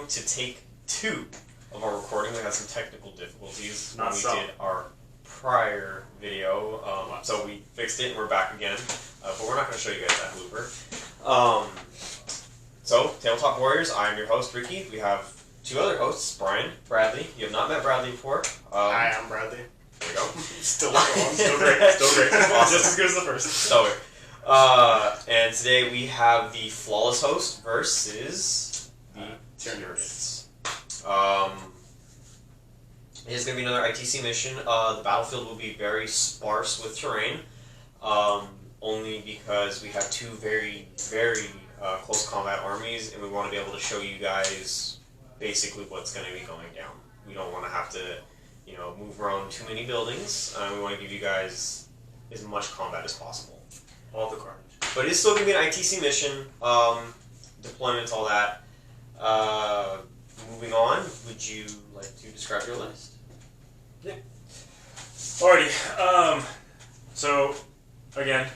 to take 2 of our recording. We had some technical difficulties when we did our prior video, so we fixed it and we're back again. But we're not going to show you guys that blooper. So, Tabletop Warriors, I'm your host, Ricky. We have 2 other hosts, Brian, Bradley. You have not met Bradley before. Hi, I'm Bradley. There we go. Still going. Still great. Still great. Awesome. Just as good as the first. Stellar. And today we have the Flawless Host versus the Tyranids. It is going to be another ITC mission. The battlefield will be very sparse with terrain, only because we have 2 very, very close combat armies, and we want to be able to show you guys basically what's going to be going down. We don't want to have to, move around too many buildings. We want to give you guys as much combat as possible. All the carnage. But it's still going to be an ITC mission, deployments, all that. Moving on, would you like to describe your list? Yeah. Alrighty. So, again,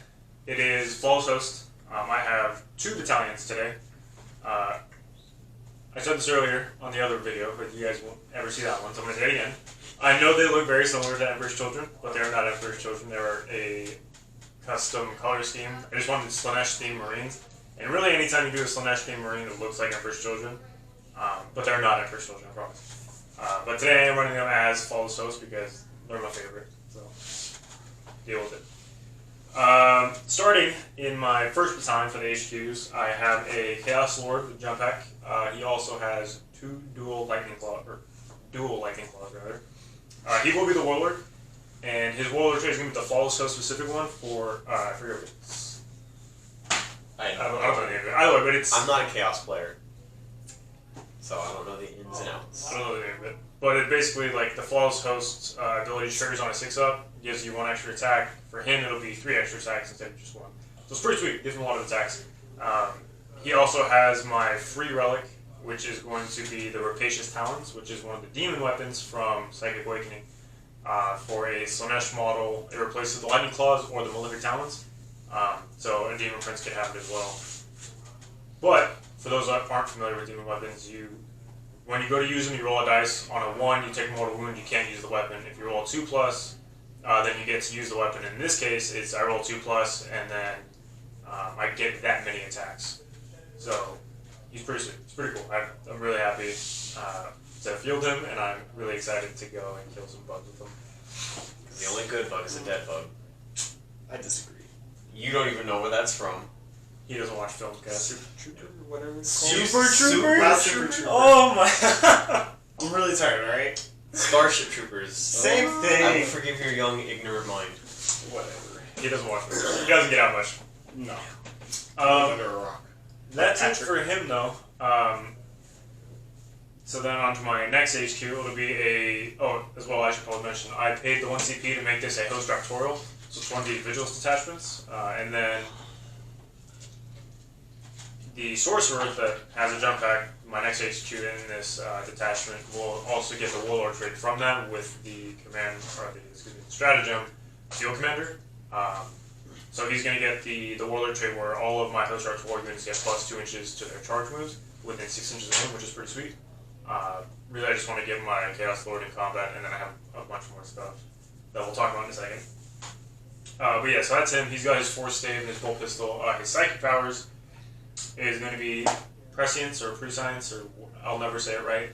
it is Flawless Host. I have 2 battalions today. I said this earlier on the other video, but you guys won't ever see that one, so I'm going to say it again. I know they look very similar to Emperor's Children, but they're not Emperor's Children. They're a custom color scheme. I just wanted Slaanesh-themed Marines. And really, anytime you do a Slaanesh-themed Marine, it looks like Emperor's Children. But they're not Emperor's Children, I promise. But today I'm running them as Flawless Host because they're my favorite. So, deal with it. Starting in my first battalion for the HQs, I have a Chaos Lord with Jump Pack. He also has 2 dual lightning claws rather. He will be the Warlord, and his Warlord trait is going to be the Flawless Host specific one for I forget what it's. I don't know the name of it. I don't know, but it's. I'm not a Chaos player, so I don't know the ins and outs. I don't know the name of it, but it basically like the Flawless Host's ability triggers on a 6-up, gives you 1 extra attack. For him, it'll be 3 extra attacks instead of just 1. So it's pretty sweet. It gives him a lot of attacks. He also has my free relic, which is going to be the Rapacious Talons, which is one of the demon weapons from Psychic Awakening. For a Slaanesh model, it replaces the Lightning Claws or the Malefic Talons. So a Demon Prince could have it as well. But for those that aren't familiar with demon weapons, when you go to use them, you roll a dice. On a 1, you take a mortal wound, you can't use the weapon. If you roll a 2+, then you get to use the weapon. In this case, it's I roll 2+, and then I get that many attacks. So he's pretty sweet. It's pretty cool. I'm really happy to field him, and I'm really excited to go and kill some bugs with him. The only good bug is a dead bug. I disagree. You don't even know where that's from. He doesn't watch films, guys. Super Trooper, whatever it's Super Trooper? Not Super Trooper. Oh my! I'm really tired, alright? Starship Troopers. Same I thing. will forgive your young, ignorant mind. Whatever. He doesn't watch films. He doesn't get out much. No. Under a rock. That's it for him, though. So then on to my next HQ, it'll be as well, I should probably mention, I paid the 1 CP to make this a host Raptorial, so it's one of the Vigilance detachments, and then the Sorcerer that has a jump pack, my next HQ in this detachment, will also get the Warlord trait from that with the Stratagem Field Commander. So he's going to get the Warlord trait where all of my Host Arch War units get plus 2 inches to their charge moves within 6 inches of him, which is pretty sweet. Really, I just want to give my Chaos Lord in combat, and then I have a bunch more stuff that we'll talk about in a second. But yeah, so that's him. He's got his Force Stave and his Bolt Pistol. His Psychic powers is going to be Prescience or Prescience, or I'll never say it right,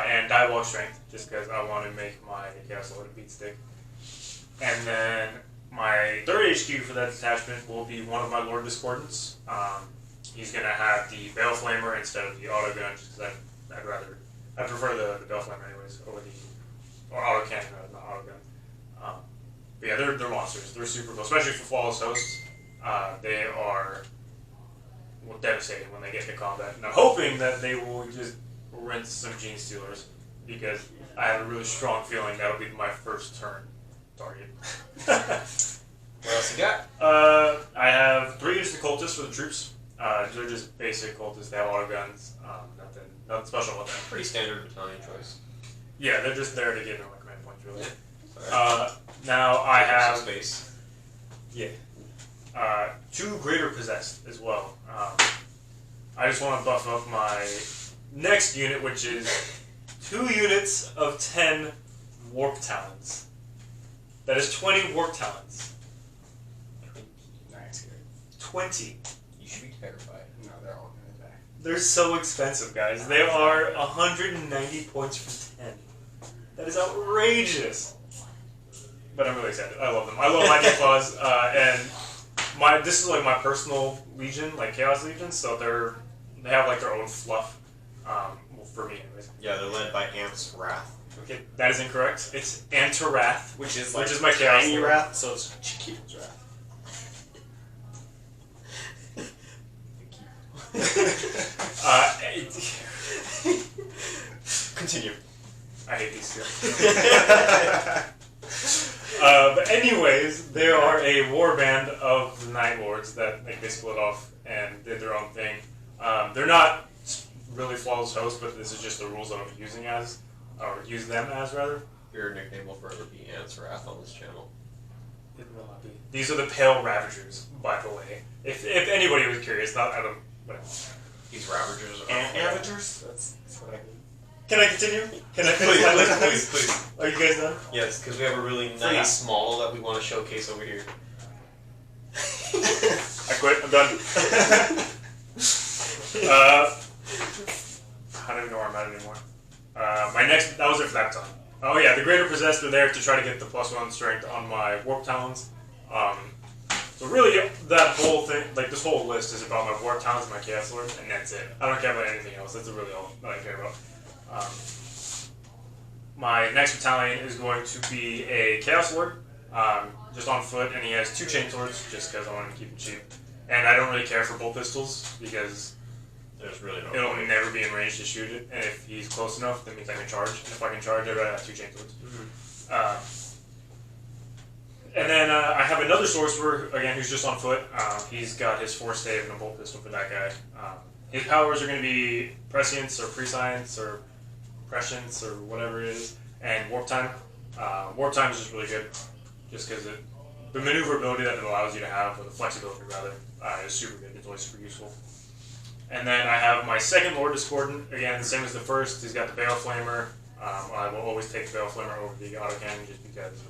and Diabolic Strength, just because I want to make my Chaos Lord a beat stick. And then my third HQ for that detachment will be one of my Lord Discordants. He's going to have the Bale Flamer instead of the Auto Gun, just because I prefer the Bale Flamer anyways, or Auto Cannon rather, not Auto Gun. But yeah, they're monsters. They're super cool, especially for Flawless Hosts. They are devastating when they get into combat. And I'm hoping that they will just rinse some Gene Stealers, because I have a really strong feeling that'll be my first turn target. What else you got? I have 3 instant cultists for the troops. They're just basic cultists. They have auto guns. Nothing special about them. Pretty standard battalion choice. Yeah, they're just there to give them command points, really. Yeah. Now I have space. Yeah. 2 greater possessed as well. I just want to buff up my next unit, which is 2 units of 10 Warp Talons. That is 20 Warp Talons. Nice, good. 20. You should be terrified. No, they're all gonna die. They're so expensive, guys. They are 190 points for 10. That is outrageous. But I'm really excited. I love them. I love Lightning Claws, and this is like my personal Legion, like Chaos Legion. So they have like their own fluff. Well, for me, anyways. Yeah, they're led by Ant's Wrath. Okay, that is incorrect. It's Antarath, Which is my Chaos tiny Lord. wrath, so it's Chiquita's wrath. Continue. I hate these two. But anyways, they are a warband of the Night Lords that they split off and did their own thing. They're not really flawless hosts, but this is just the rules that I'm using them as rather. Your nickname will forever be Ant's Wrath on this channel. It will not be. These are the Pale Ravagers, by the way. If anybody was curious, not out of whatever. These Ravagers are... Ant Ravagers? That's what I mean. Can I continue? Can I finish Please, my please, list? please, please. Are you guys done? Yes, because we have a really nice model that we want to showcase over here. I quit. I'm done. I don't even know where I'm at anymore. That was it for that time. Oh yeah, the Greater Possessed are there to try to get the +1 strength on my Warp Talons. So really, that whole thing, like this whole list is about my Warp Talons and my Chaos Lord, and that's it. I don't care about anything else. That's really all that I care about. My next battalion is going to be a Chaos Lord, just on foot, and he has 2 chain swords, just because I want to keep it cheap. And I don't really care for bolt pistols, because There's really no it'll point. never be in range to shoot it, and if he's close enough, that means I can charge. And if I can charge, I'd rather have 2 chain swords. And then I have another sorcerer, again, who's just on foot. He's got his Force Stave and a bolt pistol for that guy. His powers are going to be Prescience or Prescience or Prescience or whatever it is, and Warp Time. Warp Time is just really good, just because the maneuverability that it allows you to have, or the flexibility rather, is super good. It's always super useful. And then I have my second Lord Discordant, again, the same as the first. He's got the Bale Flamer. I will always take the Bale Flamer over the autocannon just because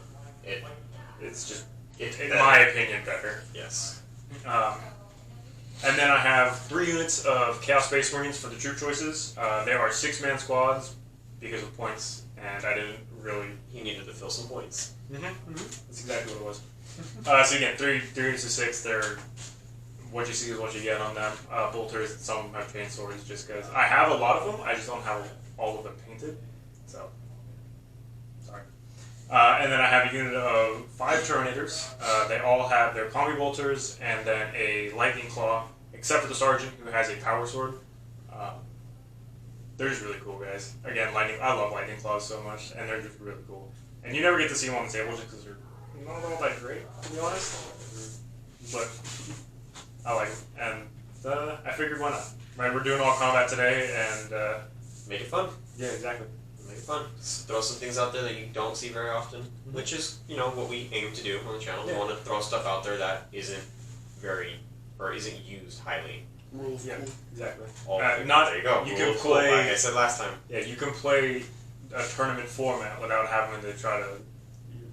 it's just, in my opinion, better. Yes. And then I have 3 units of Chaos Space Marines for the troop choices. They are 6-man squads because of points, and I didn't really... He needed to fill some points. That's exactly what it was. So again, 3 units of 6, they're... What you see is what you get on them. Bolters, and some of them have chain swords just because I have a lot of them, I just don't have all of them painted. So, sorry. And then I have a unit of 5 Tyranidors. They all have their combi bolters and then a lightning claw, except for the sergeant who has a power sword. They're just really cool, guys. Again, I love lightning claws so much, and they're just really cool. And you never get to see them on the table just because they're not all that great, to be honest. But I like them, and I figured why not. Right, we're doing all combat today, and Make it fun. yeah, exactly. Make it fun. Just throw some things out there that you don't see very often, which is, what we aim to do on the channel. We Yeah. want to throw stuff out there that isn't used highly. Yeah, exactly. There you go. You can Rules, play. like I said last time. Yeah, you can play a tournament format without having to try to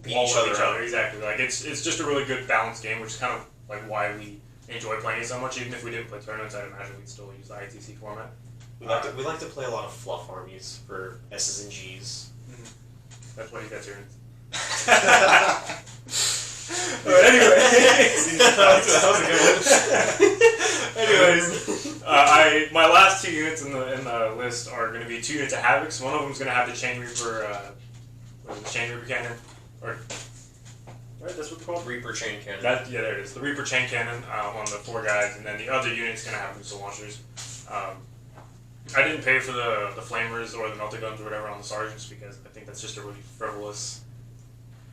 Beat wall each with other up. Exactly. Like it's just a really good balanced game, which is kind of like why we enjoy playing it so much. Even if we didn't play tournaments, I'd imagine we'd still use the ITC format. We like to play a lot of fluff armies for S's and G's. That's what he gets here. Anyway, that was a good one. Anyways, my last 2 units in the list are going to be 2 units of Havocs. One of them is going to have the Chain Reaper, Chain Reaper cannon, or right, that's what they're called. Reaper chain cannon. There it is. The Reaper Chain Cannon on the 4 guys, and then the other unit's going to have missile launchers. I didn't pay for the flamers or the melter guns or whatever on the sergeants because I think that's just a really frivolous.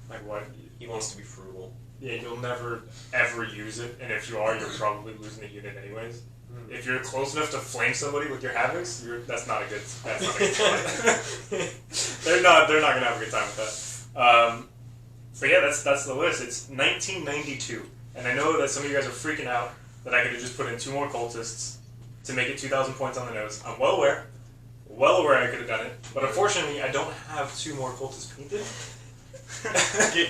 Like what? He wants to be frugal. Yeah, you'll never ever use it, and if you are, you're probably losing the unit anyways. If you're close enough to flame somebody with your Havocs, that's not a good time. they're not gonna have a good time with that. So yeah, that's the list. It's 1992, and I know that some of you guys are freaking out that I could have just put in 2 more cultists to make it 2,000 points on the nose. I'm well aware, well aware I could have done it, but unfortunately I don't have 2 more cultists painted.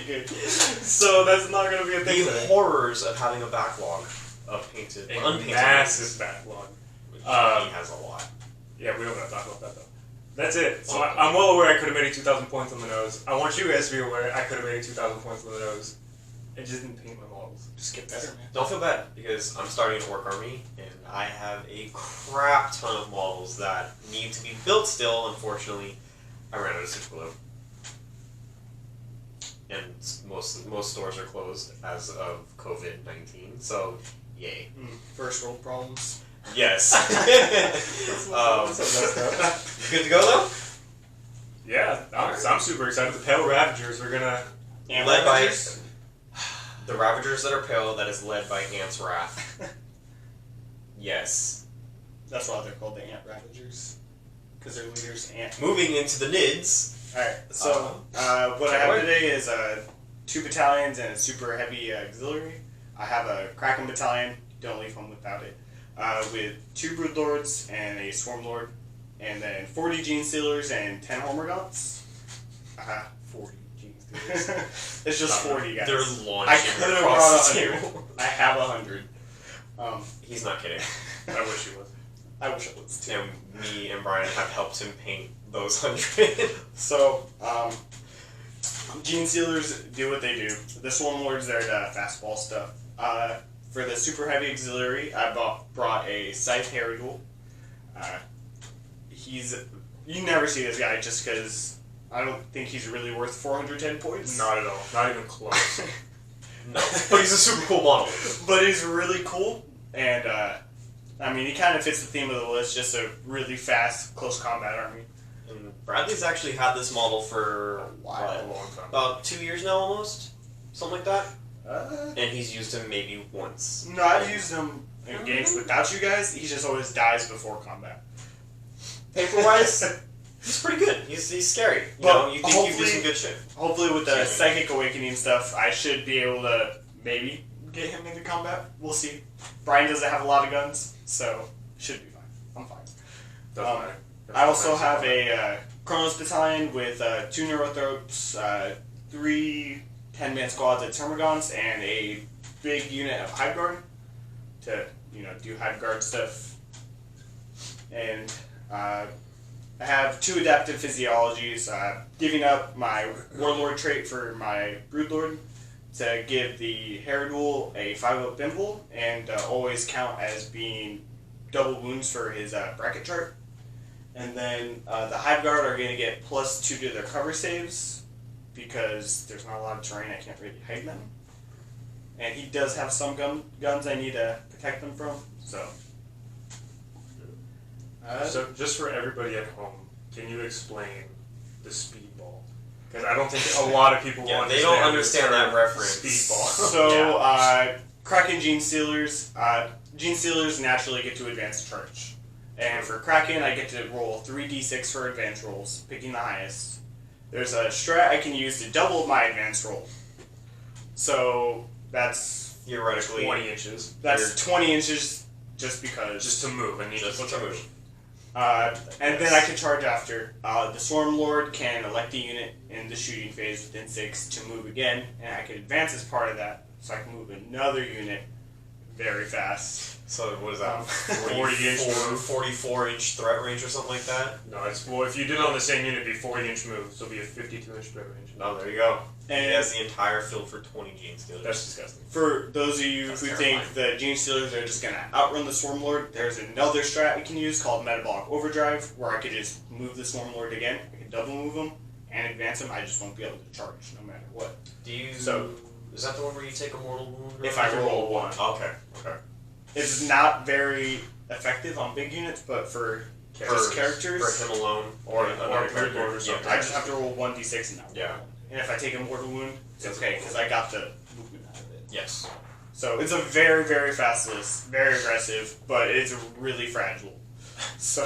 Good. So that's not going to be a thing. The horrors of having a backlog of painted, A unpainted massive backlog. Which he has a lot. Yeah, we don't have to talk about that though. That's it. So I'm well aware I could have made it 2,000 points on the nose. I want you guys to be aware I could have made it 2,000 points on the nose. I just didn't paint my models. Just get better, man. Don't feel bad, because I'm starting an orc army, and I have a crap ton of models that need to be built still. Unfortunately, I ran out of super glue. And most stores are closed as of COVID-19, so yay. First world problems. Yes. That's You good to go though? Yeah, I'm super excited. The Pale Ravagers are gonna... Led by the Ravagers that are pale, that is led by Ant's Wrath. Yes. That's why they're called the Ant Ravagers. Because their leader's Ant. Moving into the Nids. Alright, so what I have today is 2 battalions and a super heavy auxiliary. I have a Kraken battalion, don't leave home without it, with 2 Broodlords and a Swarmlord, and then 40 Gene Stealers and 10 Hormagaunts. 40 Gene Stealers. It's just 40 guys. They're I launching could have across brought the 100. table. I have 100. He's not kidding. I wish he was. I wish I was too. And me and Brian have helped him paint those 100. So, Gene Stealers do what they do. The Swarmlord's there to fastball stuff. For the super heavy auxiliary, I brought a Scythe Herodule. You never see this guy just because I don't think he's really worth 410 points. Not at all. Not even close. No, but he's a super cool model. But he's really cool, and I mean, he kind of fits the theme of the list, just a really fast, close combat army. And Bradley's actually had this model for A while. what, A long time. about 2 years now, almost, something like that. Uh, And he's used him maybe once. no, I've used him in games without you guys. He just always dies before combat. Paper-wise, he's pretty good. He's scary. You But know, you think you do hopefully- some good shit. Hopefully, with the Excuse me. Psychic Awakening stuff, I should be able to maybe get him into combat. We'll see. Brian doesn't have a lot of guns, so should be fine. I'm fine. Doesn't matter. I also have a Chronos Battalion with 2 Neurothropes, 3 10-man squads at Termagants, and a big unit of Hive Guard to, do Hive Guard stuff. And I have 2 Adaptive Physiologies, giving up my Warlord trait for my Broodlord to give the Herodule a 5-up Bimble and always count as being double wounds for his bracket chart. And then the Hive Guard are going to get +2 to their cover saves because there's not a lot of terrain, I can't really hide them. And he does have some guns I need to protect them from, so. So, just for everybody at home, can you explain the speedball? Because I don't think a lot of people Yeah, will they don't understand understand that reference. Speedball. So, Kraken Gene Stealers. Gene Stealers naturally get to advance charge. And for Kraken, I get to roll 3d6 for advance rolls, picking the highest. There's a strat I can use to double my advance roll. So, that's Theoretically, 20 inches. 20 inches just because. Just to move. I need just to to charge. move. And then I can charge after. The Swarm Lord can elect a unit in the shooting phase within 6 to move again, and I can advance as part of that, so I can move another unit very fast. So what is that? 40 inch move. 44-inch threat range or something like that? No, it's well. If you did it on the same unit, it'd be 40-inch move, so it'd be a 52-inch threat range. No, there you go. And He has the entire field for 20 Gene Stealers. That's disgusting. for those of you That's who terrifying. think the Gene Stealers are just going to outrun the Swarm Lord, there's another strat we can use called Metabolic Overdrive, where I could just move the Swarm Lord again. I can double move him and advance him. I just won't be able to charge no matter what. Do you? So- is that the one where you take a mortal wound? or If I something? roll 1. Okay. Okay. It's not very effective on big units, but for just characters, For him alone, or Yeah, another or character. Broodlord or something. I just have to roll 1d6 and not roll Yeah. 1. And if I take a mortal wound, it's okay, because I got the movement out of it. Yes. So it's a very, very fast list, very aggressive, but it's really fragile. So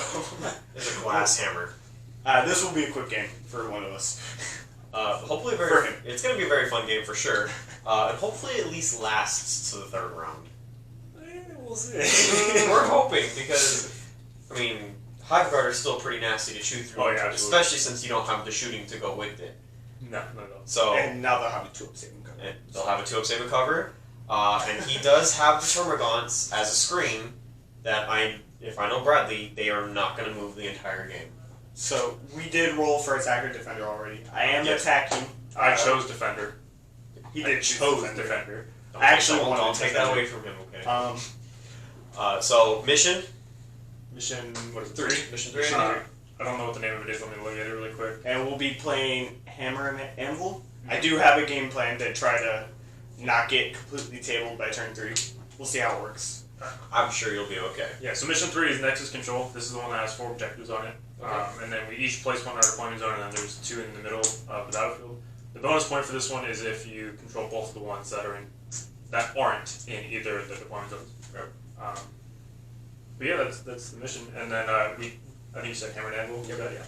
It's a glass hammer. this will be a quick game for one of us. Hopefully, For him. it's going to be a very fun game for sure, and hopefully at least lasts to the 3rd round. We'll see. We're hoping because, I mean, Hive Guard are still pretty nasty to shoot through, Oh, yeah, absolutely. especially since you don't have the shooting to go with it. No, not at all. So And now they'll have a 2-up saving cover. and they'll have a 2-up saving cover, and he does have the Termagants as a screen that if I know Bradley, they are not going to move the entire game. So we did roll for attacker defender already. I am Yes. attacking. I chose defender. He I did choose chose defender. defender. Don't I actually don't, wanted don't to take take that that. away from him, okay? Um, Mission Mission, what is it? 3. Mission 3. I don't know what the name of it is. Let me look at it really quick. and we'll be playing Hammer and Anvil. I do have a game plan to try to not get completely tabled by turn 3. We'll see how it works. I'm sure you'll be okay. Yeah, so mission 3 is Nexus Control. This is the one that has 4 objectives on it. Okay. And then we each place one in our deployment zone, and then there's 2 in the middle of the battlefield. The bonus point for this one is if you control both of the ones that aren't in either of the deployment zones. Right. But yeah, that's the mission. And then I think you said Hammer and Anvil. Yep. Yeah.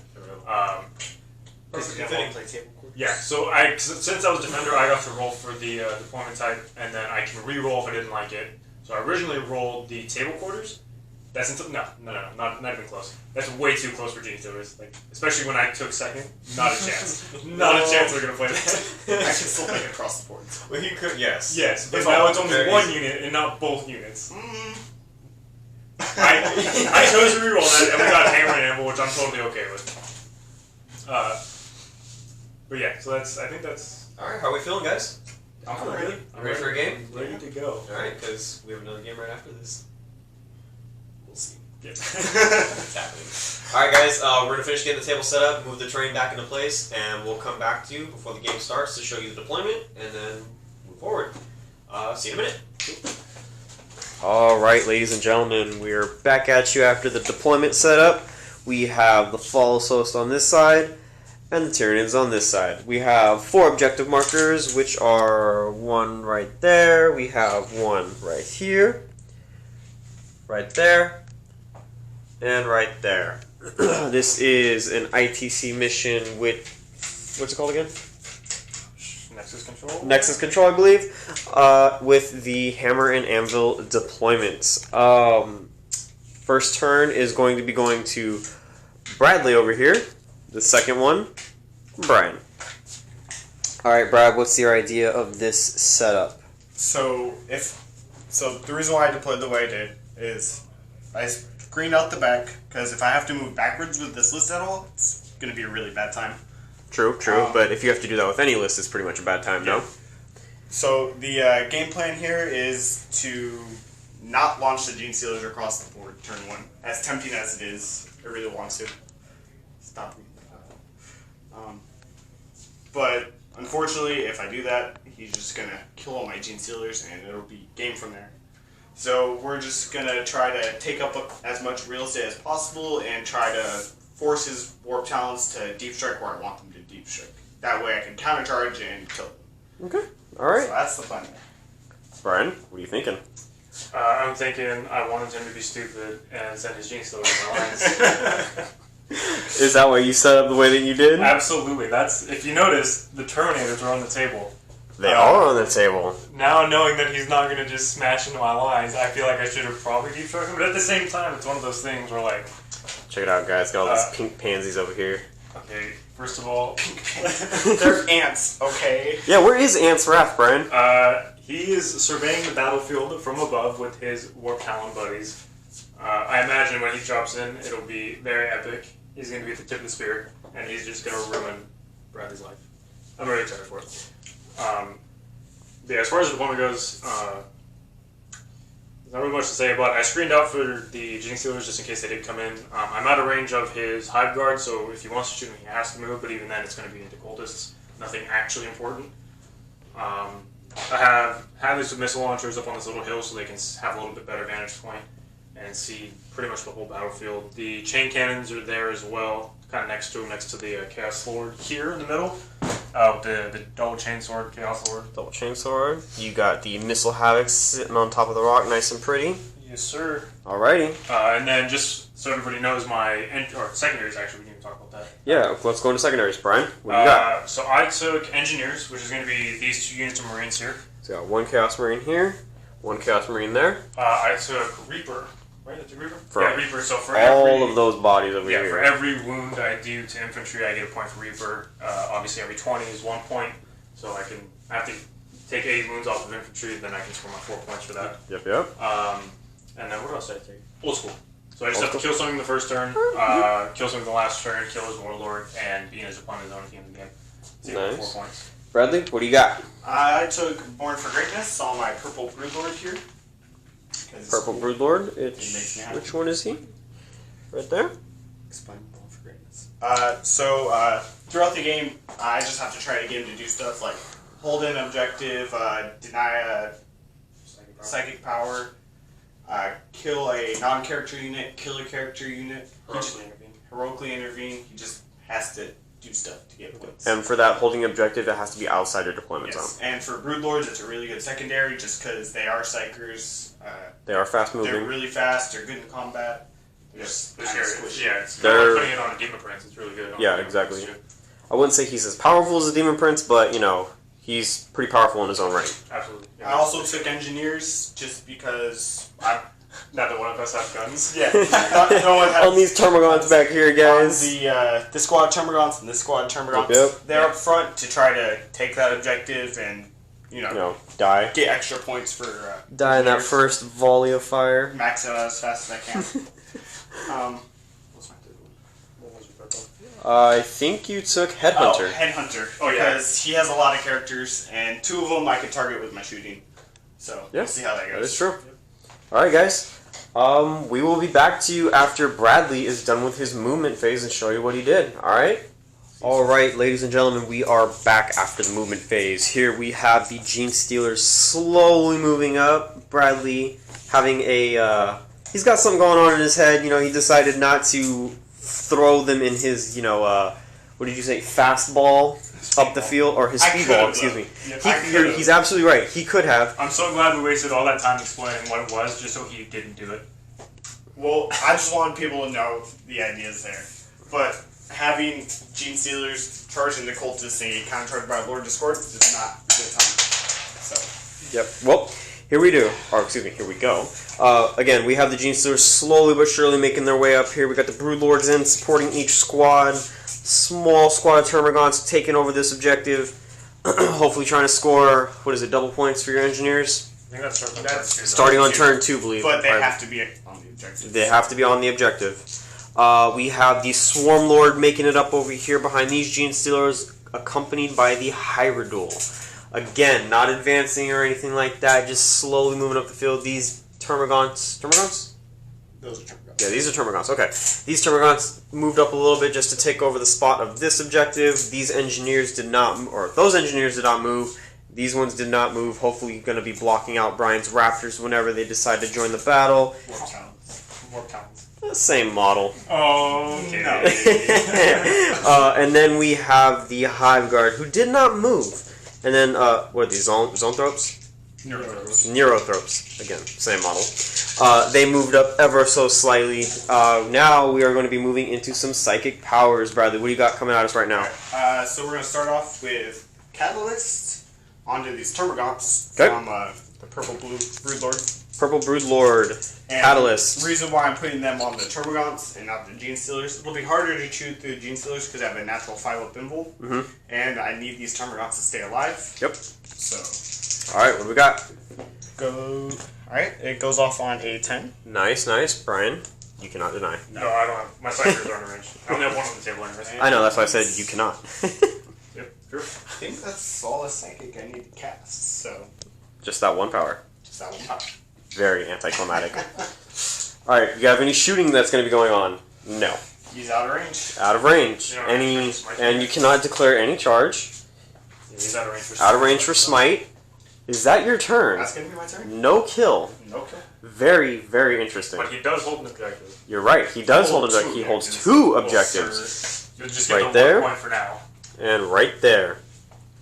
Perfect. fitting. I'll play table quarters. Yeah, so since I was defender, I got to roll for the deployment type, and then I can re-roll if I didn't like it. So I originally rolled the table quarters. That's not even close. That's way too close for Gene Stealers. Like, especially when I took second, not a chance. Not a chance we're gonna play that. I can still make it across the board. Well, he could, yes. Yes, but It's now all it's only very one easy. unit and not both units. Mm. I chose to re-roll that, and we got Hammer and Anvil, which I'm totally okay with. But yeah, so I think that's. Alright, how are we feeling, guys? I'm ready. I'm Ready for a game? Ready to go. Alright, because we have another game right after this. We'll see. Yeah. It's happening. Alright, guys, we're going to finish getting the table set up, move the terrain back into place, and we'll come back to you before the game starts to show you the deployment, and then move forward. See you in a minute. Alright, ladies and gentlemen, we're back at you after the deployment setup. We have the Flawless Host on this side, and the Tyranids on this side. We have 4 objective markers, which are one right there. We have one right here, right there, and right there. This is an ITC mission with, what's it called again? Nexus Control. Nexus Control, I believe, with the Hammer and Anvil deployments. First turn is going to be going to Bradley over here. The second one, Brian. Alright, Brad, what's your idea of this setup? So the reason why I deployed the way I did is I screened out the back because if I have to move backwards with this list at all, it's going to be a really bad time. True, but if you have to do that with any list, it's pretty much a bad time, no? So the game plan here is to not launch the Gene Stealers across the board turn 1. As tempting as it is, it really wants to. Stop me. But unfortunately, if I do that, he's just going to kill all my Gene Stealers and it'll be game from there. So we're just going to try to take up as much real estate as possible and try to force his Warp Talons to deep strike where I want them to deep strike. That way I can countercharge and kill them. Okay, alright. So that's the plan there. Brian, what are you thinking? I'm thinking I wanted him to be stupid and send his Gene Stealers in my lines. Is that why you set up the way that you did? Absolutely. That's if you notice, the Terminators are on the table. They are on the table. Now knowing that he's not going to just smash into my lines, I feel like I should have probably deep struck him. But at the same time, it's one of those things where like, Check it out, guys. Got all these pink pansies over here. okay, first of all, They're ants, okay? Yeah, where is Ant's Wrath, Brian? he is surveying the battlefield from above with his Warp Talon buddies. I imagine when he drops in, it'll be very epic. He's going to be at the tip of the spear, and he's just going to ruin Bradley's life. I'm really excited for it. But yeah, as far as the deployment goes, there's not really much to say about it. I screened out for the Gene Stealers just in case they did come in. I'm out of range of his Hive Guard, so if he wants to shoot me, he has to move, but even then it's going to be into cultists. Nothing actually important. I have these missile launchers up on this little hill so they can have a little bit better vantage point and see pretty much the whole battlefield. The chain cannons are there as well, kind of next to him, next to the Chaos Lord here in the middle. The double chain sword, Chaos Lord. Double chain sword. You got the missile havoc sitting on top of the rock, nice and pretty. Yes, sir. Alrighty. And then just so everybody knows, or secondaries actually, we need to talk about that. Yeah, let's go into secondaries, Brian. What do you got? So I took engineers, which is going to be these 2 units of Marines here. So got one Chaos Marine here, one Chaos Marine there. I took Reaper, Right, that's a Reaper? For yeah, Reaper. So for all of those bodies over yeah, here. for every wound I do to infantry, I get a point for Reaper. Obviously, every 20 is 1 point. So I have to take 8 wounds off of infantry, then I can score my 4 points for that. Yep. And then what else did I take? Old school. So I just Old have to kill something the first turn, kill something the last turn, kill his warlord, and be in his opponent's zone at the end of the game. So you get 4 points. Bradley, what do you got? I took Born for Greatness on my purple Broodlord here. Purple cool. Broodlord. Makes me happy. Which one is he? Right there. Explain Born for Greatness. Throughout the game, I just have to try to get him to do stuff like hold an objective, deny a psychic power, kill a non-character unit, kill a character unit, heroically intervene. He just has to do stuff to get points. And for that holding objective, it has to be outside your deployment zone. And for Broodlords, it's a really good secondary just because they are psychers. They are fast moving. They're really fast. They're good in combat. They're just It's kind of squishy. yeah, it's kind of like putting it on a Demon Prince. It's really good. Yeah, exactly. I wouldn't say he's as powerful as a Demon Prince, but, you know, he's pretty powerful in his own right. Absolutely. Yeah. I also took Engineers just because Not that one of us have guns. yeah, no one has On these Termagants back here, guys. on the squad Termagants and this squad Termagants. Yep. They're up front to try to take that objective and Die. get extra points for Die in that engineers. first volley of fire. Max it out as fast as I can. What's my third one? What was your third one? I think you took Headhunter. Headhunter. Oh, yeah. Because he has a lot of characters, and 2 of them I can target with my shooting. So Yeah, we'll see how that goes. That is true. Alright, guys. We will be back to you after Bradley is done with his movement phase and show you what he did. Alright? Alright, ladies and gentlemen, we are back after the movement phase. Here we have the Gene Stealers slowly moving up. Bradley having a, he's got something going on in his head. You know, he decided not to throw them in his, what did you say, fastball up the field? Or his I speedball, could've, excuse me. I He's absolutely right. He could have. I'm so glad we wasted all that time explaining what it was just so he didn't do it. Well, I just wanted people to know the ideas there. But having Gene Stealers charging the cultists and get countered by Lord Discord is not a good time. So. Yep. Well, here we do. Or, excuse me, here we go. Again, we have the Gene Stealers slowly but surely making their way up here. We got the Broodlords in, supporting each squad. Small squad of Termagants taking over this objective. Hopefully trying to score, what is it, double points for your engineers? I think that's Starting on turn 2, believe. But they have to be on the objective. They have to be on the objective. We have the Swarm Lord making it up over here behind these Gene Stealers, accompanied by the Hierodule. Again, not advancing or anything like that, just slowly moving up the field. These Termagants... Termagants? Those are Termagants. Yeah, these are Termagants. Okay. These Termagants moved up a little bit just to take over the spot of this objective. These engineers did not... Or those engineers did not move. These ones did not move. Hopefully going to be blocking out Brian's Raptors whenever they decide to join the battle. Warp Talons. Same model. Oh, okay. And then we have the Hive Guard, who did not move. And then, what are these, Zoanthropes? Neurothropes. Again, same model. They moved up ever so slightly. Now we are going to be moving into some psychic powers. Bradley, what do you got coming at us right now? So we're going to start off with Catalyst onto these Termagants Okay. from the Purple Blue Broodlord. Purple Brood Lord, And Catalyst. the reason why I'm putting them on the Termagants and not the Gene Stealers, it'll be harder to chew through the Gene Stealers because I have a natural 5-up invul, and I need these Termagants to stay alive. Yep. So, Alright, what do we got? Alright, it goes off on a 10. Nice, nice. Brian, you cannot deny. No, I don't have. My psychers aren't arranged. I only have one on the table anyways. I know, that's why I said you cannot. Yep, true. I think that's all the psychic I need to cast, so Just that one power. just that one pop. Very anticlimactic. Alright, you have any shooting that's going to be going on? No. He's out of range. Out of range. You don't Any, have to smite. and you cannot declare any charge. Yeah, he's out of range for Out of range for smite. Is that your turn? That's gonna be my turn. No kill. No kill. Very, very interesting. But he does hold an objective. You're right. He does hold objective. He holds 2 objectives. You'll just get Right the there. 1 point for now. And right there.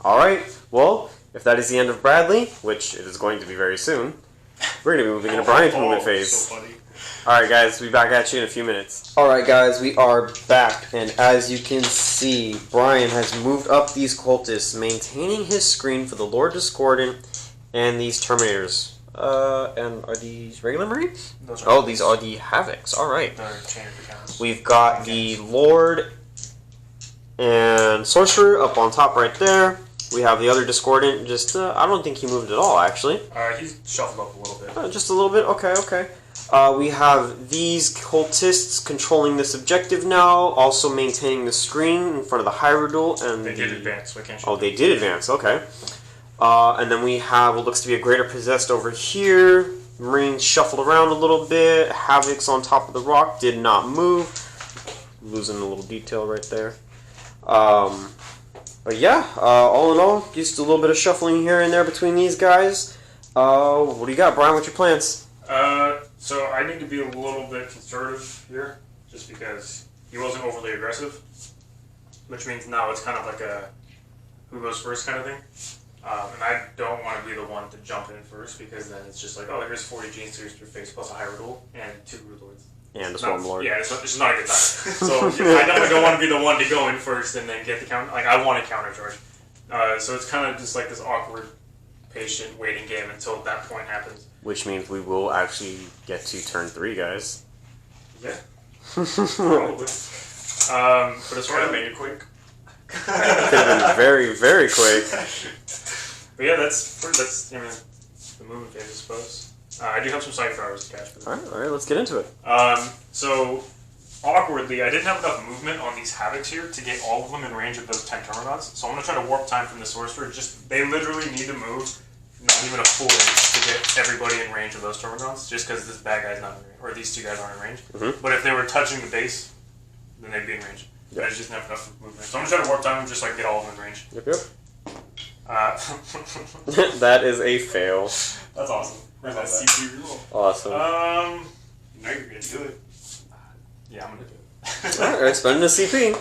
Alright, well, if that is the end of Bradley, which it is going to be very soon, we're going to be moving into Brian's movement phase. So funny. Alright guys, we'll be back at you in a few minutes. Alright guys, we are back, and as you can see, Brian has moved up these cultists, maintaining his screen for the Lord Discordant and these Terminators. And are these regular Marines? Those Oh, these are the Havocs. All right. They're chain of accounts. We've got the Lord and Sorcerer up on top right there. We have the other Discordant. Just, I don't think he moved at all, actually. He's shuffled up a little bit. Just a little bit. Okay. We have these cultists controlling this objective now, also maintaining the screen in front of the Hyrule. And they did advance, so I can't shoot Oh, they did advance. Okay. And then we have what looks to be a Greater Possessed over here. Marines shuffled around a little bit. Havoc's on top of the rock. Did not move. Losing a little detail right there. But yeah, all in all, just a little bit of shuffling here and there between these guys. What do you got, Brian? What's your plans? So I need to be a little bit conservative here, just because he wasn't overly aggressive. Which means now it's kind of like a who goes first kind of thing. And I don't want to be the one to jump in first, because then it's just like, oh, here's 40 Gene Series to your face plus a Hyrule and 2 Rulords. And a Swarm Lord. Yeah, it's just not a good time. So I definitely don't want to be the one to go in first and then get the counter. Like, I want a counter charge. So it's kind of just like this awkward, patient, waiting game until that point happens. Which means we will actually get to turn 3, guys. Yeah. Probably. But it's Could have made it quick. Could have been very, very quick. But yeah, that's the movement phase, I suppose. I do have some Psychic Powers to catch. Alright, let's get into it. So, awkwardly, I didn't have enough movement on these Havocs here to get all of them in range of those 10 Termagants. So I'm going to try to warp time from the Sorcerer. They literally need to move not even a full inch to get everybody in range of those Termagants, just because this bad guy's not in range, or these 2 guys aren't in range. Mm-hmm. But if they were touching the base, then they'd be in range. Yep. I just didn't have enough movement. So I'm going to try to warp time just so I can get all of them in range. Yep. Uh, That is a fail. That's awesome. Where's that CP rule? Awesome. You know you're going to do it. Yeah, I'm going to do it. Alright, spending a CP.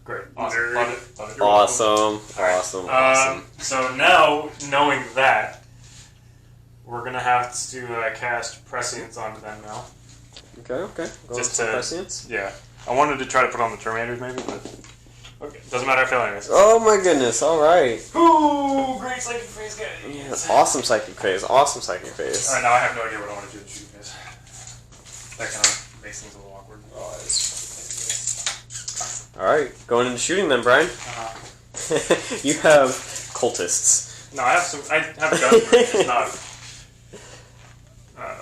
Great. Awesome. Love it. Awesome. So now, knowing that, we're going to have to cast Prescience onto them now. Okay. Go Just with to- Prescience. Yeah. I wanted to try to put on the Terminators maybe, but... Okay. Doesn't matter, I fail anyways. Oh my goodness, alright. Ooh, great Psychic Phase, guys. Yes, awesome Psychic Phase. Alright, Alright, now I have no idea what I want to do in the shooting phase. That kind of makes things a little awkward. Alright, going into shooting then, Brian. You have cultists. No, I have guns, but it's not... Oh, man.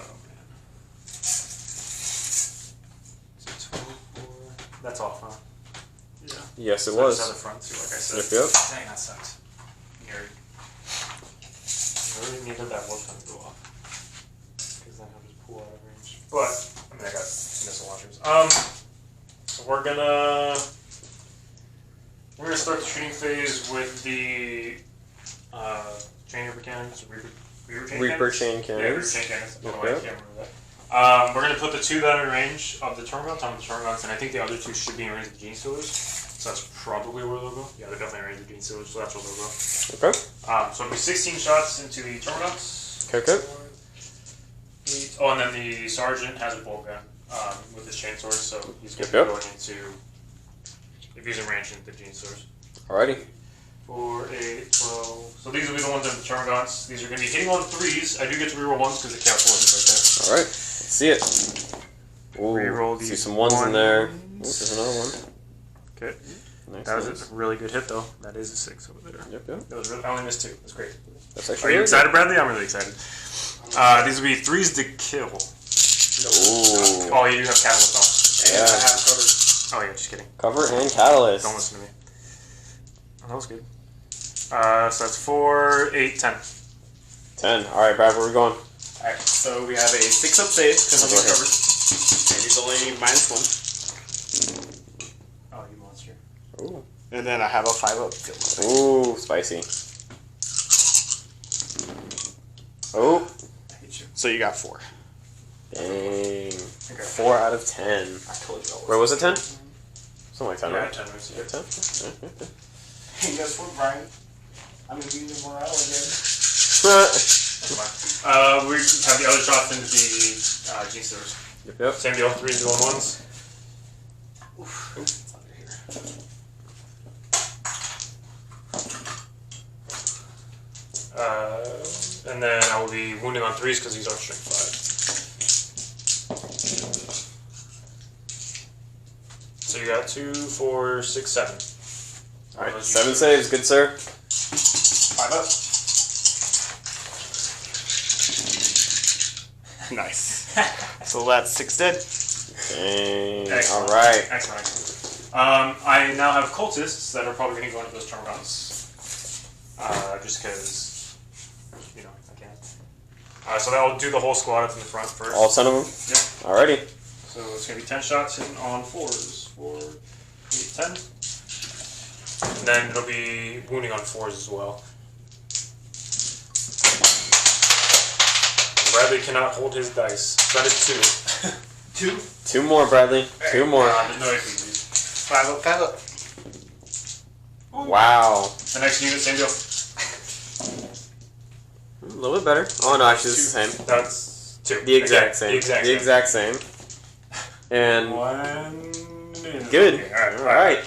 That's off, huh? Yeah. Yes, it So was. just out the front too, like I said. Yep. Dang, that sucks. Nerd. I really needed that warp time to go off. Because then I'll just pull out of range. But, I mean, I got missile launchers. So we're gonna start the shooting phase with the chain reaper cannons. Reaper chain Yeah, Reaper cannons. chain cannons. I don't know Yep, why I yep. can't remember that. We're going to put the 2 that are in range of the Termagants on the Termagants, and I think the other 2 should be in range of the Gene Stealers. So that's probably where they'll go. Yeah, they're definitely in range of the Gene Stealers, so that's where they'll go. Okay. So it'll be 16 shots into the Termagants. Okay. 8. Oh, and then the Sergeant has a bolt gun with his chainsword, so he's going to Yep. be going into, if he's in range, into the Gene Stealers. Alrighty. 4, 8, 12. So these will be the ones in the Termagants. These are going to be hitting on 3s. I do get to reroll 1s because the Chaos Lord is right there. Alright, let's see it. Ooh, Reroll see these some 1s in there. Ooh, ones. there's another one. Okay. Nice. That was nice. a really good hit, though. That is a 6 over there. Yep. That was really, I only missed 2. That's great. That's Are actually you really excited, Bradley? I'm really excited. These will be 3s to kill. Ooh. Oh, you do have Catalyst on. Yeah. I have covered. Oh, yeah, just kidding. Cover and Catalyst. Don't listen to me. Oh, that was good. So that's 4, 8, 10. 10. Alright, Brad, where are we going? Alright, so we have a 6 up save because I'm Go ahead. covered. And he's only -1. Oh, you monster. Ooh. And then I have a 5 up field save. Ooh, spicy. Oh. I hate you. So you got 4. Dang. Okay. 4 out of 10. I told you all. Where was it, 10? Something like that, Yeah, right? 10 moves. Yeah, 10? Hey, guess what, Brian? I'm gonna be the morale again. That's fine. We have the other shots into the Gene Stealers. Yep. Same deal, 3s to 1s. Oof, it's under here. And then I will be wounding on 3s because these are strength 5. So you got 2, 4, 6, 7. Alright, 7 saves, good sir. 5 up. Nice. So that's 6 dead. Dang. Excellent. Alright. Excellent. I now have cultists that are probably going to go into those Termagants. Just because, you know, I can. So I'll do the whole squad up in the front first. All 10 of them? Yep. Alrighty. So it's going to be 10 shots hitting on 4s. 4, 8, 10. And then it'll be wounding on 4s as well. Bradley cannot hold his dice. That is 2. 2? 2 more, Bradley. 2 more. There's no APs. 5 up, 5 up. Wow. The next unit, same deal. A little bit better. Oh no, actually this is the same. That's 2. The exact Again, same. The exact same. And 1. good. Okay, Alright.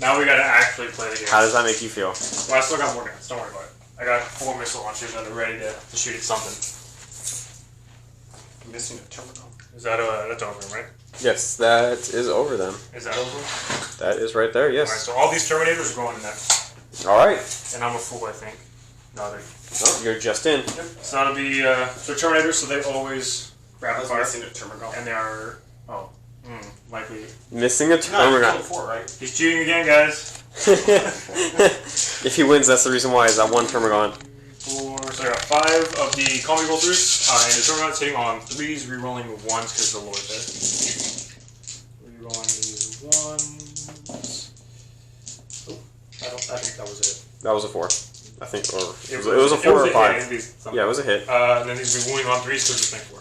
Now we gotta actually play the game. How does that make you feel? Well, I still got more guns. Don't worry about it. I got 4 missile launchers that are ready to shoot at something. I'm missing a terminal. Is that that's over, right? Yes, that is over then. Is that over? That is right there, Alright, yes. so all these Terminators are going in there. Alright. And I'm a fool, I think. No, they're... Oh, you're just in. Yep. So that'll be, they're Terminators, so they always I rapid was fire. missing a terminal. And they are, likely. Missing a No, Termagant. killed 4, right? He's cheating again, guys. If he wins, that's the reason why, is that 1 Termagant. 4, so I got 5 of the Call Me Bolters, and the Termagant's hitting on 3s, rerolling 1s because the Lord there. Rerolling these 1s. Oh, I think that was it. That was a 4. I think, or it was a It 4 or hit, 5. yeah, Yeah, it was a hit. and then these will be wounding on 3s because it's 4.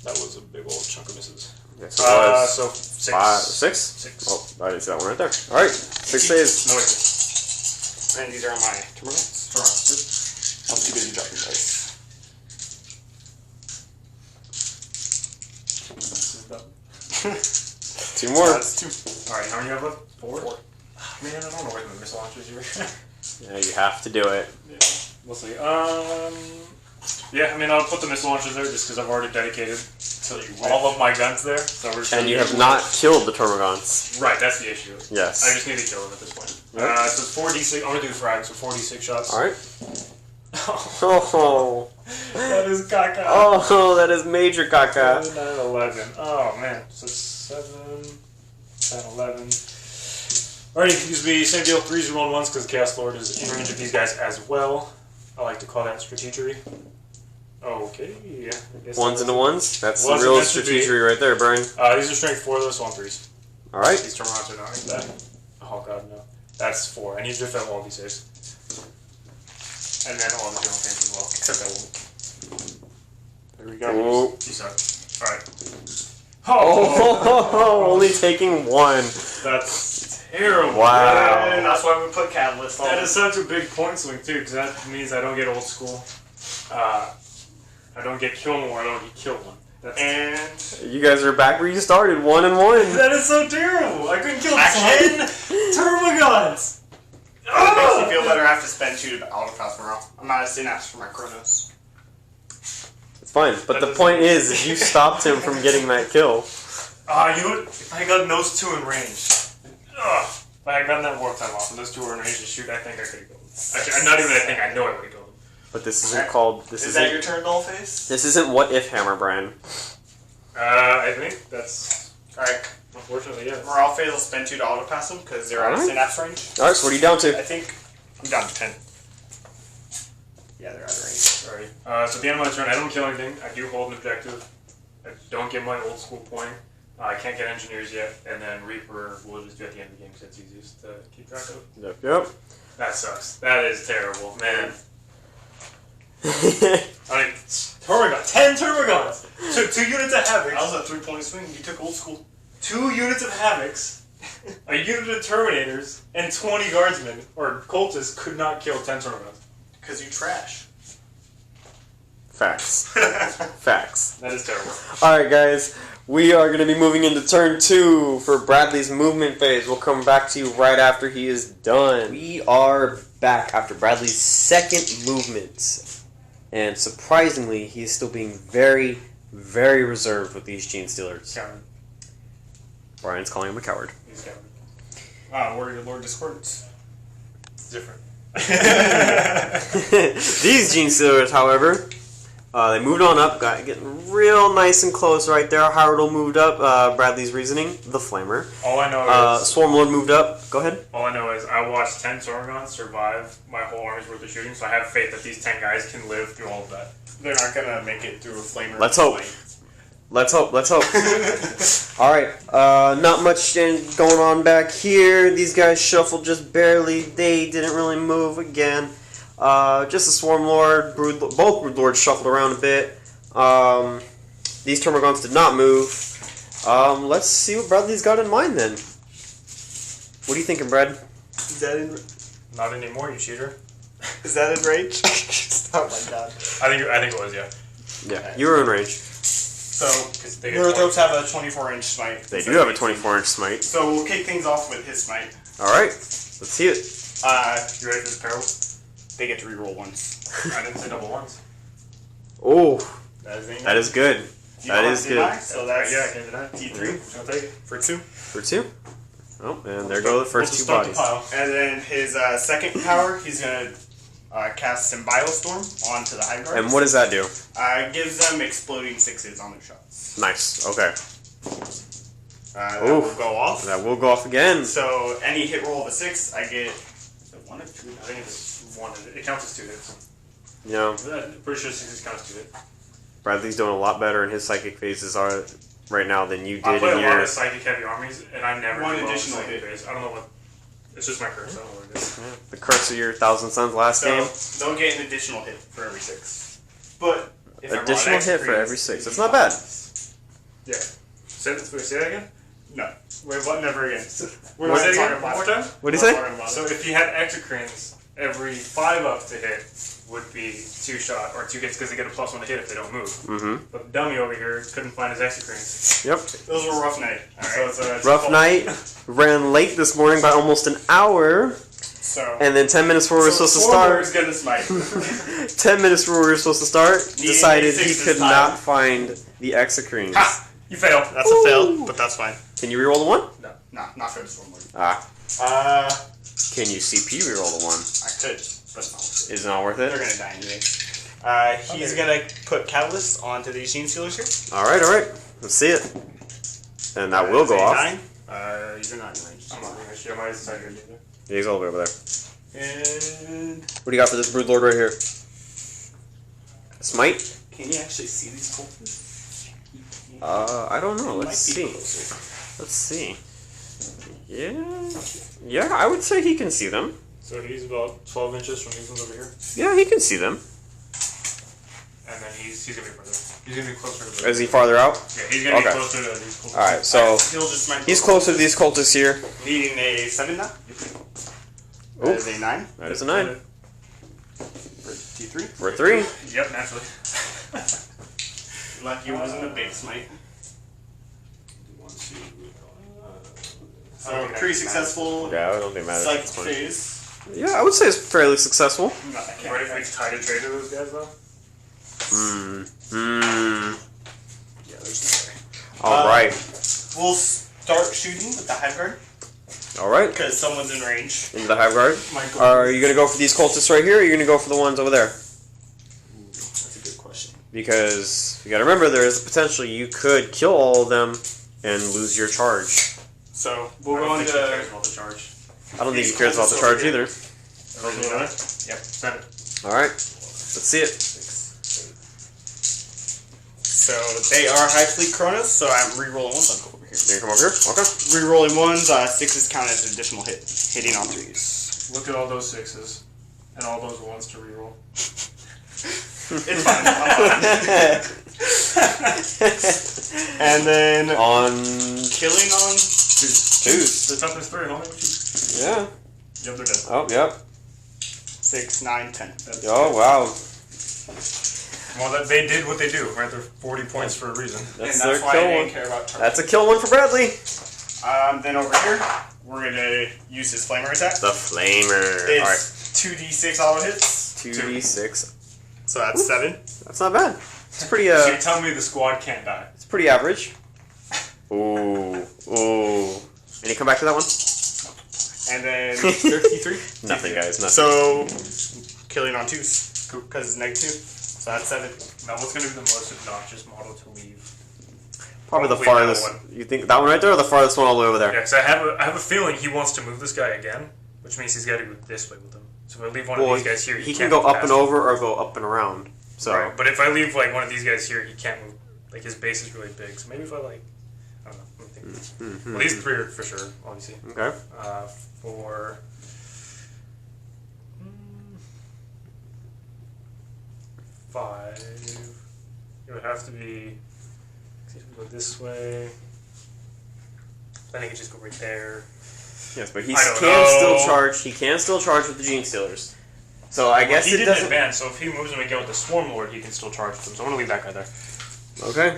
That was a big old chunk of misses. Yes, it was. So 6. 6? 6. Oh, I didn't see that one right there. Alright, 6 saves. No, wait. And these are my terminals. I'm too busy dropping dice. Two more. That's 2. Alright, how many you have left? 4? Man, I don't know where the missile launchers here. Yeah, you have to do it. Yeah, we'll see. Yeah, I mean, I'll put the missile launchers there just because I've already dedicated all of my guns there. So we're just And you have not killed the Termagants. Right, that's the issue. Yes. I just need to kill them at this point. Yep. So it's 4d6. I'm gonna do the frag, so 4d6 shots. Alright. Oh. That is caca. Oh, that is major caca. 9, 11. Oh man, so it's 7, 10, 11. Alright, these will be same deal. 3s and 1s because Chaos Lord is in range of these guys as well. I like to call that strategery. Okay, yeah. I guess 1s into 1s. That's the Ones real and meant to be. strategery right there, Brian. These are strength 4 though, so on 3s. Alright. These Termagants are not like that. Oh god, no. That's 4. I need you to fill all these 6. And then all the general things as well. Except that one. There we go. Oh. You suck. Alright. Oh, only taking 1. That's terrible. Wow. And that's why we put Catalyst on. That is such a big point swing too, because that means I don't get old school. I don't get kill more, I don't get kill one. And You guys are back where you started, 1 and 1. that is so terrible! I couldn't kill 10 Termagants! it makes me feel better. I have to spend 2 to autopass morale. I'm out of synapse for my Chronos. It's fine, but the point is you stopped him from getting that kill. You know what? If I got those 2 in range. If I had gotten that warp time off and those 2 were in range to shoot, I think I could have killed them. Actually, not even I think, I know I would have killed them. But this isn't called. This Is that isn't. your turn, Dollface? This isn't what if Hammer, Brian. I think that's. Alright. Unfortunately, yes. Morale phase will spend 2 to autopass them because they're out of Alright. synapse range. Alright, so what are you down to? I think I'm down to 10. Yeah, they're out of range. Sorry. So at the end of my turn, I don't kill anything. I do hold an objective. I don't get my old school point. I can't get engineers yet, and then Reaper we'll just do at the end of the game because it's easiest to keep track of. Yep. That sucks. That is terrible, man. I mean, 10 Termagants! So 2 units of Havocs. That was a 3-point swing. You took old school. 2 units of Havocs, a unit of Terminators, and 20 Guardsmen, or Cultists, could not kill 10 Termagants. Because you trash. Facts. Facts. That is terrible. Alright, guys. We are going to be moving into turn 2 for Bradley's movement phase. We'll come back to you right after he is done. We are back after Bradley's second movement. And surprisingly, he's still being very, very reserved with these Gene Stealers. Coward. Brian's calling him a coward. He's a coward. Warrior Lord Discordance. It's different. These Gene Stealers, however, they moved on up, getting real nice and close right there. Howardle moved up, Bradley's reasoning, the Flamer. All I know is Swarmlord moved up. Go ahead. all I know is I watched 10 Sorgons survive my whole army's worth of shooting, so I have faith that these 10 guys can live through all of that. They're not gonna make it through a flamer. Let's hope. Let's hope. Alright, not much going on back here. These guys shuffled just barely. They didn't really move again. Just a Swarm Lord. Both Brood Lords shuffled around a bit. These Termagants did not move. Let's see what Bradley's got in mind then. What are you thinking, Brad? Is that in? Not anymore, you cheater. Is that in range? Oh my god. I think it was, yeah. Yeah, you were in range. So, They get Neurothropes have a 24-inch smite. They do have a 24-inch smite. So we'll kick things off with his smite. Alright, let's see it. You ready for this peril? They get to reroll once. I didn't say double ones. Oh, That that is good. You That don't is have to deny, good. So that's Yeah, I can't deny. T3. I'll take it. For 2. For 2. Oh, and there go the first two Start the bodies. pile. And then his second power, he's going to cast Symbio Storm onto the High Guard. And what does that do? Gives them exploding 6s on their shots. Nice, okay. That Oof. will go off. That will go off again. So any hit roll of a 6, I get... Is it 1 or 2? I think it's one. It counts as 2 hits. You know, I'm pretty sure 6 counts as 2 hits. Bradley's doing a lot better in his psychic phases are right now than you I did play in a lot your... of psychic heavy armies, and I never One do well in additional psychic hit. phase. I don't know what. It's just my curse. I don't know what it is. The curse of your Thousand Suns last game. So they'll get an additional hit for every 6. But if I roll Additional an hit for extra every 6. That's not bad. Yeah. Say that again. No. Wait, what? Never again. We're What not is it talking again? One about more it. time. What do you say? We're not talking about So it. if you had exocrines, every 5 up to hit would be 2 shot or 2 hits because they get a +1 to hit if they don't move. Mm-hmm. But the dummy over here couldn't find his exocrines. Yep. Those were a rough night. So Alright. it's Rough night. Ran late this morning by almost an hour. So... And then 10 minutes before we were supposed to start... is gonna smite. 10 minutes before we were supposed to start, Needing decided he 86 could this time. not find the exocrines. Ha! You fail. That's a fail, but that's fine. Can you reroll the 1? Nah, not for the Storm Lord. Ah. Can you CP reroll the 1? I could, but it's not worth it. Is it not worth They're it? gonna die anyway. He's gonna put Catalyst onto these Gene Stealers here. Alright, alright. Let's see it. And that will Is go a off. 9. He's a 9 in range. I'm not going to share my side here either. Yeah, he's all the way over there. And What do you got for this Brood Lord right here? Smite? can you actually see these cultists? I don't know. It Let's might be see. closer. Let's see. Yeah, I would say he can see them. So he's about 12 inches from these ones over here. Yeah, he can see them. And then he's going to be further. He's going to be closer to the... Is he farther out? Yeah, he's going to Okay. be closer to these cultists. Alright, so He'll just smite he's those closer to these cultists here. cultists. Needing a 7 now. Oof. That is a 9 That is a 9. for T3. For 3. Yep, naturally. Lucky wasn't a big smite. So pretty successful. Yeah, I don't think it matters. Psychic It's fine. phase. Yeah, I would say it's fairly successful. No, I can't. Ready for these tied to trade to those guys, though? Yeah, there's no way. Alright. We'll start shooting with the Hive Guard Alright. because someone's in range. Into the Hive Guard. Michael. Are you going to go for these cultists right here, or are you going to go for the ones over there? That's a good question. Because you got to remember, there is a potential you could kill all of them and lose your charge. So we'll I go don't think he into. cares about the charge. I don't think These he cares about the cultists charge over either. Everything done? Yep, send it. Alright. Let's see it. So they are High Fleet Kronos, so I'm re-rolling ones. I'll go over here. Can you come over here? Okay. Re-rolling ones, 6s count as an additional hit. Hitting on 3s. Look at all those 6s and all those 1s to reroll. It's fine. I'm fine. And then On killing on 2s. The toughness 3, only with 2. Yeah. Yep, they're dead. Oh, yep. 6, 9, 10. Oh, wow. Well, they did what they do, right? They're 40 points for a reason. That's their why I kill didn't one. care about charge. That's a kill one for Bradley. Then over here, we're gonna use his flamer attack. The flamer. It's All right, 2d6 auto hits. 2d6. So that's 7. That's not bad. It's pretty. So you're telling me the squad can't die? It's pretty average. Ooh. And you come back to that one? And then 33. Nothing, guys. Nothing. So, killing on 2s. Because it's negative 2. So that's 7. Now, what's going to be the most obnoxious model to leave? Probably the Probably that farthest. one. You think that one right there, or the farthest one all the way over there? Yeah, because I have a feeling he wants to move this guy again, which means he's got to go this way with him. So if I leave one of these guys here, he can can't go move up past and him. over or go up and around. So Right, but if I leave like one of these guys here, he can't move. Like his base is really big. So maybe if I like, I don't know. Let me think. Well, these 3 are for sure, obviously. okay. For 5, it would have to be. Go this way. Then he could just go right there. Yes, but he I don't can know. still charge. He can still charge with the Gene Stealers. So I guess he it didn't doesn't. advance, so if he moves him again with the Swarm Lord, he can still charge with him. So I'm gonna leave that guy there. Okay.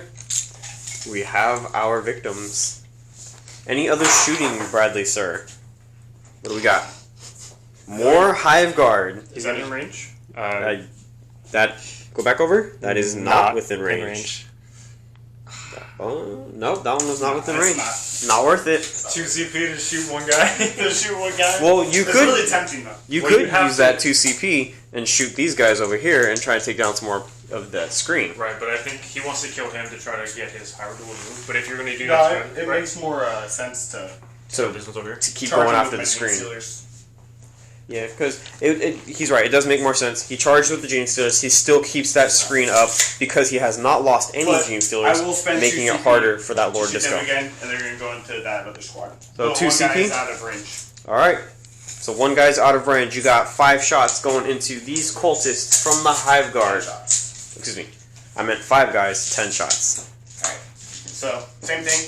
We have our victims. Any other shooting, Bradley, sir? What do we got? More Hive Guard. Is that in range? That go back over. That is not within range. Oh no, that one was not within range. Not worth it. 2 CP to shoot one guy. To shoot one guy. Well, you it's could. really tempting though. You Well, could you have use to- that 2 CP and shoot these guys over here and try to take down some more of that screen. Right, but I think he wants to kill him to try to get his higher dual move. But if you're gonna do No, that, it makes more sense to So this one's over here. to keep charge going him after with the my Gene screen. Stealers. Yeah, because he's right. It does make more sense. He charged with the Gene Stealers. He still keeps that screen up because he has not lost any But Gene I Stealers, will spend making 2 it CP harder for that Lord shoot Disco. them again, and they're going to go into that other squad. So But 2 one guy CP? is out of range. All right. So one guy's out of range. You got 5 shots going into these cultists from the Hive Guard. Excuse me. I meant 5 guys, 10 shots. Alright. So, same thing.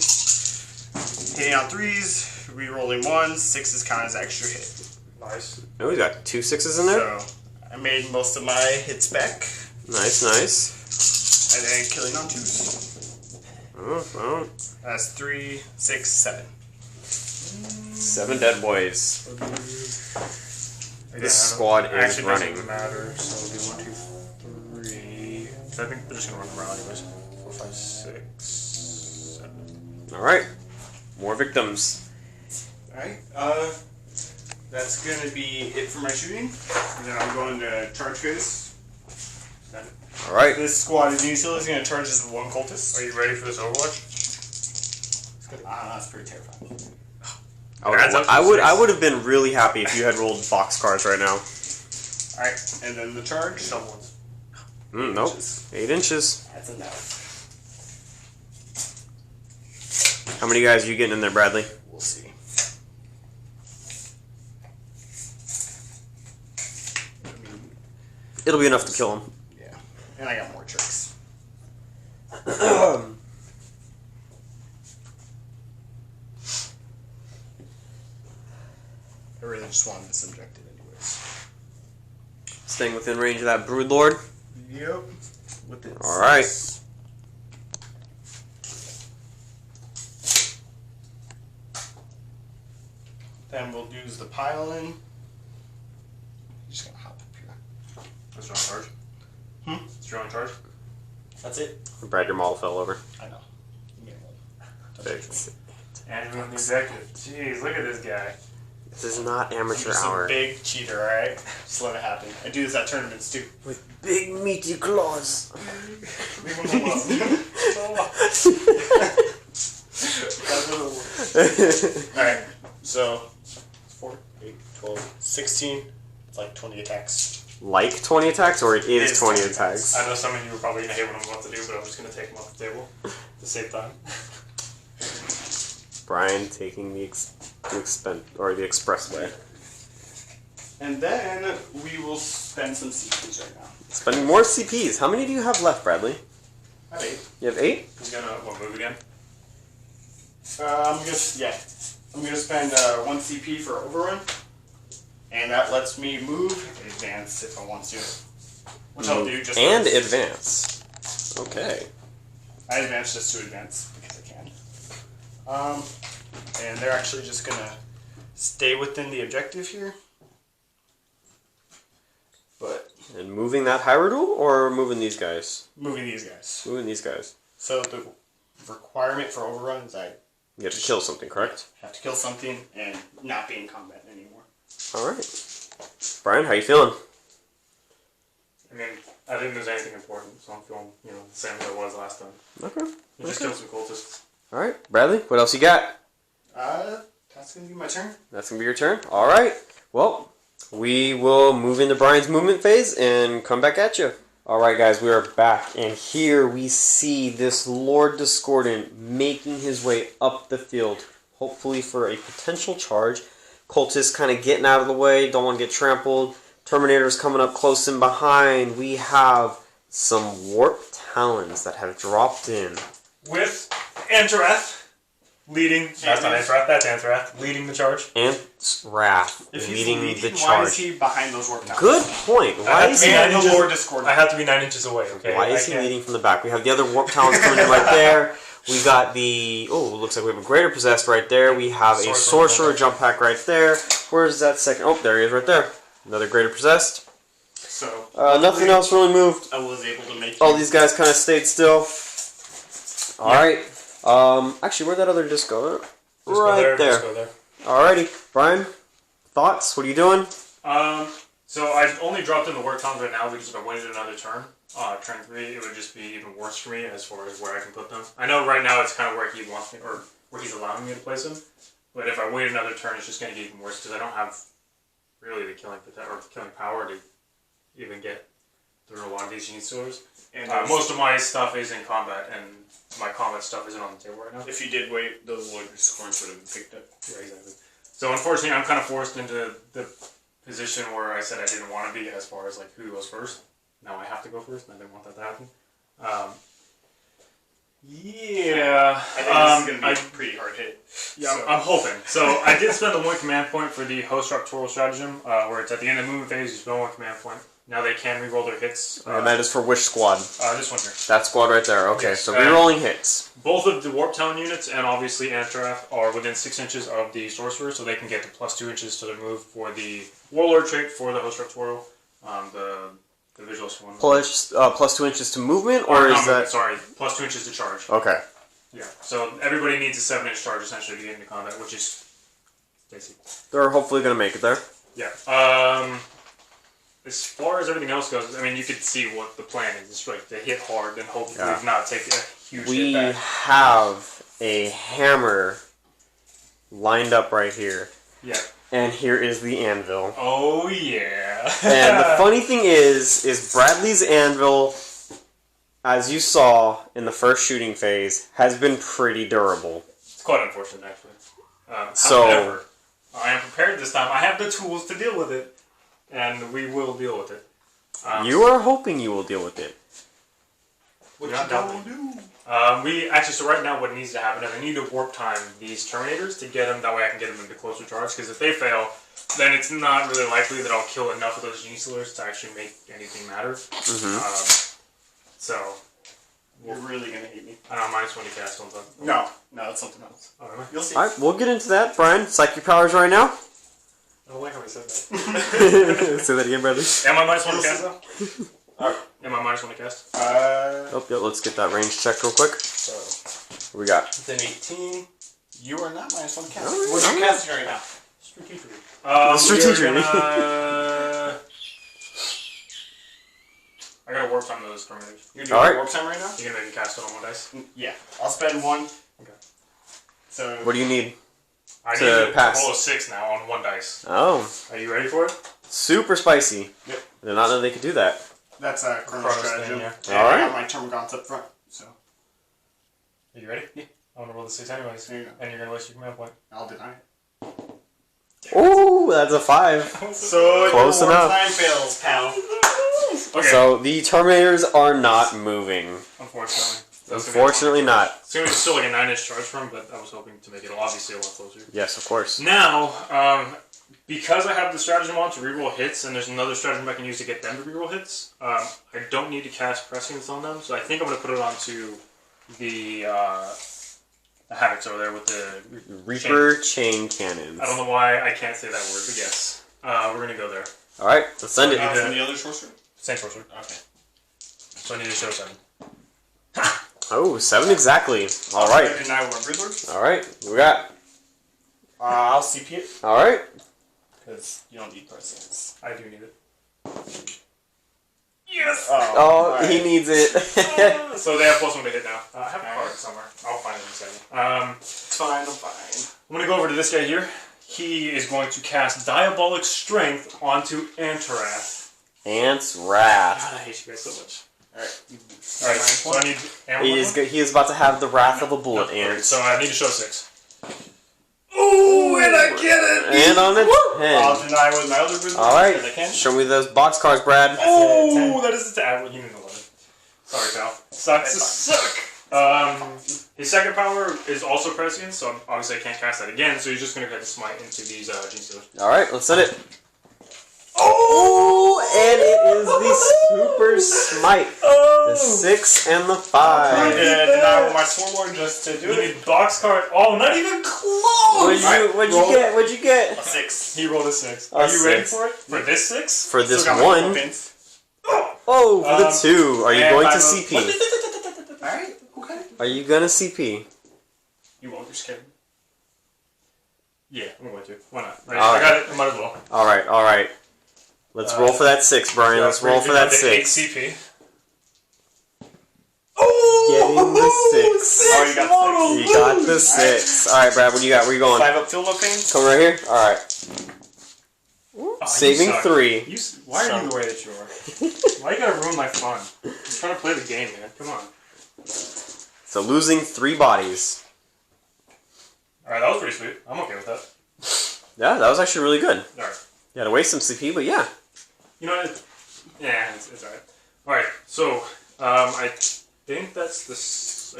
Hitting on 3s, re-rolling 1s, 6s count as extra hit. Nice. Oh, he's got 2 6s in there. So, I made most of my hits back, Nice, nice. and then killing on 2s. Oh, That's 3, 6, 7. 7 dead boys. Again, This squad is actually running. Doesn't matter. So we'll do 1, 2, 3. I think they're just gonna run around anyways. 4, 5, 6, 7. All right. More victims. Alright, that's gonna be it for my shooting. And then I'm going to charge phase. All right. This squad is usually gonna charge as 1 cultist. Are you ready for this Overwatch? That's pretty terrifying. I would have been really happy if you had rolled box cards right now. Alright, and then the charge. Someone's. Nope. 8 inches. That's enough. How many guys are you getting in there, Bradley? We'll see. It'll be enough to kill him. Yeah. And I got more tricks. I really just wanted this objective anyways. Staying within range of that Brood Lord. Yep. With it. All right. Then we'll use the pile in. Just gonna hop up here. That's your own charge. Hmm? It's your own charge. That's it. Brad, your model fell over. I know. Give me a moment. Fix. And everyone the executive. Jeez, look at this guy. This is not amateur You're some hour. big cheater, alright? Just let it happen. I do this at tournaments too. With big meaty claws. Leave him alone. Alright, so 4, 8, 12, 16. It's like 20 attacks. Like 20 attacks, or it is is 20 20 attacks? I know some of you are probably gonna hate what I'm about to do, but I'm just gonna take them off the table to save time. Brian taking the expressway. And then we will spend some CPs right now. Spending more CPs. How many do you have left, Bradley? I have 8. You have 8? He's gonna move again. I'm gonna spend 1 CP for overrun, and that lets me move, advance if I want to. Which I'll do just and first. advance. Okay. I advance just to advance because I can. And they're actually just gonna stay within the objective here. But And moving that Hyrule or moving these guys? moving these guys. Moving these guys. So the requirement for overrun is I You have to kill something, correct? have to kill something and not be in combat anymore. All right. Brian, how you feeling? I mean, I didn't lose anything important, so I'm feeling, the same as I was last time. Okay. We just killed some cultists. All right, Bradley, what else you got? That's gonna be my turn. That's going to be your turn? All right. Well, we will move into Brian's movement phase and come back at you. All right, guys, we are back. And here we see this Lord Discordant making his way up the field, hopefully for a potential charge. Cultists kind of getting out of the way, don't want to get trampled. Terminators coming up close and behind. We have some Warp Talons that have dropped in. With Antarath leading. That's not Antarath, that's Antarath leading the charge. And Wrath If he's leading leading, the why charge. is he behind those warp towers? Good point. Why is he And the inches- Lord Discord. I have to be 9 inches away, okay? Why is he leading from the back? We have the other Warp Talons coming in right there. We got the... Oh, looks like we have a Greater Possessed right there. We have a Sorcerer jump pack right there. Where's that second? Oh, there he is right there. Another Greater Possessed. So Nothing else really moved. I was able to make All these guys kind of stayed still. Alright. Actually, where'd that other disc go? Just go Right there. Just go there. Alrighty. Brian, thoughts? What are you doing? So I only dropped in the work towns right now because if I waited another turn, turn 3, it would just be even worse for me as far as where I can put them. I know right now it's kind of where he wants me, or where he's allowing me to place them, but if I wait another turn, it's just going to get even worse because I don't have really the killing power to even get through a lot of these gene stores. And Most of my stuff is in combat, and my combat stuff isn't on the table right now. if you did wait, those Lord Discords would have been picked up. Yeah, exactly. So unfortunately, I'm kind of forced into the position where I said I didn't want to be as far as like who goes first. Now I have to go first, and I didn't want that to happen. Yeah. I think this is going to be a pretty hard hit. Yeah, So- I'm hoping. So I did spend the 1 command point for the host Raptorial stratagem, where it's at the end of the movement phase, you spend 1 command point. Now they can reroll their hits. And that is for which squad? This one here. That squad right there. Okay, Yes, so rerolling hits. Both of the Warp Town units and obviously Antarath are within 6 inches of the Sorcerer, so they can get the plus 2 inches to their move for the Warlord trait for the host Raptorial. The Vigilus one. Plus 2 inches to movement, or is that... Sorry, plus 2 inches to charge. Okay. Yeah, so everybody needs a 7-inch charge essentially to get into combat, which is basic. They're hopefully going to make it there. Yeah. As far as everything else goes, I mean, you could see what the plan is. It's like to hit hard and hopefully not take a huge We hit back. have a hammer lined up right here. Yeah. And here is the anvil. Oh, yeah. And the funny thing is Bradley's anvil, as you saw in the first shooting phase, has been pretty durable. It's quite unfortunate, actually. So- However, I am prepared this time. I have the tools to deal with it, and we will deal with it. You are hoping you will deal with it. What you gonna do? So right now what needs to happen is I need to warp time these Terminators to get them, that way I can get them into closer charge, because if they fail, then it's not really likely that I'll kill enough of those Genistealers to actually make anything matter. So, You're really going to hate me. I don't know, -1 to cast on something. No, that's something else. Oh, am I? You'll see. Alright, we'll get into that. Brian, psych your powers right now. I don't like how I said that. Say that again, Bradley. Am I -1 to cast though? Alright. Am I -1 to cast? Oh, yeah, let's get that range checked real quick. So, What we got? within 18, you are not -1 to cast. Alright, What's your alright. casting right now? Strategery. Strategery. I gotta warp time those Terminators. You're doing Alright. warp time right now? You're gonna make me cast it on 1 dice? Yeah. I'll spend 1. Okay. So, What do you need? I To need to pass. roll a 6 now on 1 dice. Oh, Are you ready for it? super spicy. Yep. I did not know they could do that. that's a Chrono Chronos stratagem. thing, yeah. And Alright. I got my Termagants up front. So, Are you ready? Yeah. I'm gonna roll the 6 anyways. there you go. And you're gonna waste your command point. I'll deny it. Ooh, that's a 5. So, Close your enough. warp time fails, pal. Okay. So the Terminators are not moving. Unfortunately. Unfortunately not. It's gonna be still like a 9-inch charge from, but I was hoping to make it obviously a lot closer. Yes, of course. Now, because I have the stratagem on to reroll hits, and there's another stratagem I can use to get them to reroll hits, I don't need to cast Prescience on them, so I think I'm going to put it onto the Havocs over there with the Reaper chain cannons. I don't know why I can't say that word, but yes. We're going to go there. Alright, let's send it. From the other sorcerer? Same sorcerer. Okay. So I need to show 7. Oh, 7 exactly. Alright. And now we're Broodlords. Alright, we got. I'll CP it, Alright. because you don't need Prescience. I do need it. Yes! Oh, alright. he needs it. So they have +1 to hit now. I have a card somewhere. I'll find it in a second. It's fine, I'm fine. I'm going to go over to this guy here. He is going to cast Diabolic Strength onto Antarath. Ant's Wrath. God, I hate you guys so much. Alright. Alright, so I need ammo. He is about to have the wrath of a bullet, Alright, Ant. so I need to show 6. Ooh, and I get it! And on a I'll 10. deny with my other Broodlord. Alright, because I can. show me those box cards, Brad. Oh, that is a tab. You need an 11. Sorry, pal. Sucks to suck. His second power is also Prescience, so obviously I can't cast that again, so he's just going to get the smite into these Gene Stealers. Alright, let's send it. Oh, and it is the Super Smite. The 6 and the I 5. did deny with my Swarmlord just to do You it. need box card. Oh, not even close! What'd you get? What'd you get? A 6. He rolled a 6. A Are you ready 6. for it? For this 6? For this Still got my one. weapons. Oh, for the 2. Are you and going to I'm a- CP? Alright, okay. Are you gonna CP? You won't, you're scared. Yeah, I'm going to. Why not? Right, All I right. got it. I might as well. Alright. Let's roll for that 6, Brian. Let's roll for that 6. 8 CP. Getting the 6. Oh, you got 6. You got the 6. Alright, Brad, what do you got? Where you going? 5 up, feel no pain. Coming right here? Alright. Oh, you Saving suck. 3. Why are you the way that you are? Why you gotta ruin my fun? I'm just trying to play the game, man. Come on. So losing 3 bodies. Alright, that was pretty sweet. I'm okay with that. Yeah, that was actually really good. Alright. You had to waste some CP, but yeah. You know what? Yeah, it's alright. Alright, so, I think that's the...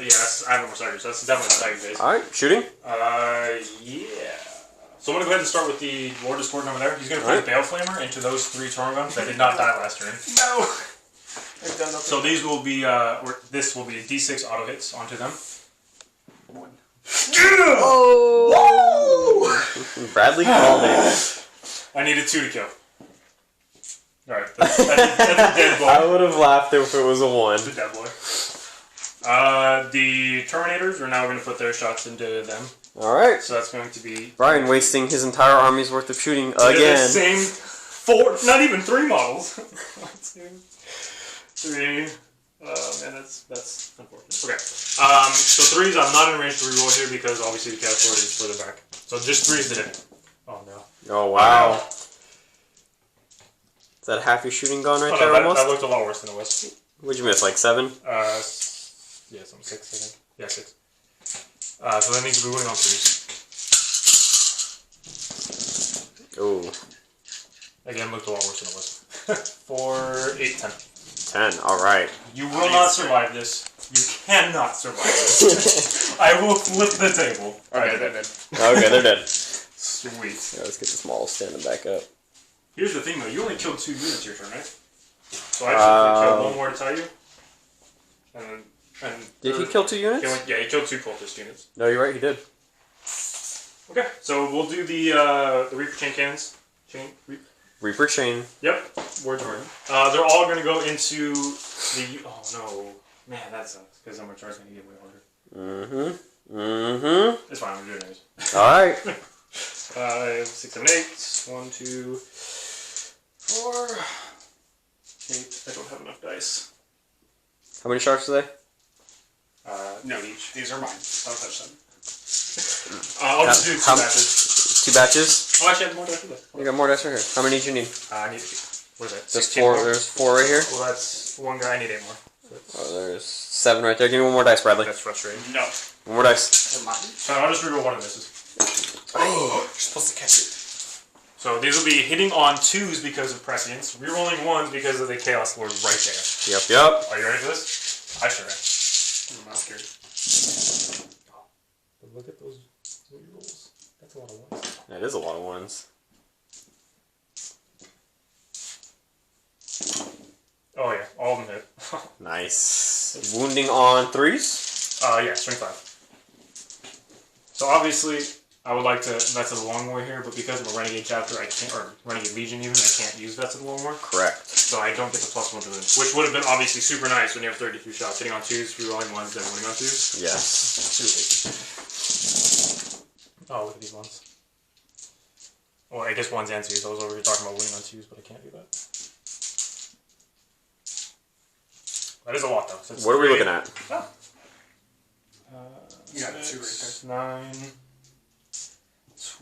Yeah, I have no more Tigers. That's definitely the Tiger base. Alright, shooting. Yeah. So I'm gonna go ahead and start with the Lord Discordant over there. He's gonna put the Bale Flamer into those 3 Tormagons that did not die last turn. No! I've done nothing. So these will be, or this will be D6 auto hits onto them. 1. Oh! Bradley called it. I needed 2 to kill. Alright, that's a dead boy. I would have laughed if it was a 1. The dead boy. The Terminators are now going to put their shots into them. Alright. So that's going to be... Brian wasting his entire army's worth of shooting The again. same 4, not even 3 models. 1, 2, 3. Man, that's unfortunate. Okay. So 3s, I'm not in range to reroll here because obviously the Chaos Lord is further back. So just 3s to hit. Oh no. Oh wow. Is that half your shooting gone right there almost? That looked a lot worse than it was. What'd you miss, like 7? Yeah, some 6, I think. Yeah, 6. So that means we're winning on 3s. Ooh. Again, looked a lot worse than it was. 4, 8, 10. 10, alright. You will not survive this. You cannot survive this. I will flip the table. Alright, they're dead. Okay, they're dead. Sweet. Yeah, let's get this model standing back up. Here's the thing though, you only killed 2 units your turn, right? So I actually killed 1 more to tell you. And Did he kill 2 units? Yeah, he killed 2 cultist units. No, you're right, he did. Okay, so we'll do the Reaper chain cannons. Reaper chain. Yep, word to word. They're all going to go into the... Oh no. Man, that sucks, because I'm going to charge going to get way harder. It's fine, I'm going to do it anyways. Alright. 5, 6, 7, 8. 1, 2, 4, 8. I don't have enough dice. How many sharks are they? No, each. These are mine. Don't touch them. I'll just do 2 How- batches. 2 batches? Oh, actually, I have more dice for that. You got more dice right here. How many do you need? I need... What is that? There's 16 4. more? There's 4 right here. Well, that's 1 guy. I need 8 more. Oh, there's 7 right there. Give me 1 more dice, Bradley. That's frustrating. No. 1 more dice. They're mine. So I'll just reroll 1 of misses. Oh, you're supposed to catch it. So these will be hitting on 2s because of prescience, rerolling 1s because of the Chaos Lord right there. Yep. Are you ready for this? I sure am. I'm not scared. But look at those rerolls. That's a lot of 1s. That is a lot of 1s. all of them hit. Nice. Wounding on 3s? Yeah, strength 5. So obviously, I would like to Vets of the Long War here, but because I'm a Renegade chapter, I can't, or Renegade Legion even, I can't use Vets of the Long War. Correct. So I don't get the +1 to wound, which would have been obviously super nice when you have 33 shots, hitting on 2s, rerolling 1s, then winning on 2s. Yes. Super tasty. Oh, look at these ones. Well, I guess 1s and 2s. I was over here talking about winning on 2s, but I can't do that. That is a lot, though. So What are we looking at? Oh. You got 2 right 9,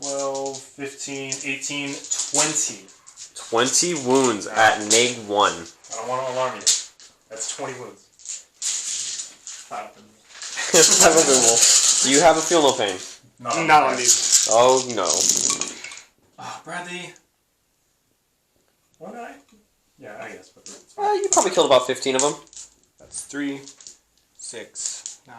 12, 15, 18, 20. 20 wounds at neg 1. I don't want to alarm you. That's 20 wounds. 5 of them. Do you have a feel no pain? Not on these. Oh no. Oh, Bradley. What did I? Yeah, I guess. But it's You probably killed about 15 of them. That's 3, 6, 9,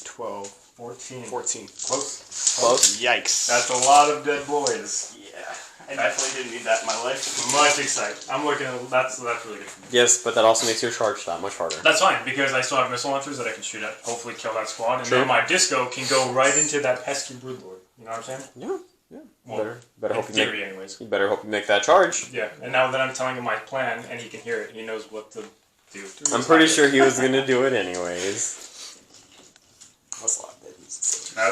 12, 14. 14. Close. Yikes. That's a lot of dead boys. Yeah. I definitely didn't need that in my life. Much excited. I'm looking at that's really good for me. Yes, but that also makes your charge that much harder. That's fine because I still have missile launchers that I can shoot at. Hopefully, kill that squad, and True. then my disco can go right into that pesky broodlord. You know what I'm saying? Yeah. Well, Better in hope you theory, make. anyways. You better hope you make that charge. Yeah, and now that I'm telling him my plan and he can hear it, he knows what to do. I'm pretty sure he was gonna do it anyways. That's a lot.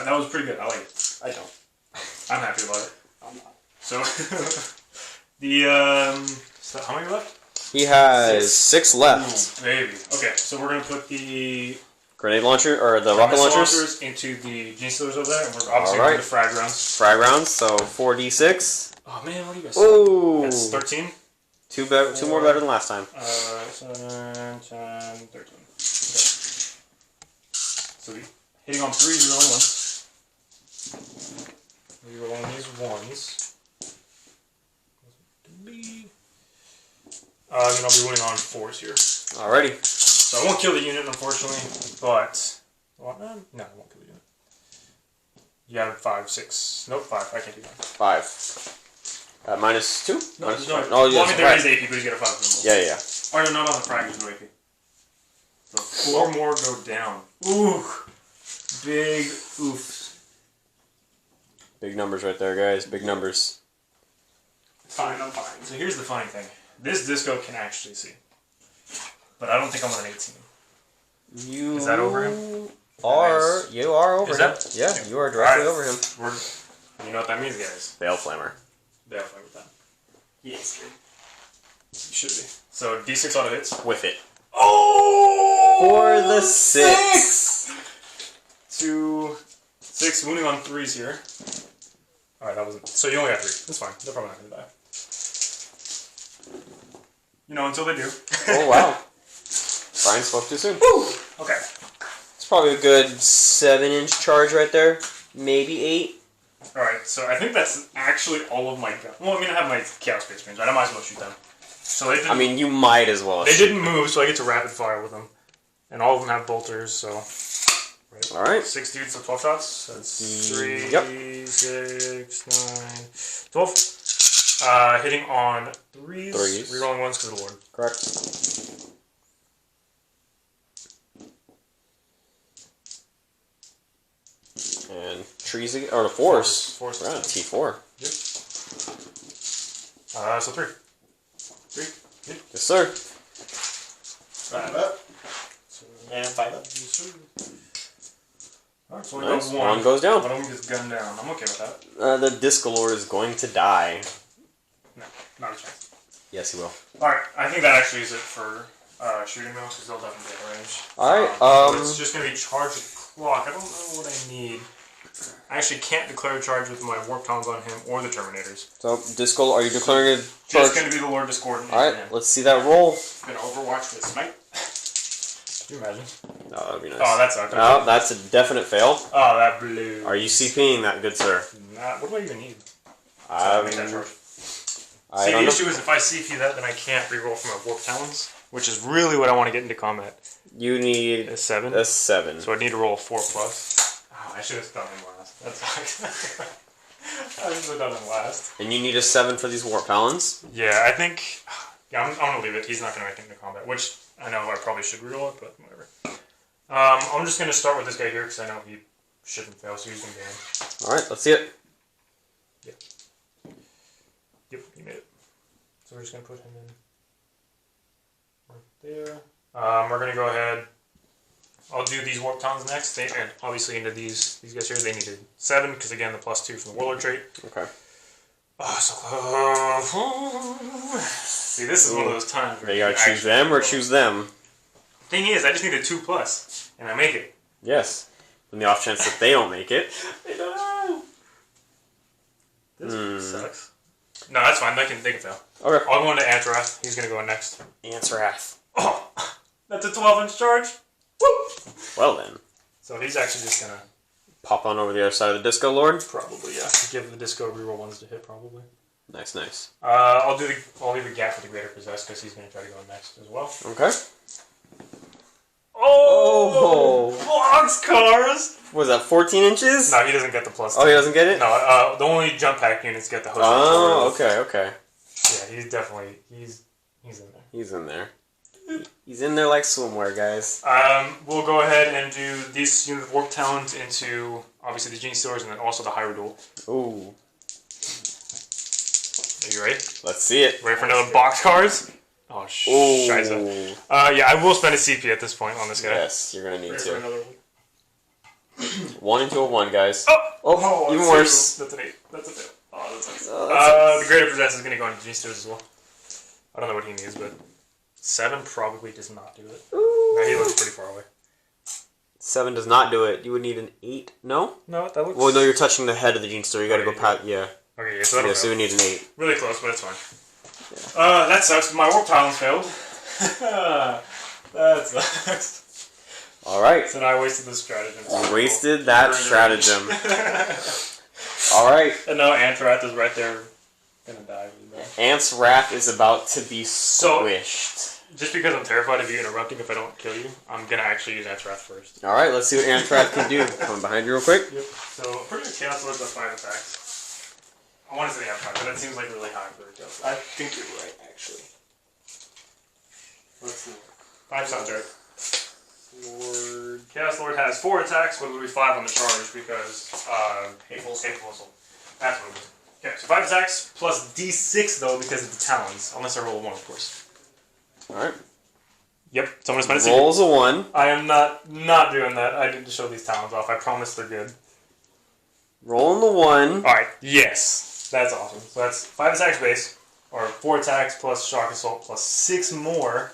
That was pretty good. I like it. I don't. I'm happy about it. I'm not. So, so how many left? He has 6 left. Baby. Okay, so we're gonna put the Grenade launcher or the rocket missile launchers. into the gene stealers over there, and we're obviously Alright. doing the frag rounds. Frag rounds, so 4d6. Oh man, what do you guys? Ooh. That's 13. 2 more better than last time. 7, 10, 13. Okay. So hitting on 3s, rolling 1s. We roll on these 1s. Then I'll be rolling on 4s here. Alrighty. So I won't kill the unit, unfortunately, but... Well, no, I won't kill the unit. You have 5, 6... Nope, 5. I can't do that. 5. Minus 2? No, Minus there's no... two. Oh, Well, yes, I mean, there right. is AP, but he's got a 5. Yeah. Or no, not on the frag, there's no AP. So 4 more go down. Ooh! Big oof. Big numbers right there, guys. Big numbers. Fine, I'm fine. So here's the funny thing. This disco can actually see. But I don't think I'm on an 18. You Is that over him? You are over Is him. that- Yeah, you are directly Alright. over him. You know what that means, guys. Veil Flamer. Definitely with that. Yes, good. You should be. So D6 auto hits. With it. Oh! For the 6. 2, 6, wounding on 3s here. Alright, that wasn't... So you only got 3. That's fine. They're probably not going to die. You know, until they do. Oh, wow. Brian spoke too soon. Woo! Okay. It's probably a good 7-inch charge right there. Maybe 8. Alright, so I think that's actually all of my guns. Well, I mean, I have my Chaos Space Marines, right? I might as well shoot them. So they didn't, I mean, you might as well. they didn't move, so I get to rapid fire with them. And all of them have bolters, so... Alright. 6 dudes, so 12 shots. That's 3, Yep. 6, 9, 12. Hitting on 3s. Rerolling 1s because of the Lord. Correct. And trees again, or the 4s. Fours. Right, T4. Yep. So 3. 3. Yep. Yes, sir. 5 up. So, And 5 up. alright, so we Nice. got One goes down. One of them gets gunned down. I'm okay with that. The Discolor is going to die. No, not a chance. Yes, he will. Alright, I think that actually is it for shooting though, because they'll definitely get range. Alright, So it's just going to be charge the clock. I don't know what I need. I actually can't declare a charge with my Warp Talons on him or the Terminators. So, Disco, are you declaring a charge? Just going to be the Lord Discordant. Alright, let's see that roll. Gonna Overwatch with Smite. Can you imagine? Oh, that'd be nice. Oh, that sucked. No, that's a definite fail. Oh, that blew. Are you CPing that, good sir? Nah, what do I even need? To Um, make that charge? I See, don't the know. issue is if I CP that, then I can't reroll from my Warp Talons, which is really what I want to get into combat. You need A 7. a 7. So I need to roll a 4+. Oh, I should have done him last. That's I should have done him last. And you need a 7 for these Warp Talons. Yeah, I think... Yeah, I'm going to leave it. He's not going to make it into combat, which I know I probably should reroll it, but whatever. I'm just going to start with this guy here because I know he shouldn't fail, so he's going to be in. Alright, let's see it. Yep, he made it. So we're just going to put him in right there. We're going to go ahead. I'll do these Warp Talons next, and obviously into these guys here, they needed 7, because again, the +2 from the Warlord trait. Okay. Oh, so close. See, this is one of those times where You gotta choose them or choose them. Thing is, I just need a 2+, and I make it. Yes. In the off chance that they don't make it. I don't know. This sucks. No, that's fine. They can fail. Okay. I'll go into Antrath. He's going to go in next. Answerath. Oh, that's a 12-inch charge. Woo! Well then. So he's actually just going to... Pop on over the other side of the Disco Lord. Probably, yeah. Give the disco reroll ones to hit, probably. Nice, nice. I'll leave a gap for the Greater Possess, because he's going to try to go next as well. Okay. Oh! Boxcars! Was that 14 inches? No, he doesn't get the +2. Oh, he doesn't get it? No, the only jump pack units get the host. Oh, okay, okay. Yeah, he's definitely... He's in there. He's in there. He's in there like swimwear, guys. We'll go ahead and do this unit of Warp Talent into, obviously, the Gene Stealers and then also the Hyrule. Ooh. Are you ready? Let's see it. Ready for another Boxcars? Oh, Ooh. shiza. Yeah, I will spend a CP at this point on this guy. Yes, you're gonna need Ready for to. another one? 1 into a 1, guys. Oh, even that's worse. That's an 8. That's a fail. Oh, that's nice. Oh, that's the Greater Possess is going to go into Gene Stealers as well. I don't know what he needs, but 7 probably does not do it. Ooh. No, he looks pretty far away. 7 does not do it. You would need an 8. No? No, that looks... Well, no, you're touching the head of the Gene Store. You gotta go past. Yeah. Okay, yeah, so that'll Yeah, so fail. we need an 8. Really close, but it's fine. That sucks. My Warp Talons failed. That sucks. Alright. So now I wasted the stratagem. Wasted that stratagem. Alright. And now Antrath is right there. Gonna die. Ant's Wrath is about to be So- squished. Just because I'm terrified of you interrupting if I don't kill you, I'm gonna actually use Antrath first. Alright, let's see what Ant's Wrath can do. Coming behind you real quick. Yep. So, pretty much Chaos Lord's got 5 attacks. I want to say they have 5, but that seems like really high for a Chaos Lord. I think you're right, actually. Let's see. 5 sounds right. Chaos Lord has 4 attacks, but it will be 5 on the charge because Hateful Assault. That's what it is. Okay, so 5 attacks plus D6 though because of the talons, unless I roll a 1, of course. Alright. Yep. So I'm gonna spend a Rolls a 1. I am not doing that. I need to show these talons off. I promise they're good. Rolling the 1. All right. Yes, that's awesome. So that's 5 attacks base, or 4 attacks plus Shock Assault plus 6 more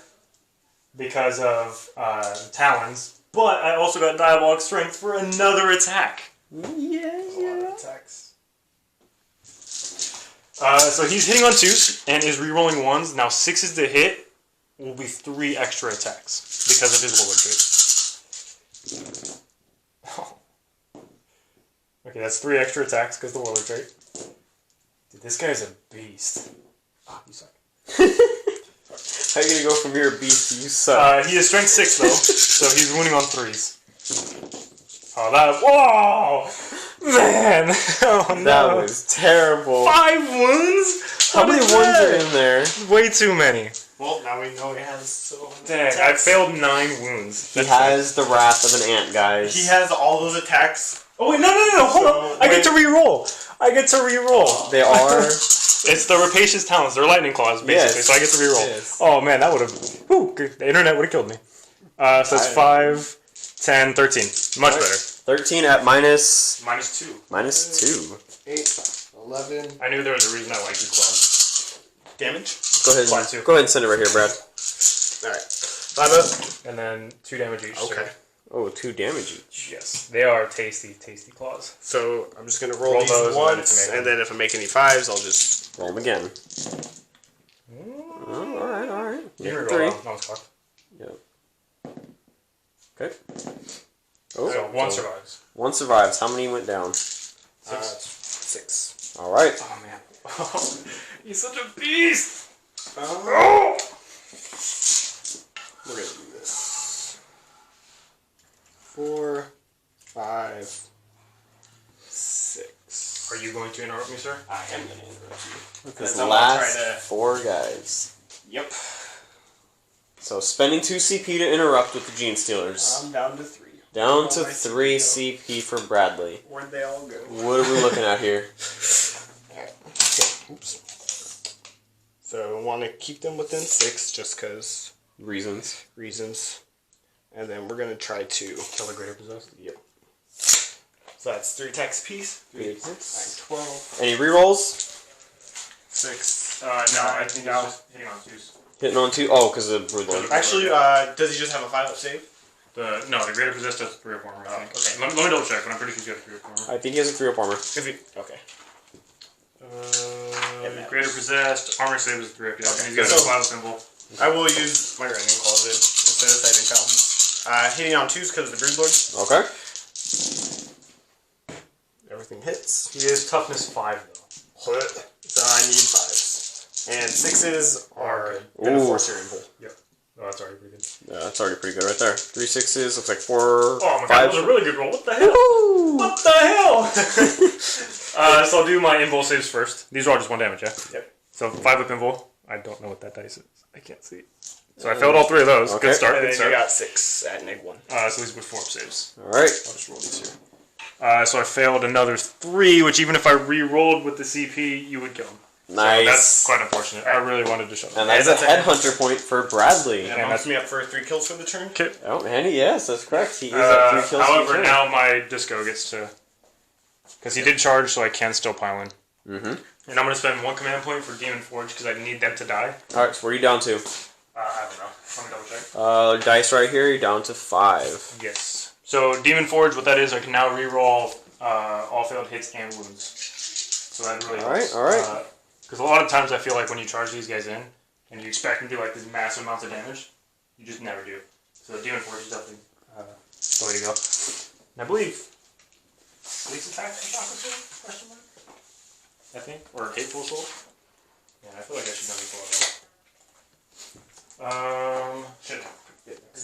because of the talons. But I also got Diabolic Strength for another attack. Yeah. Attacks. So he's hitting on 2s and is re-rolling 1s. Now 6s to hit will be 3 extra attacks because of his Warlord trait. Oh. Okay, that's 3 extra attacks because of the Warlord trait. Dude, this guy's a beast. Ah, you suck. How are you gonna go from your beast to you suck? He is strength 6 though, so he's wounding on 3s. Oh, that. Whoa! Man! Oh no. That was terrible. 5 wounds? How many is ones that? are in there? Way too many. Well, now we know he has so many Dang, I attacks. failed 9 wounds. He has the wrath of an ant, guys. He has all those attacks. Oh wait, no, hold on. I get to re-roll. They are... It's the Rapacious Talons. They're lightning claws, basically, Yes. so I get to re-roll. Yes. Oh man, that would have... The internet would have killed me. So it's 5, 10, 13. Much better. 13 at minus... -2. Minus 2. 8, 11. I knew there was a reason I liked you claws. Damage? Go ahead, Flat 2. go ahead and send it right here, Brad. Alright. 5 up. And then 2 damage each. Okay. Oh, 2 damage each. So, yes, they are tasty, tasty claws. So I'm just going to roll Roll these those once, and and then if I make any 5s, I'll just... Roll them again. Oh, alright. You can 3. roll out. No, it's cocked. Yep. Okay. Oh, So 1 survives. 1 survives. How many went down? 6. Alright. Oh man. He's such a beast! We're going to do this. 4, 5, 6. Are you going to interrupt me, sir? I am going to interrupt you. This Because I'm last gonna try to... 4 guys. Yep. So spending 2 CP to interrupt with the Gene Stealers. I'm down to 3. Down to 3 CP for Bradley. Where'd they all go? What are we looking at here? Okay. Oops. So I want to keep them within 6 just because Reasons. reasons. And then we're going to try to Kill the greater possessed. Yep. So that's 3 attacks apiece. 3 attacks. 12. Any rerolls? 6. No, I think it's just hitting on 2s. Hitting on 2? Oh, because of Broodlord. Actually, does he just have a 5-up save? The greater possessed does 3 up armor, I think. Okay. Let me double check, but I'm pretty sure he's got 3 up armor. I think he has a 3 up armor. If he, okay. Greater possessed, armor save is 3 up, yeah. Okay. And he's got So- a final symbol. I will use my writing closet instead of saving talent. Hitting on 2s because of the Broodlord. Okay. Everything hits. He is toughness 5, though. So I need 5s. And 6s are Okay. going to Ooh. force your invul. Oh, that's already pretty good. Yeah, that's already pretty good right there. 3 6s, looks like 4, Oh my god, 5. that was a really good roll. What the hell? Woo! What the hell? So I'll do my invul saves first. These are all just 1 damage, yeah? Yep. So 5 up invul. I don't know what that dice is. I can't see. So I failed all 3 of those. Okay. Good start. And Good then start. you got 6 at -1. So these were 4 up saves. Alright. I'll just roll these here. So I failed another 3, which even if I re-rolled with the CP, you would kill him. Nice. So that's quite unfortunate. I really wanted to show And that. that's a headhunter point for Bradley. And that bumps me up for 3 kills for the turn. Okay. Oh, and yes, that's correct. He is at 3 kills. However, per turn. now my disco gets to... Because he did charge, so I can still pile in. Mm-hmm. And I'm going to spend 1 command point for Demon Forge, because I need them to die. Alright, so what are you down to? I don't know. Let me double check. Dice right here, you're down to 5. Yes. So Demon Forge, what that is, I can now reroll all failed hits and wounds. So that really helps. Alright. Because a lot of times I feel like when you charge these guys in, and you expect them to do like these massive amounts of damage, you just never do. So Demon Forge is definitely the way to go. And I believe Police Attack is Chakra Soul? Question mark? I think. Or Hateful Soul? Yeah, I feel like I should know Shit.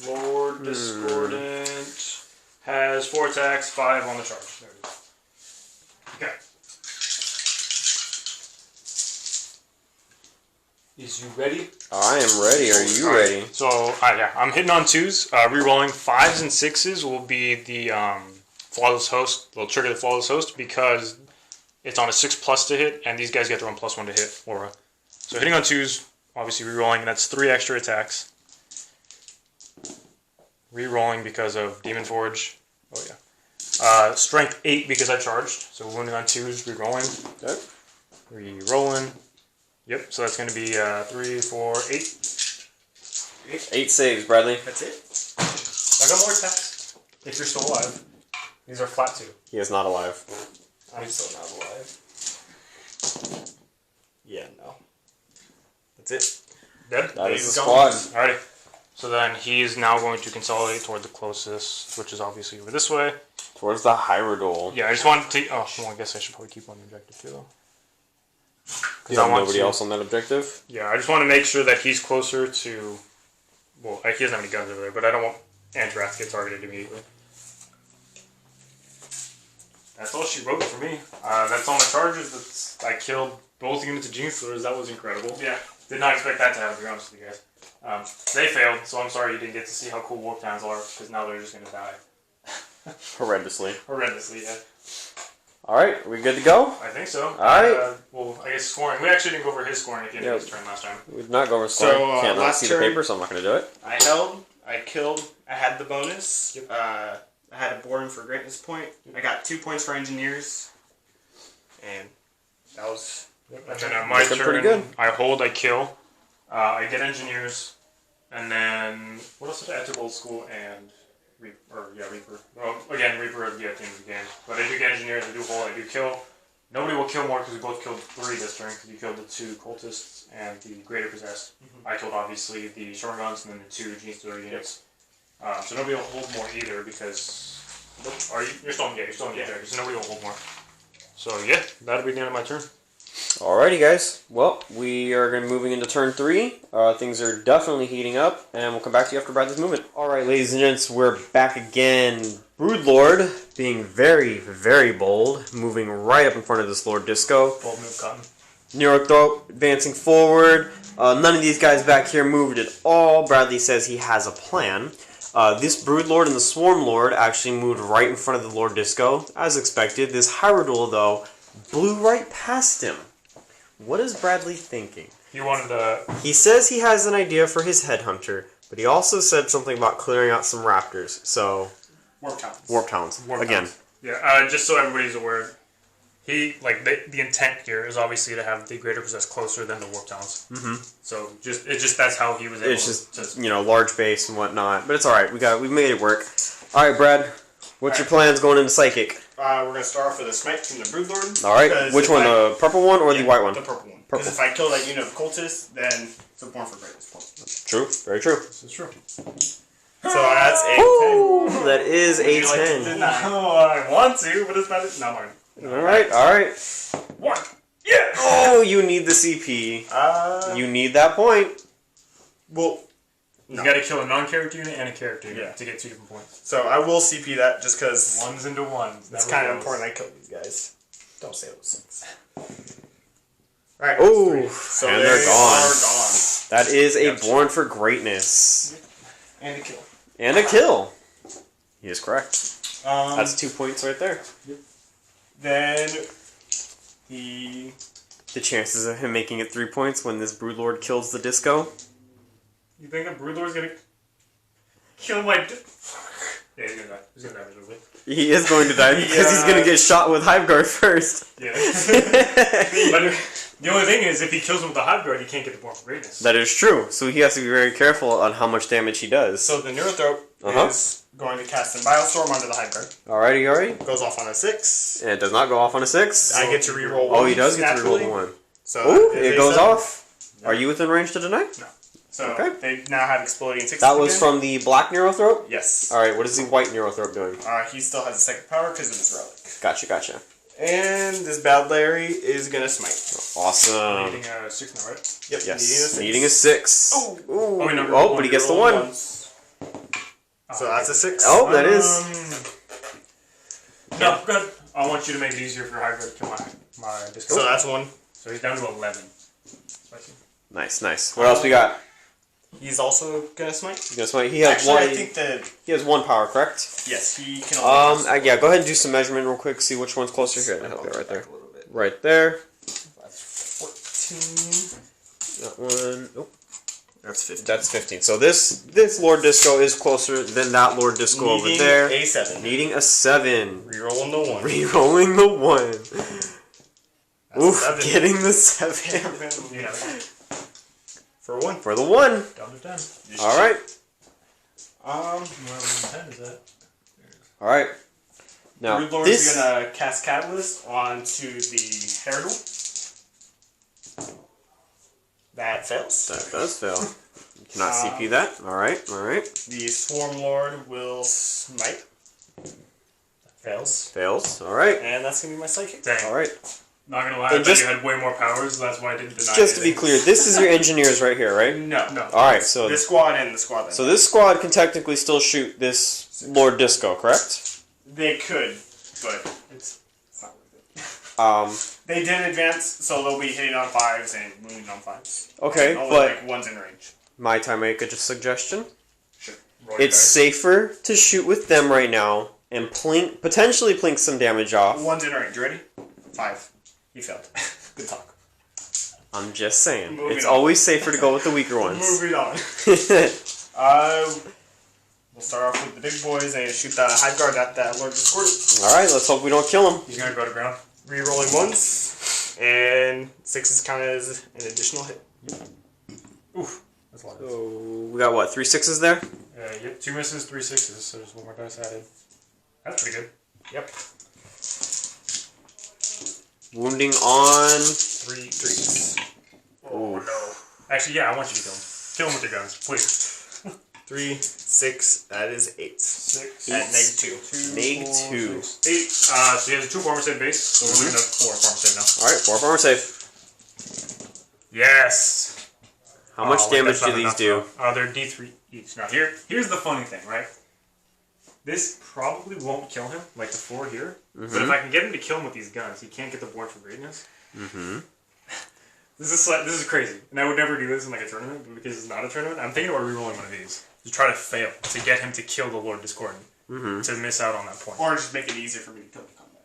Lord Discordant has 4 attacks, 5 on the charge. There it is. Okay. Is you ready? I am ready. Are you ready? So, yeah, I'm hitting on 2s. Rerolling 5s and 6s will be the Flawless Host. Will trigger the Flawless Host because it's on a 6+ to hit, and these guys get their own +1 to hit aura. So hitting on 2s, obviously rerolling, and that's 3 extra attacks. Rerolling because of Demon Forge. Oh yeah. Strength 8 because I charged. So wounding on 2s, rerolling. Okay. Rerolling. Yep, so that's going to be 3, 4, 8. 8 saves, Bradley. That's it? I got more attacks. If you're still alive. These are flat 2. He is not alive. I'm still not alive. Yeah, no. That's it. Dead? That is He's the gone. squad. Alrighty. So then he is now going to consolidate toward the closest, which is obviously over this way. Towards the Hyrule. Yeah, I just wanted to... Oh, well, I guess I should probably keep on the objective too, though. You have nobody else on that objective? Yeah, I just want to make sure that he's closer to... Well, he doesn't have any guns over there, but I don't want Antarath to get targeted immediately. That's all she wrote for me. That's all my charges. I killed both units of Gene Stealers. That was incredible. Yeah. Did not expect that to happen, to be honest with you guys. They failed, so I'm sorry you didn't get to see how cool Warp Towns are, because now they're just going to die. Horrendously. Horrendously, yeah. Alright, we good to go? I think so. Alright. Well, I guess scoring. We actually didn't go over his scoring at the end of his turn last time. We did not go over scoring. So, Can't not last see turn- the paper, so I'm not going to do it. I held, I killed, I had the bonus. Yep. I had a boring for greatness point. I got 2 points for engineers. And that was... And then my Looking turn, pretty good. I hold, I kill. I get engineers. And then... What else did I took old school and... Reaper. Well, again, Reaper at the end of the game. But I do get engineers, I do hold, I do kill. Nobody will kill more because we both killed 3 this turn, because you killed the 2 cultists and the greater possessed. I killed, obviously, the Shorguns and then the 2 Gene Stealer units. So nobody will hold more either because... You're still on the objective, so nobody will hold more. So yeah, that'll be the end of my turn. Alrighty, guys. Well, we are going to be moving into turn 3. Things are definitely heating up, and we'll come back to you after Bradley's movement. Alright, ladies and gents, we're back again. Broodlord being very, very bold, moving right up in front of this Lord Disco. Bold move, Cotton. Neurothroat advancing forward, None of these guys back here moved at all. Bradley says he has a plan. This Broodlord and the Swarm Lord actually moved right in front of the Lord Disco, as expected. This Hyrule, though, blew right past him. What is Bradley thinking? He wanted to. He says he has an idea for his headhunter, but he also said something about clearing out some raptors. So, Warp Talons. Warp Talons. Again. Yeah, just so everybody's aware, the intent here is obviously to have the Greater Possess closer than the Warp Talons. Mm-hmm. So that's how he was able It's just, to. large base and whatnot. But it's alright. We made it work. Alright, Brad. What's your plans going into Psychic? We're going to start off with a smite from the Broodlord. Alright. Which one? The purple one or the white one? The purple one. Purple. Because if I kill that unit of cultists, then it's a Born for Greatness point. True. Very true. This is true. So that's a 10. Ooh, that is Would a you like to 10. deny? Oh, I want to, but it's not mine. Alright. One. Yeah. Oh, you need the CP. You need that point. Well, You got to kill a non-character unit and a character unit Yeah. to get 2 different points. so I will CP that just because Ones into ones. it's Never kind of goes. important I kill these guys. Don't say those things. Alright, Oh, so and they they're gone. are gone. That is a Yep. Born for Greatness. And a kill. And a kill. He is correct. That's That's 2 points right there. then the The chances of him making it 3 points when this Broodlord kills the Disco. You think a Broodlord's gonna kill my... Yeah, he's gonna die. He's gonna die miserably. He is going to die because he's going to get shot with Hive Guard first. Yeah. But the only thing is, if he kills him with the Hive Guard, he can't get the Born for Greatness. That is true. So he has to be very careful on how much damage he does. so the Neurothrope Uh-huh. is going to cast a Biostorm onto the Hive Guard. Alrighty. Goes off on a 6. And it does not go off on a 6. I get to reroll. Oh, he does get to naturally. reroll the 1. So Ooh, that is it a goes 7. off. Are you within range to deny? So Okay. they now have exploding 6s That was again. from the black Neurothrope? Yes. Alright, what is the white Neurothrope doing? He still has a second power because of his relic. Gotcha. And this Bad Larry is gonna smite. Awesome. Needing a 6 now, right? Yep. Yes, needing a 6. Oh. Ooh. wait, no, Oh, but he gets the 1. So that's a 6. Oh, that is. No, go ahead. I want you to make it easier for Hive Guard to kill my Disco. So that's 1. So he's down to 11. Spicy. Nice. What else we got? He's also gonna smite. He's gonna smite. He has Actually, one. I think that He has 1 power, correct? yes, he can. Only cast Yeah. Go ahead and do some measurement real quick. See which one's closer here. I'll Right go there. back a little bit. Right there. That's 14. That one. Nope. That's 15. That's 15. So this Lord Disco is closer than that Lord Disco over Needing there. a 7. Needing a 7. Rerolling the 1. Rerolling the 1. That's Oof, 7. getting the 7. Yeah. For 1. For the 1. Down to 10. Alright. Where 10 is that? Alright. Now, Broodlord's this... gonna cast Catalyst onto the Heraldor. That fails. That does fail. You cannot CP that. Alright. The Swarm Lord will smite. Fails. Fails. Alright. And that's gonna be my psychic. Dang. Alright. Not gonna lie, And I bet just- you had way more powers, that's why I didn't deny Just to be anything. clear, this is your engineers right here, right? No. Alright, so This squad and the squad. so this squad can technically still shoot this Lord Disco, correct? They could, but it's not worth it. They did advance, so they'll be hitting on 5s and wounding on 5s. Okay, Only but like 1's in range. my time make a suggestion. Sure. Roll It's dice. safer to shoot with them right now and potentially plink some damage off. 1's in range. You ready? 5. He failed. Good talk. I'm just saying. Moving It's on. always safer to go with the weaker ones. Moving on. We'll start off with the big boys and shoot the Hive Guard at that Lord Discord. Alright, let's hope we don't kill him. He's gonna go to ground. Rerolling 1s, and 6s count as an additional hit. Oof. That's a lot. So, we got what, 3 6s there? Yep, 2 misses, 3 6s, so there's 1 more dice added. That's pretty good. Yep. Wounding on... 3 3s. Oh no. Actually, yeah, I want you to kill him. Kill him with your guns, please. 3, 6, that is 8. 6. At -2. Neg 2. 8. So he has a 2 armor save base, so we're looking at 4 armor save now. Alright, 4 armor save. Yes! How much wait, damage that's not do these enough, do? though. They're D3 each. Now, here's the funny thing, right? This probably won't kill him, like the 4 here. But if I can get him to kill him with these guns, he can't get the Born for Greatness. This is crazy, and I would never do this in like a tournament because it's not a tournament. I'm thinking about rerolling one of these to try to fail to get him to kill the Lord Discordant to miss out on that point, Or just make it easier for me to kill the combat.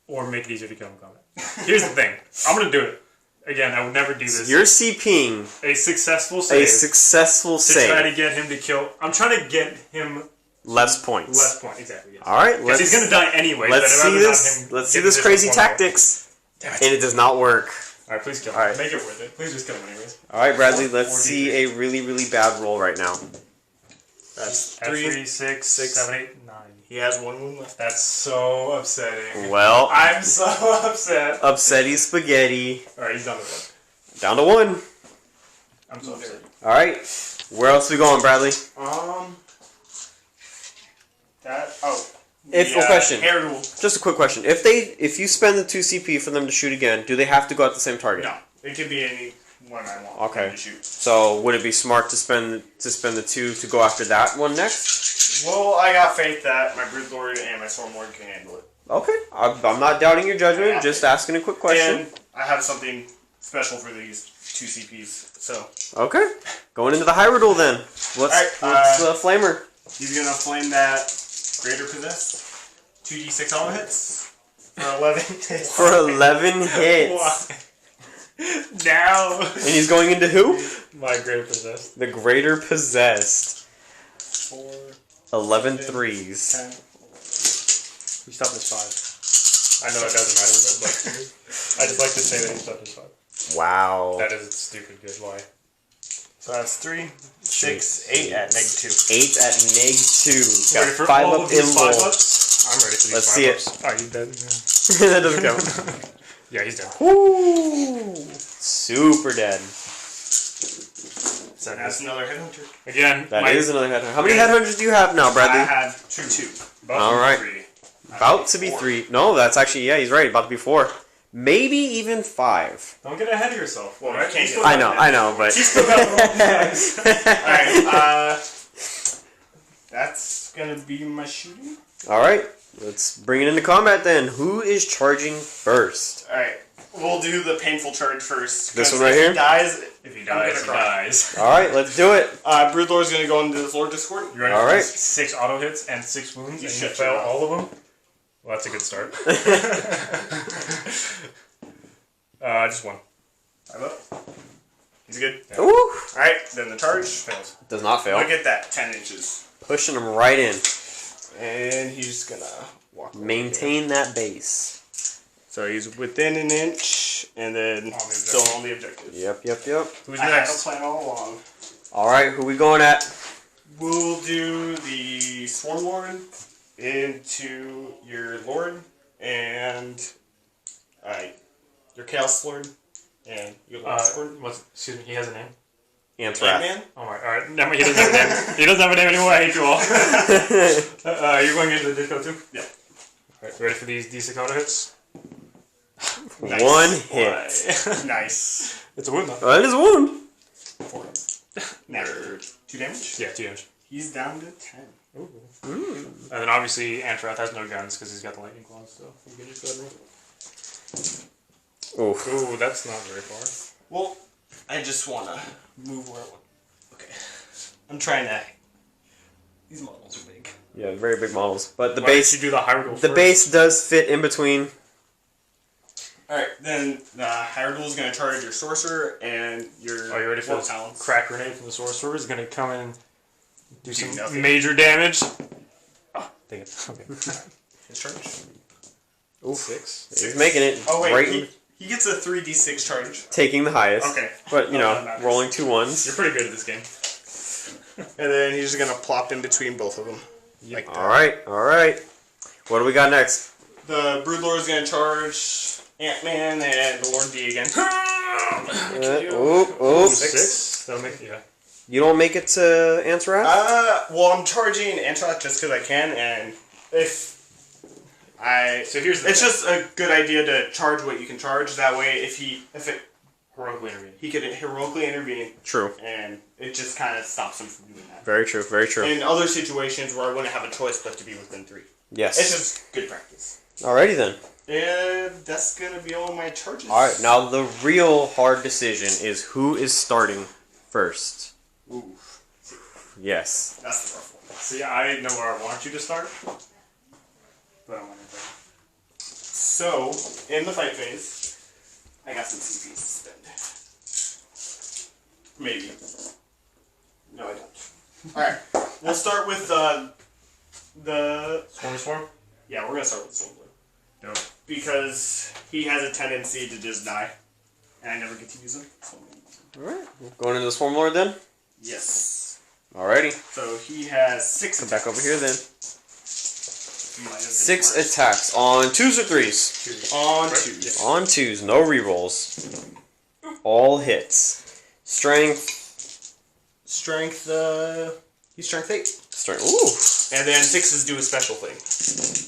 or make it easier to kill him in combat. Here's the thing: I'm gonna do it again. I would never do this. You're CPing A successful save a successful to save. try to get him to kill. I'm trying to get him Less points. less point exactly. Yes. All right, Because he's gonna die anyway. let's but I'd see rather this. not him Let's see get this additional crazy point level. tactics, Damn it. and it does not work. Alright, please kill him. All right. Make it worth it. Please just kill him anyways. All right, Bradley. Let's 4D. see a really, really bad roll right now. That's At 3, 6, 6, 7, 8, 9. He has 1 wound left. That's so upsetting. Well, I'm so upset. upsetty spaghetti. Alright, he's done with it. Down to 1. I'm so upset. All right, where else we going, Bradley? Question. Hair duel. Just a quick question: if you spend the 2 CP for them to shoot again, do they have to go at the same target? No, it could be any one I want. Okay. To shoot. So would it be smart to spend the 2 to go after that one next? Well, I got faith that my Broodlord and my Stormlord can handle it. Okay, I'm not doubting your judgment. Yeah. Just asking a quick question. And I have something special for these 2 CPs. So Okay, going into the Hyrule then. What's the flamer? he's gonna flame that Greater Possess. 2d6 auto hits for 11 hits. For 11 hits. Why? Now! And he's going into who? My greater possessed. The Greater Possessed. 4, 11 10, threes. 10. He stopped his 5. I know that doesn't matter, but I just like to say that he stopped his 5. Wow. That is stupid good. Why? So that's 3, 6, 8 at -2. 8 at -2. Ready Got for 5 all up of these in 5 roll. ups? I'm ready for these Let's 5 see it. ups. Oh, you dead? Yeah. That doesn't count. Yeah, he's dead. Woo! Super dead. So That's another Headhunter. again, That is another headhunter. How many headhunters do you have now, Bradley? I have 2. All right. 3. About to be 3. No, that's actually, yeah, he's right. About to be 4. Maybe even 5. Don't get ahead of yourself. Well, right? you can't You still get got I know, but. You still got the wrong guys. Alright, that's gonna be my shooting. Alright, let's bring it into combat then. Who is charging first? Alright, we'll do the painful charge first. This 'cause one right if here? He dies, If he I'm dies, gonna he cry. dies. Alright, let's do it. Broodlord's gonna go into this Lord Discord. You're running All right. 6 auto hits and 6 wounds, You and you shut fail your mouth. all of them. Well, that's a good start. Just 1. I'm up. He's good. Ooh! Alright, then the charge. Fails. Does not fail. Look at that, 10 inches. Pushing him right in. And he's gonna walk over Maintain that base. here. So he's within an inch, and then the still on the objective. Yep. Who's I had a next? plan all along. Alright, who we going at? We'll do the Swarmlord into your Lord, and your Chaos Lord, and your Lord Discord. Excuse me, he has a name? Anthrax. Ant-Man? Oh my, alright. Never mind, he doesn't have a name. He doesn't have a name anymore, I hate you all. You're going into the disco too? Yeah. Alright, ready for these D6 auto hits? Nice. 1 hit. Nice. It's a wound though. That is a wound. 4. Now, 2 damage. Yeah, 2 damage. He's down to 10. Ooh. And then obviously Anthrath has no guns because he's got the lightning claws, so you can just go ahead and roll. Oof. Ooh, that's not very far. Well, I just want to move where I want. Okay. I'm trying to... These models are big. Yeah, very big models. But the Why base did you do the Hyrule the first? base does fit in between. Alright, then the Hyrule is going to charge your Sorcerer and your... Are you ready for War this Talents. crack grenade from the Sorcerer? Is going to come in and do some nothing. major damage. Oh, dang it. Okay. His charge. Ooh. 6. He's making it. Oh, wait. Right He gets a 3d6 charge. taking the highest. Okay. But, you Oh, know, that matters. rolling 2 ones. You're pretty good at this game. And then he's just going to plop in between both of them. Like that. Alright. What do we got next? The Broodlord is going to charge Ant-Man and the Lord D again. Oop. 6. That'll make, yeah. You don't make it to Anthrax? Well, I'm charging Antrax just because I can, and So here's the it's thing. just a good idea to charge what you can charge. That way, if Heroically intervene. he could heroically intervene, True. and it just kind of stops him from doing that. Very true. In other situations where I wouldn't have a choice but to be within 3. Yes. It's just good practice. Alrighty then. And that's gonna be all my charges. Alright, now the real hard decision is who is starting first. Ooh, Yes. that's the rough one. See, I know where I want you to start. But I want to. So, in the fight phase, I got some CPs to spend. Maybe. No, I don't. Alright, we'll start with the... Swarm? Yeah, we're gonna start with Soul Blue. Nope. Because he has a tendency to just die. And I never get to use him. So Alright. Going into the Swarm Lord then? yes. Alrighty. So he has 6 Come attacks. back over here then. Might have been 6 worse. attacks on 2s or 3s? On 2. On 2s, no rerolls. All hits. Strength. Strength, he's strength 8. Strength. Ooh. And then 6s do a special thing.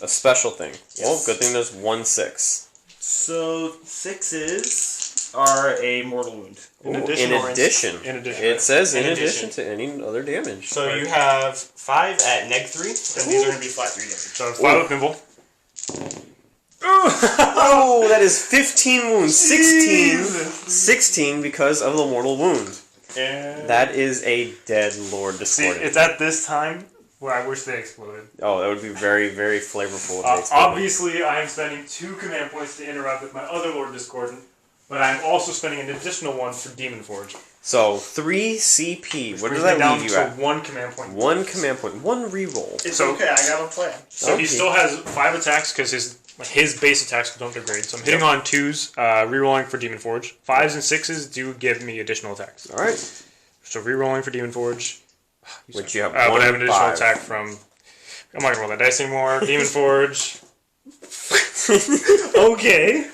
A special thing. Well, Yes. good thing there's 1 6. So 6s are a mortal wound. Ooh, In addition. In In addition. It says in In addition addition. to any other damage. So you have 5 at neg 3, and these are going to be flat 3 damage. So 5 with Pimble. Oh, that is 15 wounds. 16. 16 because of the mortal wound. And That is a dead Lord See, Discordant. it's at this time where I wish they exploded. Oh, that would be very, very flavorful if they exploded. Obviously, I am spending 2 command points to interact with my other Lord Discordant, but I'm also spending an additional one for Demon Forge. So, 3 CP. What does Brings me that down leave you to at? 1 command point. 1 command point. 1 reroll. it's So- okay, I got a plan. So Okay. he still has 5 attacks because his base attacks don't degrade. So I'm hitting on 2s, rerolling for Demon Forge. 5s and 6s do give me additional attacks. Alright. So rerolling for Demon Forge. Which you have But I 1 have an additional 5. attack from. I'm not gonna roll that dice anymore. Demon Forge. Okay.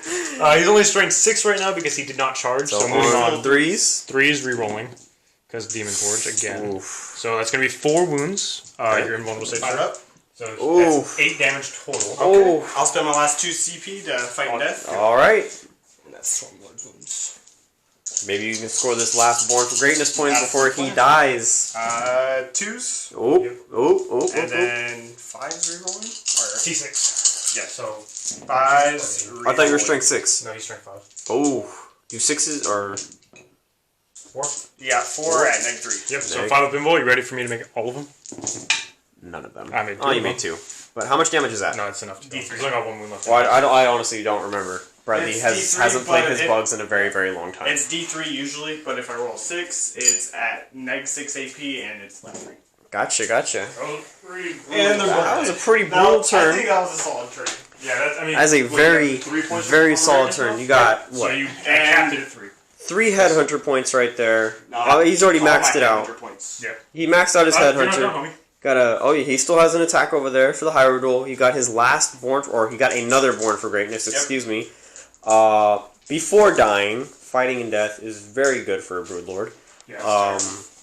He's only strength 6 right now because he did not charge. So, So, moving on on. 3s. 3s rerolling because Demon Forge again. Oof. So that's gonna be 4 wounds. You're invulnerable save. Fire up. So Oof. that's 8 damage total. Oh. I'll spend my last 2 CP to fight death. Alright. And that's Storm Lord's wounds. Maybe you can score this last Born for Greatness points That's before the he plan. dies. 2s. Oh. And then 5s rerolling? Or T6. Yeah, so 5s I thought you were rerolling. strength 6. no, he's strength 5. Oh. Do 6s or... 4? Yeah, 4 at neg 3. Yep, so Neg. 5 with Bimbo. You ready for me to make all of them? None of them. I made Oh, two you of made them. 2. But how much damage is that? No, it's enough to go. D3. He's only got 1 wound left. Well, I honestly don't remember. Bradley It's D3, hasn't played but his bugs in a very, very long time. It's D3 usually, but if I roll 6, it's at neg 6 AP and it's left 3. Gotcha. Oh, 3. And the That was a pretty Now, brutal I turn. think that was a solid trade. Yeah, that's, I mean... As a what, you very, got 3 points very of solid awareness turn. now? You got, So what? you capped it at 3. 3 headhunter points right there. No, Oh, he's already all my maxed it out. 100 Points. Yeah. He maxed out his You're not headhunter. done, homie. Got a. Oh, yeah, he still has an attack over there for the Hyrule. He got his last Born, or he got another Born for Greatness. Yep. Excuse me. Before dying, fighting in death is very good for a Broodlord. Yeah,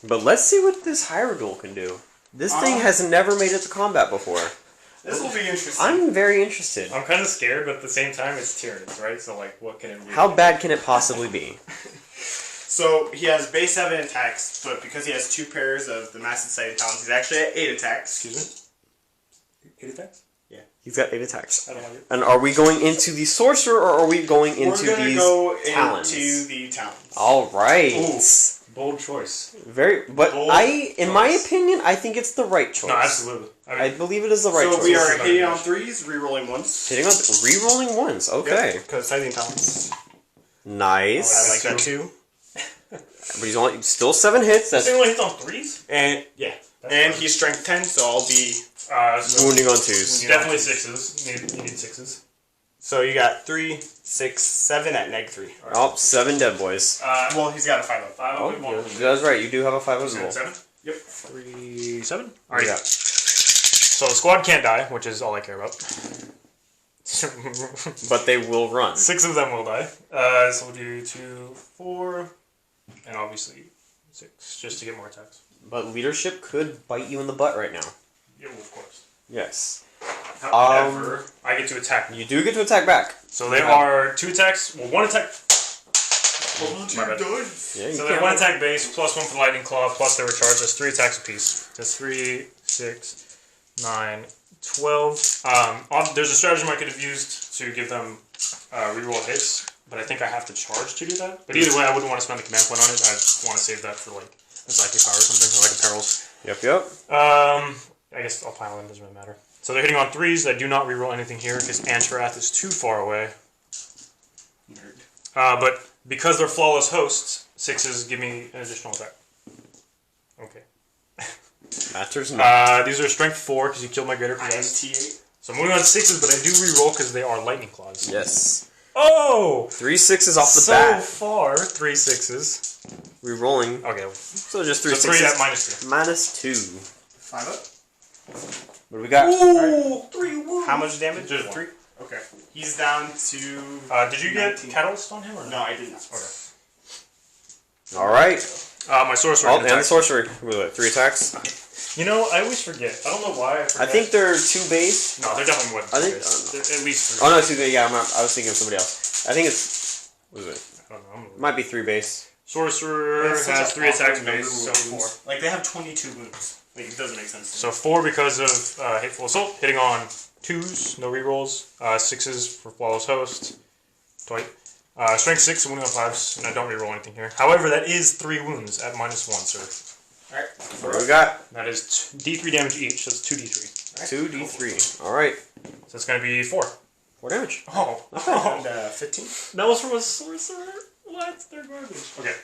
But let's see what this Hyrule can do. This thing has never made it to combat before. This will be interesting. I'm very interested. I'm kind of scared, but at the same time, it's Tyranids, right? So, like, what can it really How bad can it possibly be? So he has base 7 attacks, but because he has 2 pairs of the Massive Sighted Talons, he's actually at 8 attacks. Excuse me? 8 attacks? He's got 8 attacks. I don't like it. And are we going into the sorcerer, or are we going into We're gonna these go talons? into the Talons. All right. Ooh. Bold choice. Very, but Bold in my choice. opinion, I think it's the right choice. No, absolutely. I believe it is the right So choice. we are Choice. hitting on 3s, rerolling 1s. hitting on re-rolling ones. Okay, Because Sighted Talons. nice. I like that too. But he's only still 7 hits. This That's thing only hits on 3s? And yeah. That's And fine. he's strength 10, so I'll be. So wounding on 2s. definitely 6s. You need 6s. So you got 3, 6, 7 at neg 3. Oh, 7 dead boys. Well, he's got a 5 up. 5 Oh, with 1. that's right. You do have a 5 as Is it well. 7? Yep. 3, 7? Alright. Yeah. So the squad can't die, which is all I care about. But they will run. 6 of them will die. So we'll do 2, 4, and obviously 6, just to get more attacks. But leadership could bite you in the butt right now. Yeah, well, of course. Yes. However, I get to attack. You do get to attack back. So there are 2 attacks. Well, 1 attack. My bad. Yeah, you So can't. then 1 attack base, plus 1 for Lightning Claw, plus their recharge. That's 3 attacks apiece. That's 3, 6, 9, 12. There's a stratagem I could have used to give them reroll hits, but I think I have to charge to do that. But either way, I wouldn't want to spend the command point on it. I want to save that for like a psychic power or something, or like a perils. Yep. I guess I'll pile in. Doesn't really matter. So they're hitting on 3s. I do not reroll anything here because Antarath is too far away. Nerd. But because they're flawless hosts, 6s give me an additional attack. Okay. Matters not. These are strength 4 because you killed my greater possessed. INT8. So I'm moving on to 6s, but I do reroll because they are lightning claws. Yes. Oh! 3 6s off the So bat. far, 3 6s. Re-rolling. Okay. So just 3 So 6s. 3 at -2. -2. 5 up. What do we got? Ooh! 3 wounds. How much damage? Just 3. Okay. He's down to. Did you get 19. Catalyst on him or No, I did not. Okay. Alright. My sorcerer. Oh, can and the attack. sorcery. What was it, 3 attacks? You know, I always forget. I don't know why I forget. I think they're 2 base. No, they're definitely more than I 2 think- base. They're at least 3. Oh no, 2 base. Yeah, I was thinking of somebody else. I think it's. What is it? I don't know. It might be 3 base. Sorcerer That's such has a 3 attacks awkward number base, so of 4. wounds. Like, they have 22 wounds. Like, it doesn't make sense to So 4 because of Hateful Assault, hitting on 2s, no rerolls, 6s for Flawless Host, Dwight. Strength 6, wounding on 5s, and I don't reroll anything here. However, that is 3 wounds at -1, sir. Alright. What do we got? That is D3 damage each, so it's 2D3. 2d3. Alright. So it's going to be 4. 4 damage. Oh. And 15. That was from a sorcerer? What? They're garbage. Okay.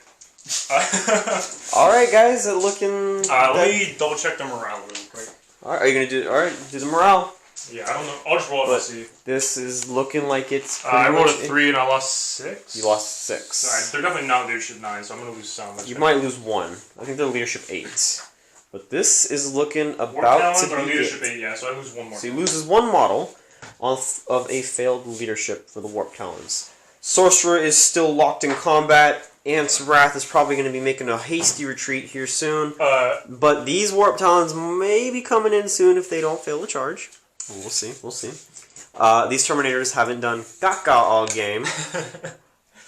Alright, guys. Looking. Let me double check the morale real quick. Alright, are you gonna do. Alright, do the morale. Yeah, I don't know. I'll just roll it But to see. This is looking like it's. I rolled a pretty much- 3 and I lost 6. You lost 6. So they're definitely not leadership 9, so I'm going to lose some. You might lose 1. I think they're leadership 8. But this is looking Warp about Talons to are be leadership it. 8, yeah, so I lose 1 more. So he loses 1 model of a failed leadership for the Warp Talons. Sorcerer is still locked in combat. Ant's Wrath is probably going to be making a hasty retreat here soon. But these Warp Talons may be coming in soon if they don't fail the charge. We'll see. We'll see. These Terminators haven't done caca all game.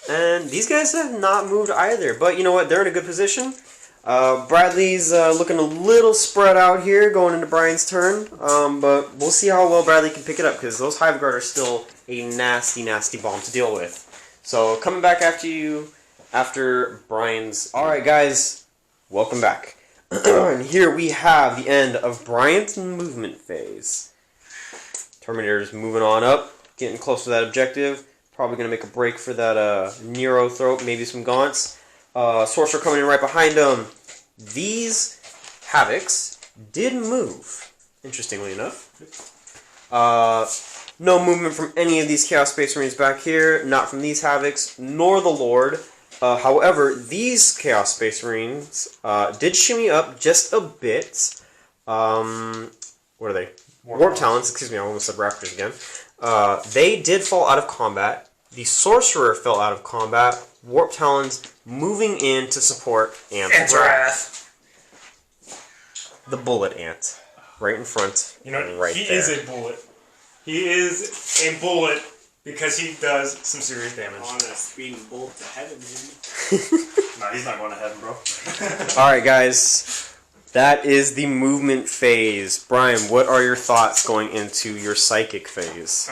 And these guys have not moved either. But you know what? They're in a good position. Bradley's looking a little spread out here going into Brian's turn. But we'll see how well Bradley can pick it up because those Hive Guard are still a nasty, nasty bomb to deal with. So coming back after you after Brian's... Alright guys, welcome back. And here we have the end of Brian's movement phase. Terminator's moving on up, getting close to that objective. Probably going to make a break for that Nero throat, maybe some gaunts. Sorcerer coming in right behind him. These Havocs did move, interestingly enough. No movement from any of these Chaos Space Marines back here, not from these Havocs, nor the Lord. However, these Chaos Space Marines did shimmy up just a bit. What are they? Warp Talons, excuse me, I almost said Raptors again. They did fall out of combat. The Sorcerer fell out of combat. Warp Talons moving in to support Ant's Wrath. The Bullet Ant. Right in front. You know, right he there. is a bullet. He is a bullet because he does some serious damage. On a speeding bolt to heaven, maybe. No, he's not going to heaven, bro. Alright, guys. That is the movement phase. Brian, what are your thoughts going into your psychic phase?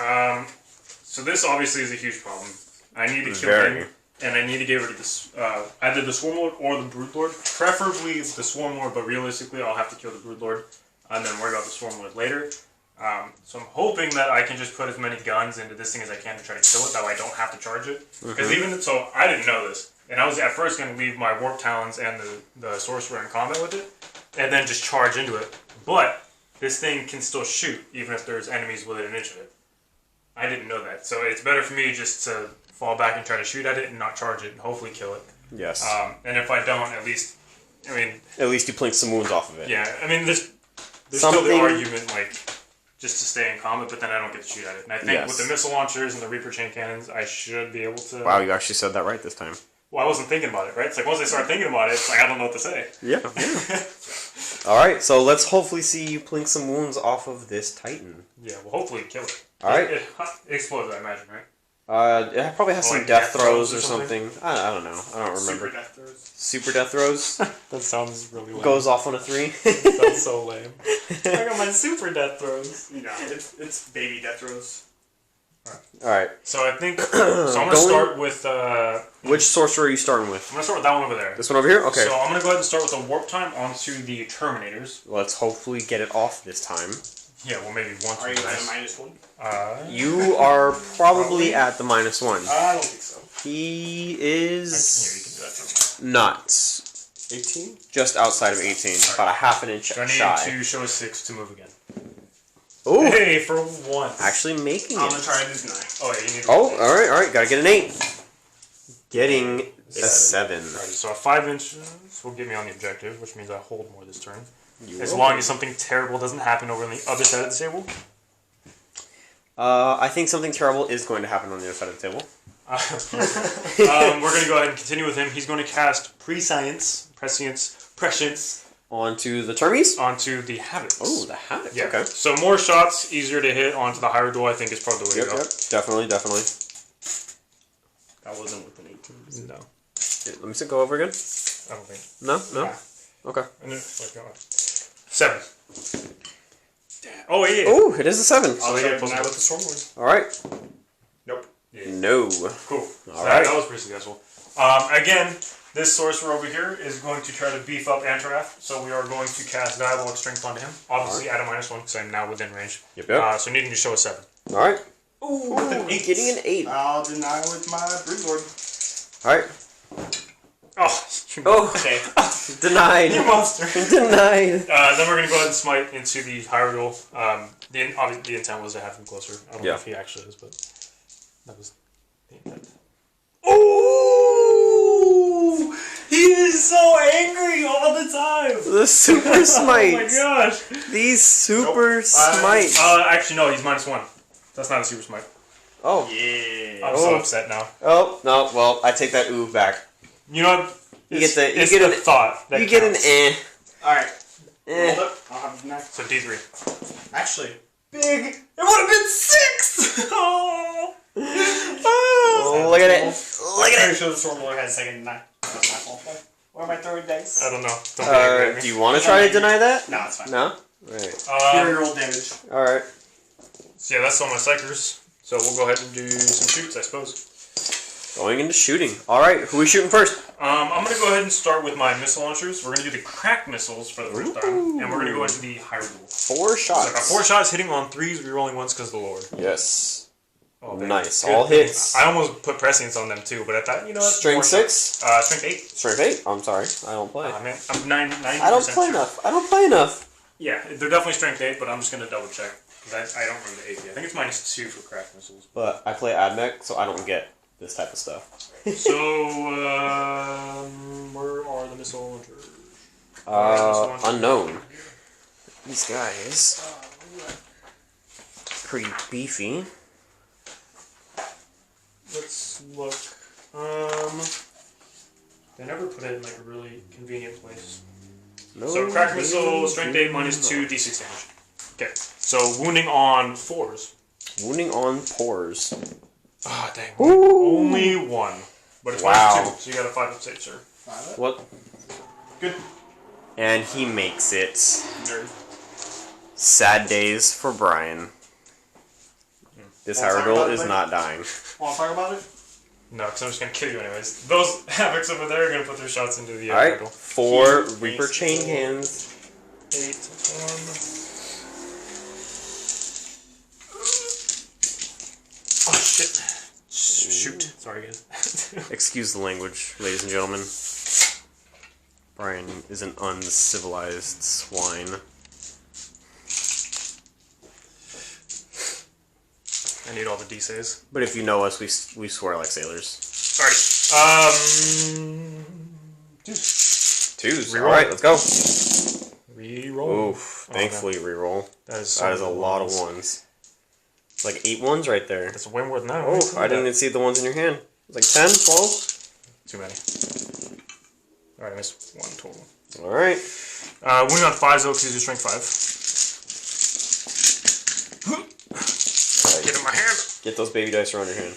So this obviously is a huge problem. I need to kill Very. him, and I need to get rid of this, either the Swarm Lord or the Brood Lord. Preferably the Swarm Lord, but realistically I'll have to kill the Brood Lord and then worry about the Swarm Lord later. So I'm hoping that I can just put as many guns into this thing as I can to try to kill it, that way I don't have to charge it. Because so I didn't know this, and I was at first going to leave my Warp Talons and the Sorcerer in combat with it, and then just charge into it. But this thing can still shoot, even if there's enemies within an inch of it. I didn't know that, so it's better for me just to fall back and try to shoot at it and not charge it and hopefully kill it. Yes. And if I don't, at least, I mean... At least you plinked some wounds off of it. Yeah, I mean, there's still the argument, like, just to stay in combat, but then I don't get to shoot at it. And I think with the missile launchers and the Reaper chain cannons, I should be able to... Wow, you actually said that right this time. Well, I wasn't thinking about it, right? It's like, once I start thinking about it, it's like, I don't know what to say. Yeah. Alright, so let's hopefully see you plink some wounds off of this Titan. Yeah, well, hopefully kill it. Alright. It explodes, I imagine, right? It probably has some like death death throws throws or or something. I don't know. I don't remember. Super death throws. Super death throws That sounds really lame. goes off on a 3. Sounds so lame. I got my super death throws. You know, it's baby death throws. All right. So I think. So I'm gonna start with. I'm Which sorcerer are you starting with? gonna start with that one over there. This one over here. Okay. So I'm gonna go ahead and start with the warp time onto the Terminators. Let's hopefully get it off this time. Yeah, well maybe once. Are you nice. at -1? You are probably at the -1. I don't think so. He Yeah, you is can do that. not 18? just outside of 18, about a half an inch So I need shy. to show a 6 to move again. Oh, Hey, for once. actually making I'm it. gonna try this 9. Oh, yeah, you need to. Oh, all right. Gotta get an 8. Getting a 7. Alright, so 5 inches will get me on the objective, which means I hold more this turn. You As will. long as something terrible doesn't happen over on the other side of the table. I think something terrible is going to happen on the other side of the table. We're going to go ahead and continue with him. He's going to cast Prescience Onto the Termies. onto the Habits. Oh, the Havoc. Yeah. Okay. So more shots, easier to hit onto the higher duel, I think is probably the way Yep, to go. yep. Definitely. That wasn't with an 18. No, Let me see, go over again. I don't think. No? Yeah. Okay. And then, like, 7. Oh, yeah. Oh, it is a 7. So they try get plus now. with the Stormlords. All right. Nope. Yeah. No. Cool. All That right. was pretty successful. Again, this sorcerer over here is going to try to beef up Antarath, so we are going to cast Diabolic Strength onto him. Obviously at a -1, because I'm now within range. Yep. So needing to show a 7. All right. Ooh, Getting an 8. I'll deny with my Brood Lord. All right. Oh, Oh, Okay. denied. you monster. Denied. Then we're going to go ahead and smite into the higher duel. Obviously, the intent was to have him closer. I don't know Yeah. if he actually is, but that was the intent. Ooh! He is so angry all the time! The super Oh my smites. gosh! These super smites. Actually, no, he's -1. That's not a super smite. Oh. Yeah. I'm so upset now. Oh, no. Well, I take that ooh back. You know what? You get the- you it's get the an- thought. That You get an counts. Alright. eh. Hold up. I'll have next. So D3. Actually, big. It would have been 6! Oh! Oh, look at it. Look I'm at pretty it. sure the Stormlord had a second 9. That's my fault. Where am I throwing dice? I don't know. Don't be angry at me. Do you want to try to deny that? No, it's fine. No? Right. Fury roll damage. Alright. So yeah, that's all my psychers. So we'll go ahead and do some shoots, I suppose. Going into shooting. Alright, who are we shooting first? I'm going to go ahead and start with my missile launchers. We're going to do the crack missiles for the first time. And we're going to go into the higher duel. 4 So I got shots. 4 shots hitting on 3s, rerolling 1s because of the Lord. Yes. Oh, baby. Nice. Good All thing. hits. I almost put prescience on them too, but I thought, you know what? Strength 6? Strength 8. Strength 8? I'm sorry. I don't play. Man, I'm 90% I don't play sure. enough. I don't play enough. Yeah, they're definitely strength 8, but I'm just going to double check. Because I don't remember the AP. I think it's -2 for crack missiles. But I play AdMech, so I don't get this type of stuff. So, where are the missile launchers? Unknown. These guys. Pretty beefy. Let's look. They never put it in like a really convenient place. No. So crack missile, strength 8 -2 d6 damage. Okay. So wounding on 4s. Wounding on pores. Ah, dang. Ooh. Only 1. But it's Wow. -2, so you got a 5 up save, sir. What? Good. And he makes it. Nerd. Sad days for Brian. This Wanna talk Haradul about it, is buddy? not dying. Want to talk about it? No, because I'm just going to kill you anyways. Those Havocs over there are going to put their shots into the Alright, portal. 4 He Reaper makes Chain it. Hands. 8, 1. Oh, shit. Shoot. Sorry, guys. Excuse the language, ladies and gentlemen. Brian is an uncivilized swine. I need all the D-saves. But if you know us, we swear like sailors. Alright. 2s. Reroll. Alright, let's go. Reroll. Oof. Thankfully, reroll. That is, That is a lot of ones. It's like 8 ones right there. That's way more than that. Oh, I didn't even see the ones in your hand. It's like 10, 12. Too many. Alright, I missed 1 total. Alright. Winning on 5s though, because he's a strength 5. Get in my hand. Get those baby dice around your hand.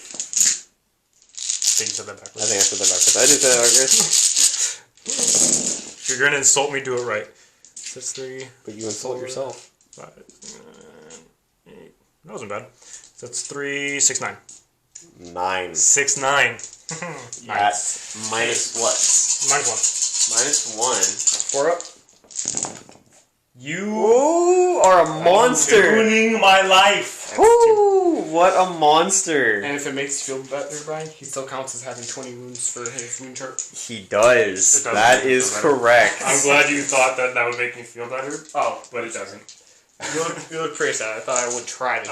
think you said that I backwards. think I said that backwards. I did say that backwards. If you're gonna insult me, do it right. So that's 3. But you insult yourself. 5, 8. That wasn't bad. So that's 3, 6, 9. 9. 6, 9. That's minus what? Minus Minus 1. 4 up. You Ooh, are a monster. ruining my life. Ooh, what a monster. And if it makes you feel better, Brian, he still counts as having 20 wounds for his wound chart. He does. It doesn't That make me is feel better. correct. I'm glad you thought that that would make me feel better. Oh, But it doesn't. you look pretty sad. I thought I would try to.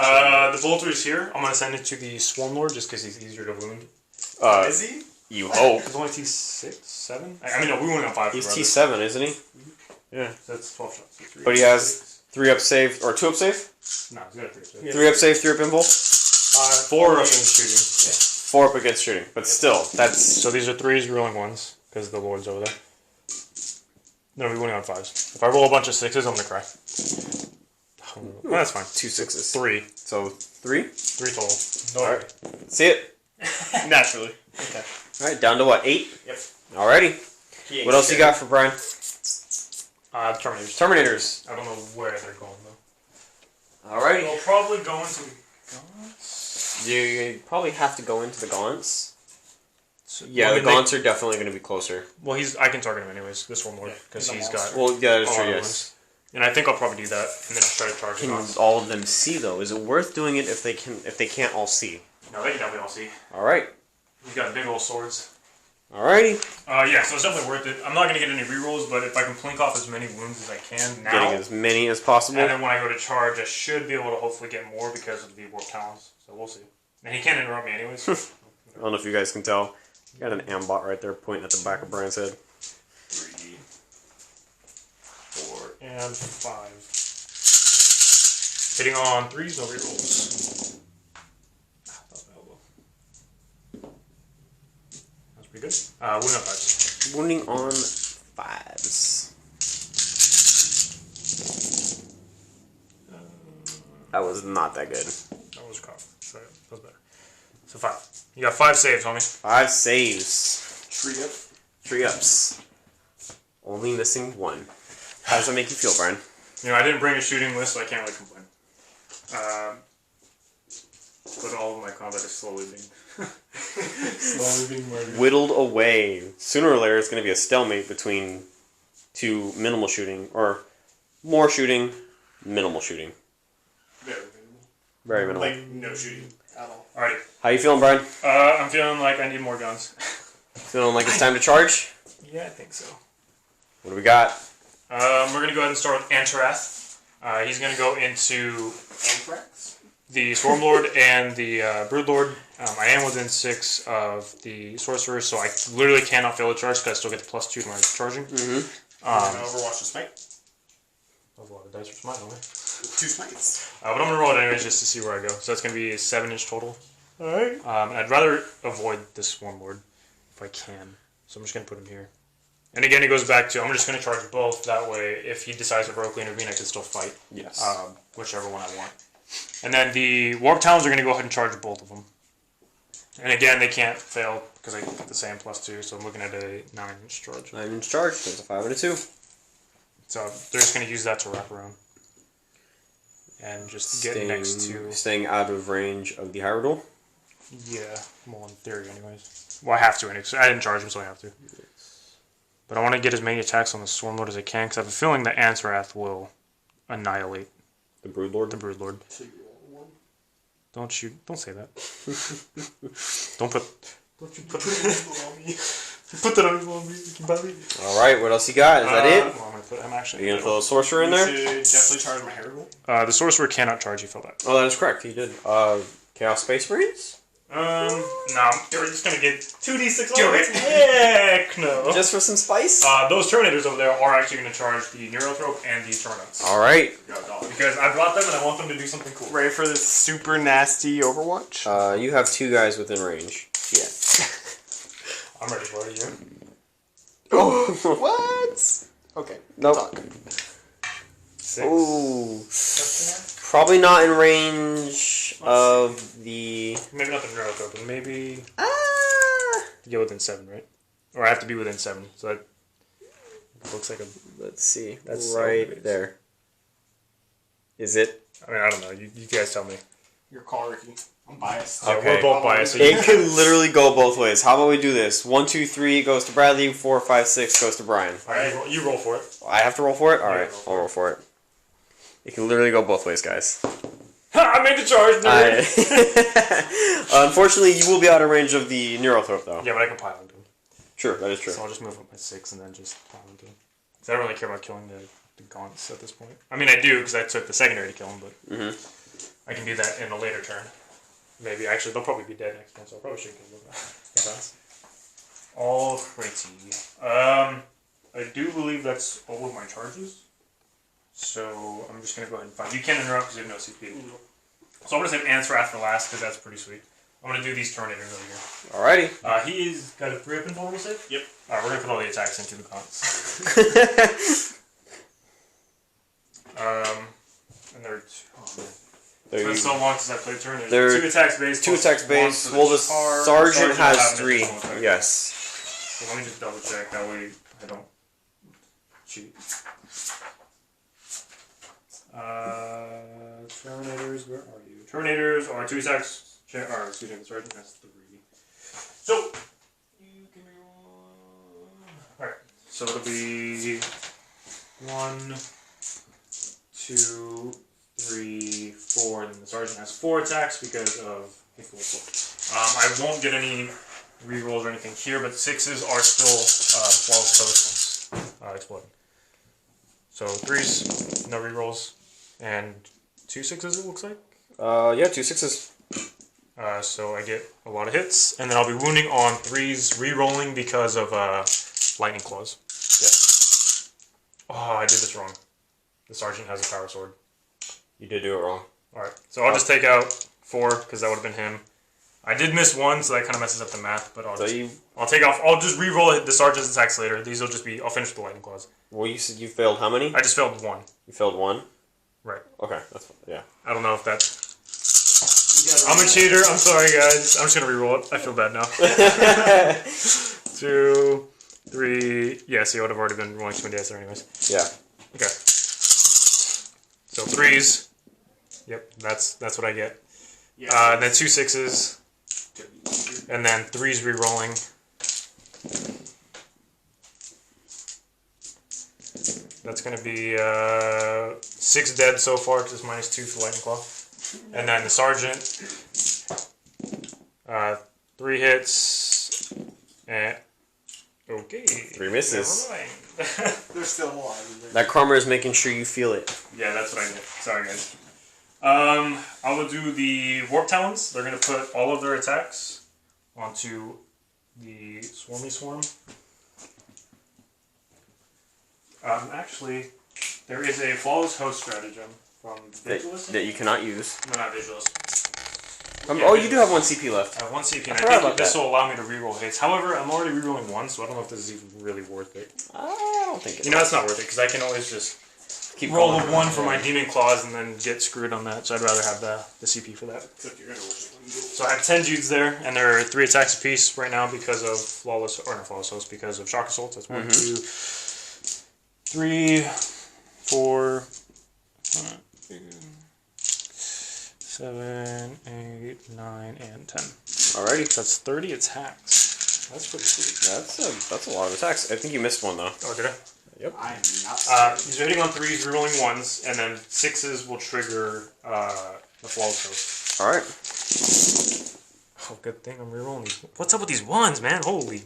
The bolter is here. I'm gonna send it to the Swarm Lord just because he's easier to wound. Is he? You hope. He's only T6, 7. I mean, no, we went on 5. He's rather. T7, isn't he? Yeah, so that's 12 shots. So 3, But he has 3 up save, or 2 up save? No, he's got a 3. Yeah. 3 up save, 3 up invul? 4 up in shooting. 4 up against shooting. But still, that's... So these are 3s, rolling 1s because the Lord's over there. No, we're winning on 5s. If I roll a bunch of 6s, I'm gonna cry. Well, that's fine. 2 6s. 3. So, 3? 3 total. Alright. See it? Naturally. Okay. Alright, down to what? 8? Yep. Alrighty. What else you got for Brian? Terminators. Terminators. I don't know where they're going though. Alrighty. They'll probably go into gaunts. You probably have to go into the gaunts. So, Yeah, well, the gaunts are definitely going to be closer. Well, I can target him anyways. This one more because he's a he's monster. got. Well, yeah, that's a true, lot of yes. wounds. And I think I'll probably do that, and then I'll try to charge the Can gaunts. all of them see though? Is it worth doing it if they can't all see? No, they can definitely all see. Alright. He's got big old swords. Alrighty. Yeah, so it's definitely worth it. I'm not gonna get any rerolls, but if I can plink off as many wounds as I can now, Getting as many as possible. and then when I go to charge, I should be able to hopefully get more because of the warp talons. So we'll see. And he can't interrupt me anyways. I don't know if you guys can tell. You got an ambot right there pointing at the back of Brian's head. 3, 4, and 5. Hitting on 3s, no rerolls. That's pretty good. Wound on 5s. Wounding on 5s. That was not that good. That was cough. So that was better. So 5. You got 5 saves, homie. 5 saves. Tree up. 3 ups. Only missing 1. How does that make you feel, Brian? You know, I didn't bring a shooting list, so I can't really complain. But all of my combat is slowly being murdered. Whittled away. Sooner or later, it's going to be a stalemate between 2 minimal shooting, or more shooting, minimal shooting. Very minimal. Very minimal. Like, no shooting at all. Alrighty. How you feeling, Brian? I'm feeling like I need more guns. Feeling like it's time to charge? Yeah, I think so. What do we got? We're going to go ahead and start with Antarath. He's going to go into Anthrax? the Swarm Lord and the Brood Lord. I am within 6 of the Sorcerer, so I literally cannot fail a charge because I still get the +2 to my charging. Mm-hmm. Overwatch the smite. That was a lot of dice for smite, don't we? 2 smites. But I'm going to roll it anyways just to see where I go. So that's going to be 7-inch total. Alright. And I'd rather avoid this Swarm Lord if I can. So I'm just going to put him here. And again, it goes back to, I'm just going to charge both. That way, if he decides to heroically intervene, I can still fight. Yes. Whichever one I want. And then the Warp Talons are going to go ahead and charge both of them. And again, they can't fail because I get the same +2, so I'm looking at a 9-inch charge. 9-inch charge. There's a 5 and a 2. So they're just going to use that to wrap around. And just get next to... Staying out of range of the Hyrule. Yeah, well, in theory anyways. Well, I have to anyway. So I didn't charge him, so I have to. But I want to get as many attacks on the Swarm Lord as I can, because I have a feeling that Antarath will annihilate The Brood Lord. the Brood Lord. So you roll 1. Don't shoot. Don't say that. Don't put that on me. Put that on me, buddy. Alright, what else you got? Is that it? Well, I'm gonna put him actually. Are you going to throw a Sorcerer in You there? should definitely charge my Herald. The Sorcerer cannot charge you, feel that. Oh, that is correct. He did. Chaos Space Marines? No, you're just gonna get 2d6 do it. Heck no. Just for some spice? Those Terminators over there are actually gonna charge the Neurothrope and the Terminats. Alright. Because I brought them and I want them to do something cool. Ready for this super nasty Overwatch? You have 2 guys within range. Yeah. I'm ready for it, you. Oh, what? Okay. Nope. Talk. 6. Ooh. Probably not in range of the... Maybe not the Neurothrope, but maybe... get within 7, right? Or I have to be within 7. So that looks like a. Let's see. That's right so there. Is it? I mean, I don't know. You guys tell me. Your call, Ricky. I'm biased. Yeah, Okay. we're both biased. So It can literally go both ways. How about we do this? 1, 2, 3 goes to Bradley. 4, 5, 6 goes to Brian. All right, you roll for it. I have to roll for it. All Yeah, right, roll I'll roll for it. It can literally go both ways, guys. Ha! I made the charge, nerd. Unfortunately, you will be out of range of the Neurothrope, though. Yeah, but I can pile into him. Sure, that is true. So I'll just move up my 6 and then just pile into him. Because I don't really care about killing the gaunts at this point. I mean, I do because I took the secondary to kill him, but I can do that in a later turn. Maybe. Actually, they'll probably be dead next turn, so I probably should kill them. Alrighty. I do believe that's all of my charges. So I'm just going to go ahead and find. You can't interrupt because you have no CP. So I'm going to save Answer after last because that's pretty sweet. I'm going to do these Tornadoes over here. Alrighty. He's got a 3 up invulnerable save? Yep. Alright, we're going to put all the attacks into the cons. And there are 2. Oh, man. It's been so long since I played turn. There's 2 attacks base. 2 attacks base. Well, the sergeant has 3. Yes. So let me just double check. That way I don't cheat. Terminators, where are you? Terminators are 2 attacks. Or, excuse me, the sergeant has 3. So, you can roll. Alright, so it'll be 1, 2, 3, 4, and then the sergeant has 4 attacks because of hateful assault. I won't get any rerolls or anything here, but 6s are still flawless posts exploding. So 3s, no rerolls, and 2 6s it looks like. Yeah, 2 6s. So I get a lot of hits, and then I'll be wounding on 3s, rerolling because of lightning claws. Yeah. Oh, I did this wrong. The sergeant has a power sword. You did do it wrong. Alright, so I'll just take out 4, because that would have been him. I did miss 1, so that kind of messes up the math, but I'll take off. I'll just re-roll the sergeant's attacks later. These will just be. I'll finish the lightning claws. Well, you said you failed how many? I just failed 1. You failed 1? Right. Okay, that's fine. Yeah. I don't know if that's. I'm a cheater. I'm sorry, guys. I'm just gonna re-roll it. I feel bad now. 2, 3. Yeah, see, I would have already been rolling too many dice there, anyways. Yeah. Okay. So 3s. Yep, that's what I get. Yeah. Then 2 6s. And then 3s re-rolling. That's going to be 6 dead so far because it's -2 for Lightning Claw. And then the Sergeant, 3 hits. And okay. 3 misses. Never mind. They're still alive. That karma is making sure you feel it. Yeah, that's what I get. Sorry, guys. I will do the Warp Talons. They're going to put all of their attacks onto the Swarmy Swarm. Actually, there is a Flawless Host stratagem from Vigilus. That you cannot use. No, not Vigilus. Oh, you do have 1 CP left. I have 1 CP, and I forgot about think this that. will allow me to reroll hits. However, I'm already rerolling 1, so I don't know if this is even really worth it. I don't think it's. You know, it's not worth it, because I can always just Keep roll a going. 1 for my Demon Claws and then get screwed on that, so I'd rather have the CP for that. So I have 10 Judes there, and there are 3 attacks apiece right now because of Flawless, or not Flawless Host, because of Shock Assault. That's 1, 2, 3, 4, 7, 8, 9, and 10. Alrighty. That's 30 attacks. That's pretty sweet. That's a lot of attacks. I think you missed one though. Oh, did I? Yep. I am not. These are hitting on 3s, rerolling 1s, and then 6s will trigger the Flawless Host. Alright. Oh, good thing I'm rerolling these. What's up with these 1s, man? Holy.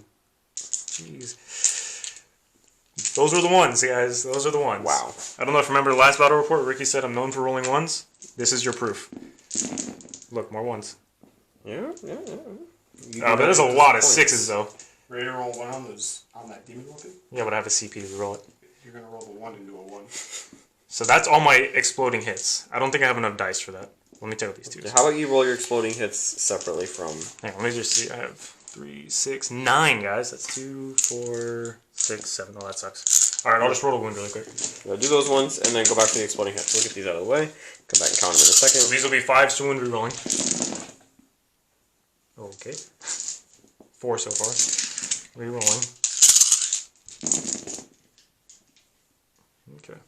Jeez. Those were the ones, guys. Those are the ones. Wow. I don't know if you remember the last battle report. Ricky said I'm known for rolling 1s. This is your proof. Look, more 1s. Yeah. But there's a lot of 6s, though. Ready to roll 1 on that demon weapon? Yeah, but I have a CP to roll it. You're gonna roll the 1 into a 1. So that's all my exploding hits. I don't think I have enough dice for that. Let me take out these 2s. How about you roll your exploding hits separately from? Hang on, let me just see. I have 3, 6, 9, guys. That's 2, 4, 6, 7. Oh, that sucks. Alright, I'll just roll a wound really quick. Do those ones and then go back to the exploding hits. We'll get these out of the way. Come back and count them in a So second. these will be 5s to wound rerolling. Okay. 4 so far. Rerolling. Okay.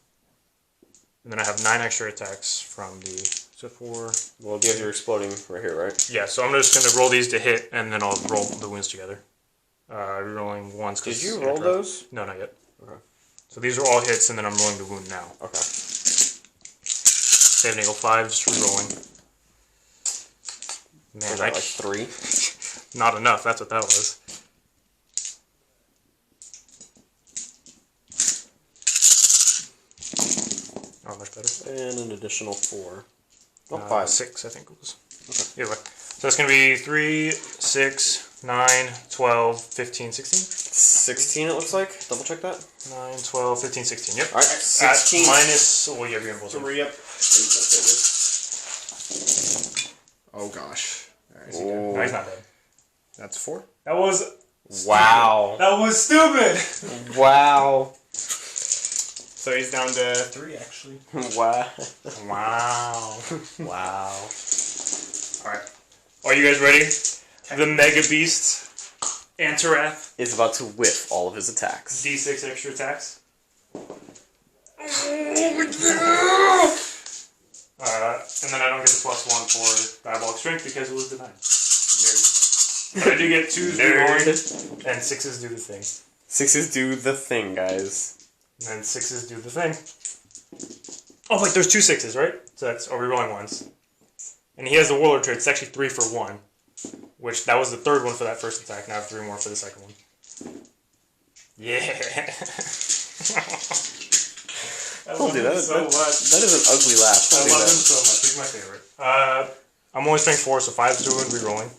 And then I have 9 extra attacks from the... So 4... Well, you have your exploding right here, right? Yeah, so I'm just going to roll these to hit, and then I'll roll the wounds together. Rerolling once. Did you roll those? No, not yet. Okay. So these are all hits, and then I'm rolling the wound now. Okay. Save and eagle 5, just rerolling. Man, Was that like 3? Not enough, that's what that was. Oh, much better. And an additional 4. Oh, 5. 6, I think it was. Okay. Either way. So that's going to be 3, 6, 9, 12, 15, 16? 16 it looks like. Double check that. 9, 12, 15, 16. Yep. Alright, 16. At minus... Oh, you have your impulse. 3 up. Oh gosh. Alright, No, he's not dead. that's 4. That was... Wow. That was stupid! Wow. So he's down to 3 actually. Wow. Wow. Wow. Alright. Are you guys ready? The Mega Beast, Antarath, Is about to whiff all of his attacks. D6 extra attacks. And then I don't get the +1 for Diabolic Strength because it was denied. But I do get 2s Nerd. and 6s do the thing. 6s do the thing, guys. And then 6s do the thing. Oh wait, there's 2 6s, right? So that's, are we rolling ones? And he has the Warlord trait, it's actually 3 for 1. Which, that was the 3rd one for that first attack, now I have 3 more for the 2nd one. Yeah! I Don't do that. so much. That is an ugly laugh. I Don't do love him that. so much. He's my favorite. I'm only strength 4, so 5's doing re-rolling.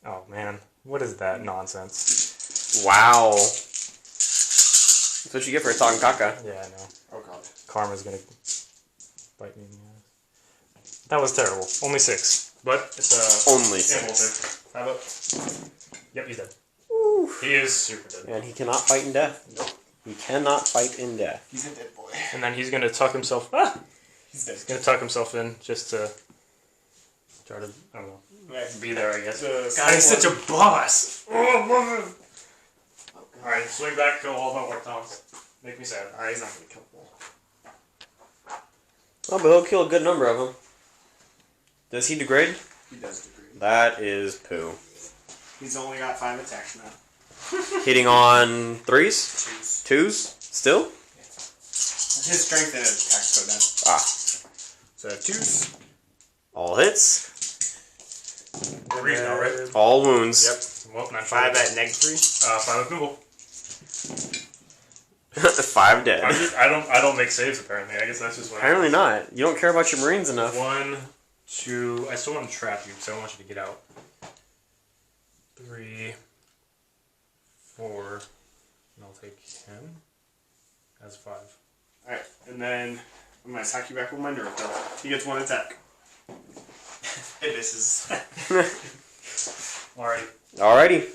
Oh man, what is that nonsense? Wow. That's what you get for talking caca. Yeah, I know. Oh god. Karma's gonna bite me in the ass. That was terrible. Only 6, but it's Only 6. impulsive. How about? Yep, he's dead. Ooh. He is super dead. And he cannot fight in death. Nope. He cannot fight in death. He's a dead boy. And then he's gonna tuck himself. He's dead. He's gonna tuck himself in just to try to, I don't know, be there, I guess. God, he's such a boss. Alright, swing back, kill all my War Tongs. Make me sad. Alright, he's not gonna kill them all. Oh, but he'll kill a good number of them. Does he degrade? He does degrade. That is poo. He's only got 5 attacks now. Hitting on 3s? 2s. 2s? Still? His strength and his attacks go down. Ah. So 2s. All hits. Agrees now, right? All wounds. Yep. Well, not 5 at -3. 5 with Google. 5 dead. I don't make saves apparently. I guess that's just what Apparently not. You don't care about your Marines enough. 1, 2. I still want to trap you because I don't want you to get out. 3, 4. And I'll take him. That's 5. Alright, and then I'm gonna attack you back with my nerve though. He gets 1 attack. It misses. Alright. Alrighty.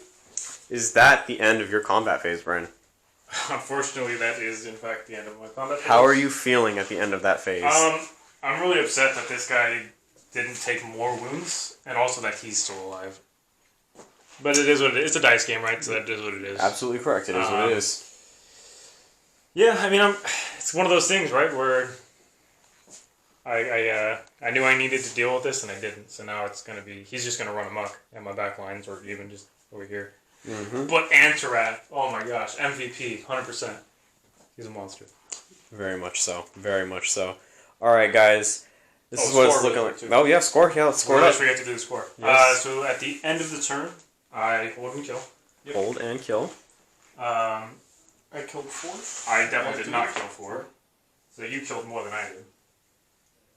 Is that the end of your combat phase, Brian? Unfortunately, that is in fact the end of my combat phase. How are you feeling at the end of that phase? I'm really upset that this guy didn't take more wounds, and also that he's still alive. But it is what it is. It's a dice game, right? So that is what it is. Absolutely correct. It is what it is. Yeah, I mean, it's one of those things, right, where I knew I needed to deal with this, and I didn't. So now it's going to be... He's just going to run amok at my back lines, or even just over here. Mm-hmm. But Antarath, oh my gosh, MVP, 100%. He's a monster. Very much so. Very much so. Alright, guys. This is Oh, what it's score looking really like. quick, too. Oh, yeah, score. Yeah, let's score What it else up. we have to do the score? Yes. So at the end of the turn, I hold and kill. Hold and kill. I killed 4. I definitely did not kill 4. So you killed more than I did.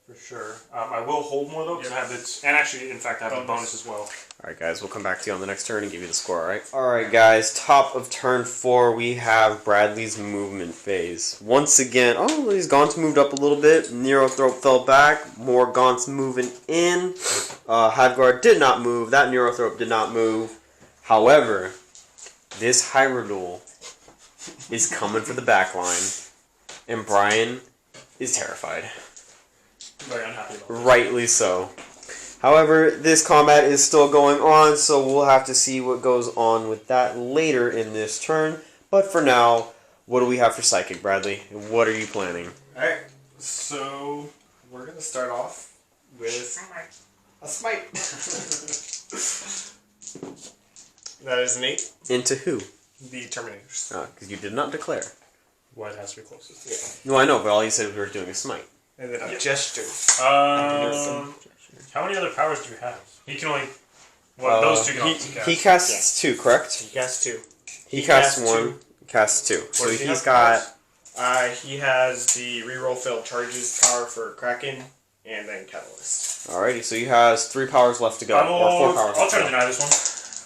For sure. I will hold more though, because I have this, and actually, in fact, I have a bonus as well. Alright, guys, we'll come back to you on the next turn and give you the score, alright? Alright, guys, top of turn 4, we have Bradley's movement phase. Once again, oh, these gaunts moved up a little bit. Neurothrope fell back. More gaunts moving in. Hiveguard did not move. That Neurothrope did not move. However, this Hyrule is coming for the back line, and Brian is terrified. Very unhappy about that. Rightly so. However, this combat is still going on, so we'll have to see what goes on with that later in this turn. But for now, what do we have for Psychic, Bradley? What are you planning? Alright, so we're going to start off with a smite. That is an 8. Into who? The Terminators. Because you did not declare. What has to be closest? No, I know, but all you said was we were doing a smite. And then a gesture. How many other powers do you have? He can only. Well, those two can only cast. He casts 2, correct? He casts 2. He casts casts 1, casts 2. So does he he's have got... He has the reroll failed charges power for Kraken, and then Catalyst. Alrighty, so he has 3 powers left to go. Or 4 powers I'll left try to to go. deny this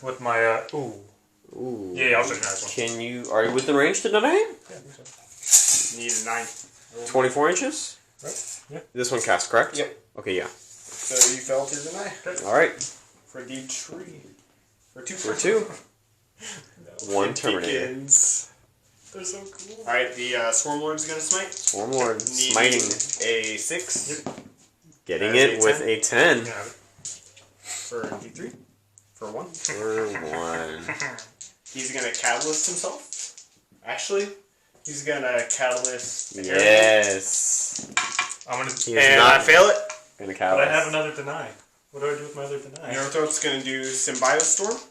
one with my. Ooh. Yeah, I'll try to deny this one. Can you... Are you within range to deny it? Yeah, I think so. Need a 9. 24 inches? Right? Yeah. This one casts, correct? Yep. Okay, yeah. So you failed to deny. Alright. For the tree. For 2. For 2. 1 Terminator. Begins. They're so cool. Alright, the Swarm Lord's gonna smite. Swarm Lord, Needing smiting. a 6. Getting That's it a with 10. a 10. You can have it. For D3. For 1. For 1. He's gonna Catalyst himself. Actually, he's gonna Catalyst. the Yes. I'm gonna. He's And not I fail it. gonna But catalyst. I have another deny. What do I do with my other deny? Neurothroat's gonna do Symbiostorm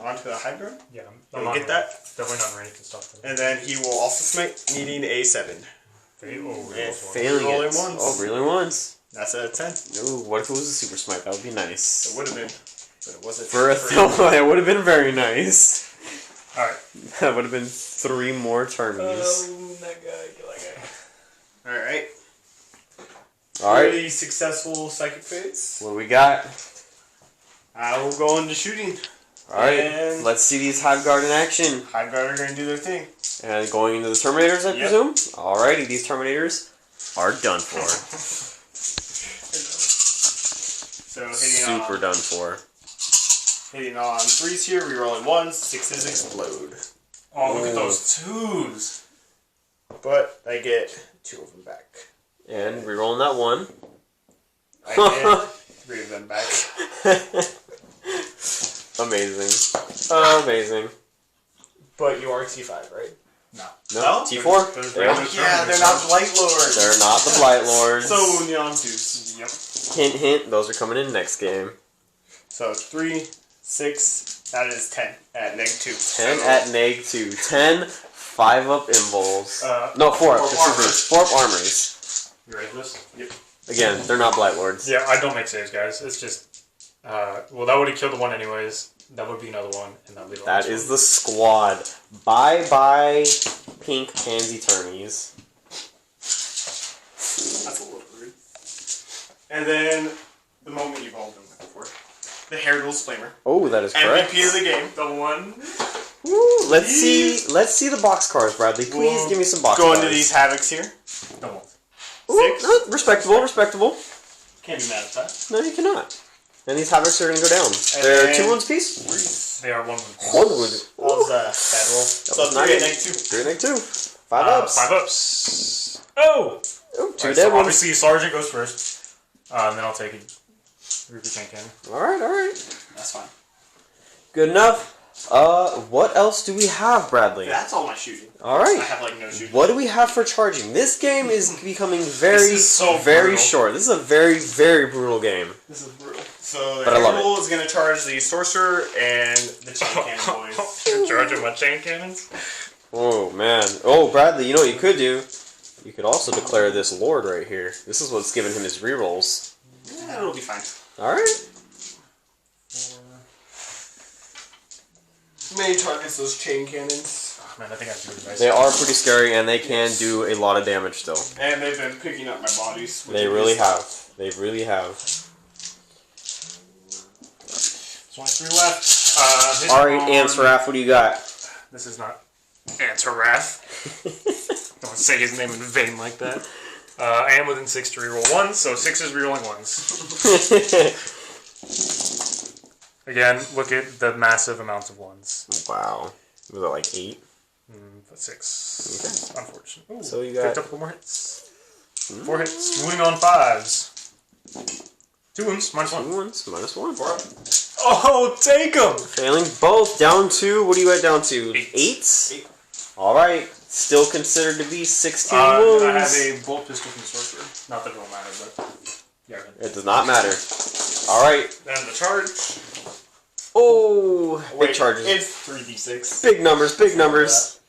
onto the Hydra. Yeah, You'll I'm not get that. Definitely not ready to stop that. And then he will also smite, needing a 7. Reroll Failing Rolling it. ones. Oh, reeling ones. That's a 10. Ooh, what if it was a super smite? That would be nice. It would have been, but it wasn't. For a throw, it would have been very nice. Alright. That would have been 3 more turnies. That guy, kill that guy. Alright. Alright, Pretty successful Psychic Phase. what do we got? I will go into shooting. Alright, And- let's see these Hive Guard in action. Hive Guard are gonna do their thing. And going into the Terminators, I Yep. presume? Alrighty, these Terminators are done for. So hitting Super on, done for. hitting on 3s here, rerolling 1s, 6s explode. Oh, look at those 2s. But I get 2 of them back. And rerolling that 1. I get 3 of them back. Amazing. Amazing. But you are T5, right? No. No, T4. There's Yep. regular Yeah, they're not Blight Lords. They're not the Blight Lords. So Neon 2s. Yep. Hint, hint, those are coming in next game. So 3, 6, that is 10 at -2. 10 So at neg 2. 10, 5 up Imbuls. No, 4 up, 4 up excuse me. armors. 4 up armories. You ready for this? Yep. Again, they're not Blight Lords. Yeah, I don't make saves, guys. It's just. Well, that would have killed the one anyways. That would be another one, and that would be the That last is one. the squad. Bye bye, pink pansy turnies. That's a little rude. And then the moment you've all been looking for. The Hair Duels Flamer. Oh, that is correct. MVP of the game. The one. Woo, let's see the box cards, Bradley. Please We'll give me some box Go cards. into these Havocs here. The one. Ooh, 6. no, respectable, respectable. Can't be mad at that. No, you cannot. And these Havocs are going to go down. They're then- 2 wounds piece? They are 1 1 wound. That was a bad roll. So was 3 at nice. -2. 3 and 2. 5 ups. 5 ups. Oh! Oh, 2 Alright, dead so ones. obviously, Sergeant goes first. And then I'll take it. Ruby Cannon. Alright, alright. That's fine. Good enough. What else do we have, Bradley? That's all my shooting. I Alright. have like no shooting. What do we have for charging? This game is becoming very, This is so very brutal. short. This is a very, very brutal game. This is brutal. So But I the love Hair Duel is going to charge the Sorcerer and the Chain Cannon boys. You're charging my chain cannons? Oh, man. Oh, Bradley, you know what you could do? You could also declare this Lord right here. This is what's giving him his rerolls. Yeah, it'll be fine. Alright. Main targets those Chain Cannons. Oh, man, I think I have to do the dice. They are pretty scary, and they can do a lot of damage still. And they've been picking up my bodies. which They is- really have. They really have. There's only 3 left. Alright, Ansaraf, what do you got? This is not Ansarath. Don't say his name in vain like that. I am within 6 to reroll 1, so 6 is rerolling 1s. Again, look at the massive amounts of 1s. Wow. Was that like 8? But 6. Unfortunate. Ooh, So you got- picked up 4 more hits. 4 hits. Moving on 5s. 2 wounds, -1. 2 wounds, -1. Oh, take him! Failing both. Down to, what are you at down to? 8? 8. Alright. Still considered to be 16 Then wounds. I have a bolt pistol from Sorcerer. Not that it will matter, but... Yeah, It does not matter. Alright. then the charge. Oh, big charges. It's 3d6. Big numbers, big numbers.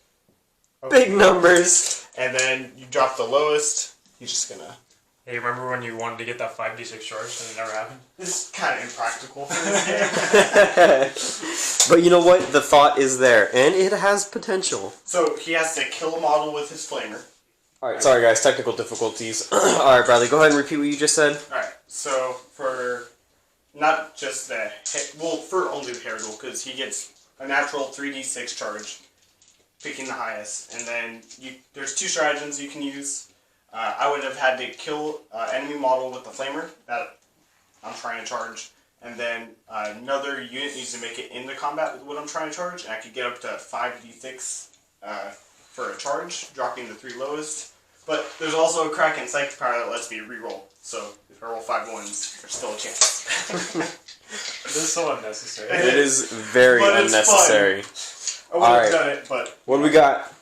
Big numbers. And then you drop the lowest. He's just gonna... Hey, remember when you wanted to get that 5d6 charge and it never happened? This is kind of impractical for this game. But you know what? The thought is there, and it has potential. So he has to kill a model with his flamer. Alright, sorry guys, technical difficulties. Alright, Bradley, go ahead and repeat what you just said. Alright, so for not just the... Well, for only the hair duel, because he gets a natural 3d6 charge, picking the highest. And then there's 2 stratagems you can use. I would have had to kill enemy model with the flamer that I'm trying to charge, and then another unit needs to make it into combat with what I'm trying to charge, and I could get up to 5d6 for a charge, dropping the 3 lowest. But there's also a crack in psychic power that lets me reroll, so if I roll 5 ones, there's still a chance. This is so unnecessary. It is very But it's unnecessary. I would have Alright. done it, but... What do we got?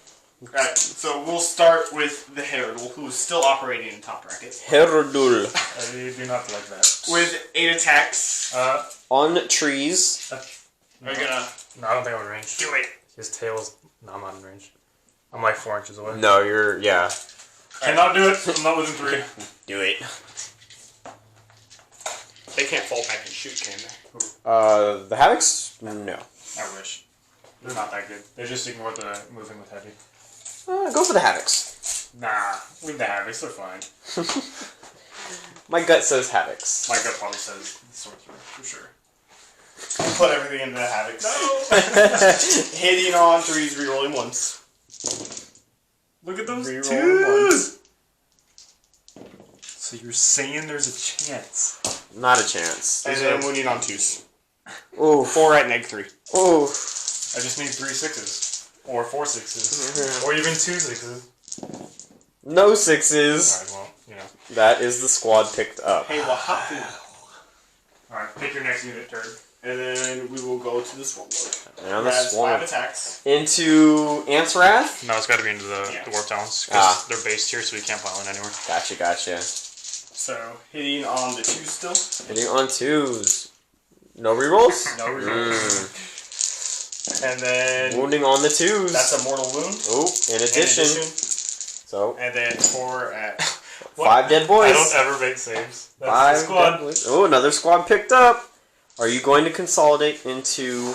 Alright, so we'll start with the Heraldul, who is still operating in top bracket. Heraldul. I do not like that. With 8 attacks. On trees. Are you gonna... No, I don't think I'm in range. Do it! His tail's... No, I'm not in range. I'm like 4 inches away. No, you're, yeah. Cannot do it. I'm not within 3. Do it. They can't fall back and shoot, can they? The Havocs? No. I wish. They're not that good. They just ignore the moving with heavy. Go for the Havocs. Nah, leave the Havocs. They're fine. My gut says Havocs. My gut probably says Sorcerer, for sure. Put everything into the Havocs. No! Hitting on 3s, rerolling 1s. Look at those Rerolling 1s. So you're saying there's a chance? Not a chance. And then winning on 2s. Ooh. 4 at neg 3. Ooh. I just need 3 6s. Or 4 6s. Or even 2 6s. No 6s. Alright, well, you know. That is the squad picked up. Hey, Wahapu. Alright, pick your next unit turn. And then we will go to the Swarm Lord. And the Has swarm. 5 attacks. Into Ant's Wrath? No, it's got to be into the Warp Talons. Because they're based here, so we can't pile in anywhere. Gotcha, gotcha. So, hitting on the 2s still. Hitting on 2s. No rerolls? No rerolls. And then... Wounding on the 2s. That's a mortal wound. Oh, in addition. So, And then 4 at... 5 dead boys. I don't ever make saves. That's 5 the squad. dead boys. Oh, another squad picked up. Are you going to consolidate into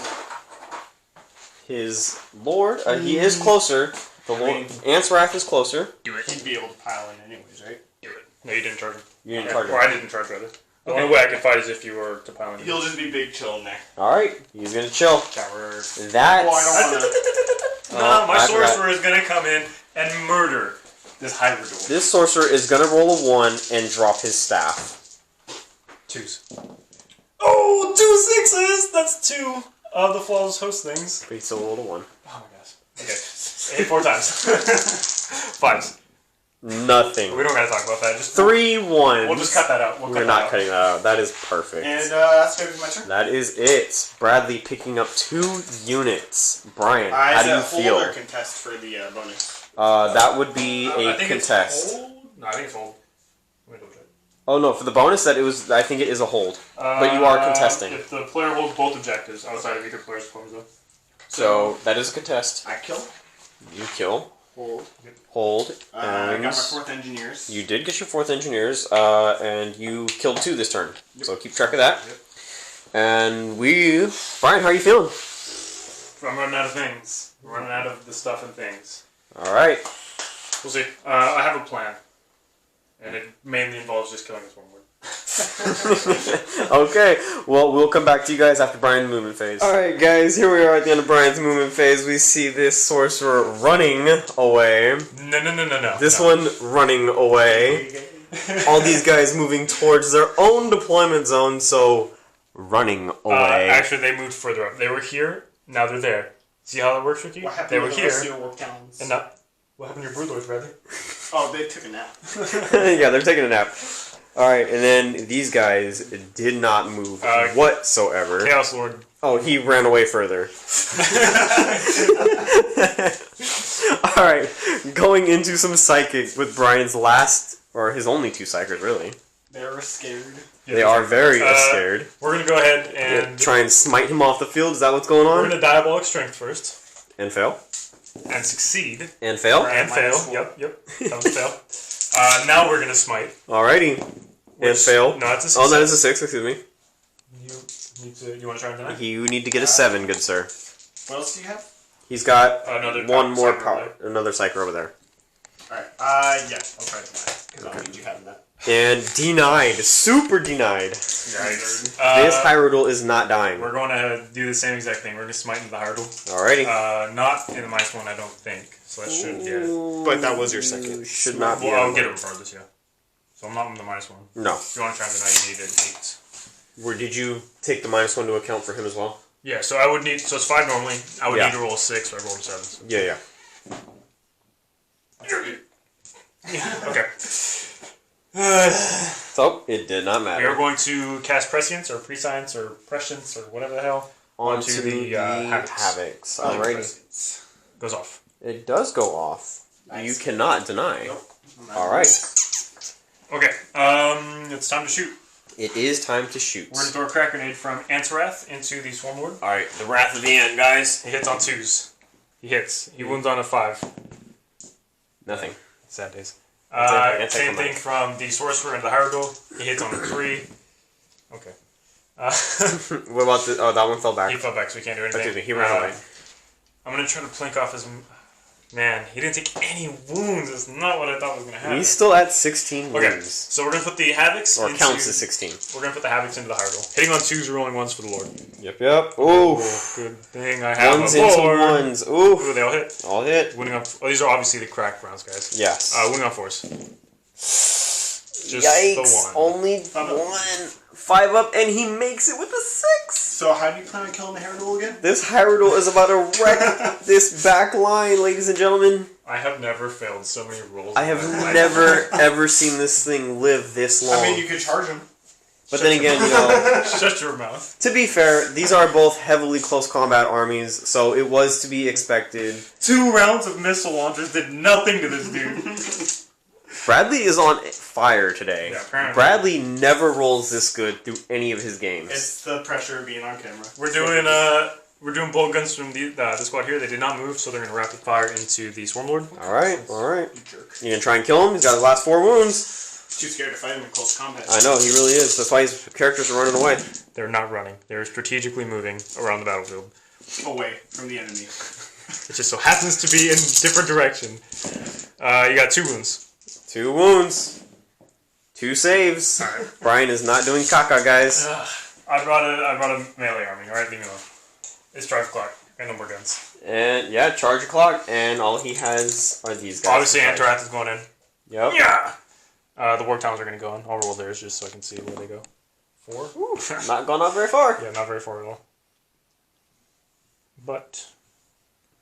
his lord? He is closer. The Lord, Ant's Wrath is closer. Do it. He'd be able to pile in anyways, right? Do it. No, you didn't charge him. You didn't target Or him. I didn't charge, rather. The only way I can fight is if you were to pile in. He'll just be big chill in there. Alright, he's gonna chill. Coward. That's... Well, I don't No, my I forgot. sorcerer is gonna come in and murder this hybrid duel. This sorcerer is gonna roll a 1 and drop his staff. 2s. Oh, 2 6s! That's 2 of the flawless host things. But he still rolled a 1. Oh my gosh. Okay. 4 times. 5s. Nothing. We don't gotta talk about that. Just 3 1s. We'll just cut that out. We're not cutting that out. That is perfect. And that's going to be my turn. That is it. Bradley picking up 2 units. Brian, how do you feel? Hold or contest for the bonus? That would be I a think contest. It's hold. No, I think it's hold. Let me double check. Oh no, for the bonus that it was, I think it is a hold. But you are contesting. If the player holds both objectives outside of either player's performance, though. So that is a contest. I kill. You kill. Hold. Hold. I got my And 4th engineers. you did get your 4th engineers, and you killed 2 this turn. So keep track of that. Yep. And Brian, how are you feeling? I'm running out of things. I'm running out of the stuff and things. Alright. We'll see. I have a plan. And it mainly involves just killing this one word. Okay, well, we'll come back to you guys after Brian's movement phase. Alright, guys, here we are at the end of Brian's movement phase. We see this sorcerer running away. No. This one running away. All these guys moving towards their own deployment zone, so running away. Actually, they moved further up. They were here, now they're there. See how that works, Ricky? What happened They were with the here, rest of your Warp Talons? and now... What happened to your broodlords, brother? Oh, they took a nap. Yeah, they're taking a nap. All right, and then these guys did not move whatsoever. Chaos Lord. Oh, he ran away further. All right, going into some psychic with Brian's last, or his only 2 psychers, really. They're scared. They are very scared. We're going to go ahead and try and smite him off the field. Is that what's going on? We're going to Diabolic Strength first. And fail. And succeed. And fail. And fail. Yep. That was fail. Now we're going to smite. Alrighty. And fail. No, it's a 6. Oh, that is a 6, excuse me. You want to try and deny? You need to get a 7, good sir. What else do you have? He's got one more psyker power. Another psyker over there. Alright. Yeah. I'll try to deny. Because I don't need you having that. And denied. Super denied. Yikes. This Hyrule is not dying. We're going to do the same exact thing. We're going to smite into the Hyrule. Alrighty. Not in the -1, I don't think. So that shouldn't get it. But that was your second. Should not be. Well, I'll get it regardless, yeah. So I'm not in the -1. No. If you want to try and deny, you need an 8. Did you take the -1 to account for him as well? Yeah, so I would need... So it's 5 normally. I would need to roll a 6, so I rolled a 7. So. Yeah. Okay. So, it did not We matter. are going to cast Prescience, or Prescience, or Prescience, or whatever the hell, onto the Havocs. Alrighty. Goes off. It does go off. Nice. You cannot deny. Nope. Alright. Okay, it's time to shoot. It is time to shoot. We're going to throw a crack grenade from Antarath into the Swarm Lord. Alright, the Wrath of the Ant, guys. He hits on 2s. He hits. He wounds on a 5. Nothing. Sad days. Anti-climactic. Same thing from the Sorcerer and the Hyrule. He hits on a 3. Okay. What about the... Oh, that one fell back. He fell back, so he can't do anything. Excuse me, he ran away. I'm going to try to plink off his... Man, he didn't take any wounds. That's not what I thought was going to happen. He's still at 16 wounds. Okay, so we're going to put the Havocs Or into... counts as 16. We're going to put the Havocs into the Hyrule. Hitting on 2s, rolling 1s for the Lord. Yep. Ooh. Good thing I have Ones a into Lord. ones. Ooh. Ooh, they all hit. All hit. Winning on... Oh, these are obviously the cracked rounds, guys. Yes. Winning on 4s. Just Yikes. the 1. Only 1. 5 up, and he makes it with a 6. So how do you plan on killing the Hyrule again? This Hyrule is about to wreck this back line, ladies and gentlemen. I have never failed so many rolls. I have never, ever seen this thing live this long. I mean, you could charge him. But then again, you know, Shut your mouth. to be fair, these are both heavily close combat armies, so it was to be expected. 2 rounds of missile launchers did nothing to this dude. Bradley is on fire today. Yeah, apparently. Bradley never rolls this good through any of his games. It's the pressure of being on camera. We're doing bolt guns from the squad here. They did not move, so they're going to rapid fire into the Swarm Lord. Alright. You jerk. You gonna try and kill him? He's got his last 4 wounds. Too scared to fight him in close combat. I know, he really is. That's why his characters are running away. They're not running. They're strategically moving around the battlefield. Away from the enemy. It just so happens to be in a different direction. You got 2 wounds. 2 wounds. 2 saves. Alright. Brian is not doing caca, guys. I brought a melee army. Alright, leave me alone. It's charge clock. And no more guns. And yeah, charge a clock, and all he has are these guys. Obviously, Antarath is going in. Yep. Yeah! The Warg Towns are going to go in. I'll roll theirs just so I can see where they go. 4? Not gone up very far. Yeah, not very far at all. But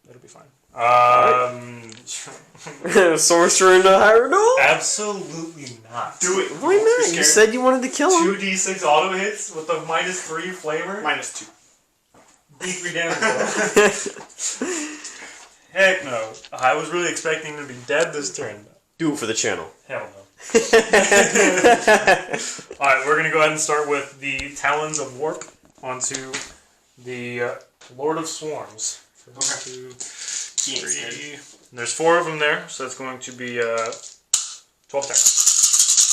that'll be fine. Sorcerer into Hyrule? Absolutely not. Do it. Why not? You said you wanted to kill him. 2d6 auto hits with a -3 flamer. -2. D3 damage. Heck no. I was really expecting him to be dead this turn. Do it for the channel. Hell no. Alright, we're going to go ahead and start with the Talons of Warp onto the Lord of Swarms. 1, 2, 3. There's 4 of them there, so that's going to be 12 attacks.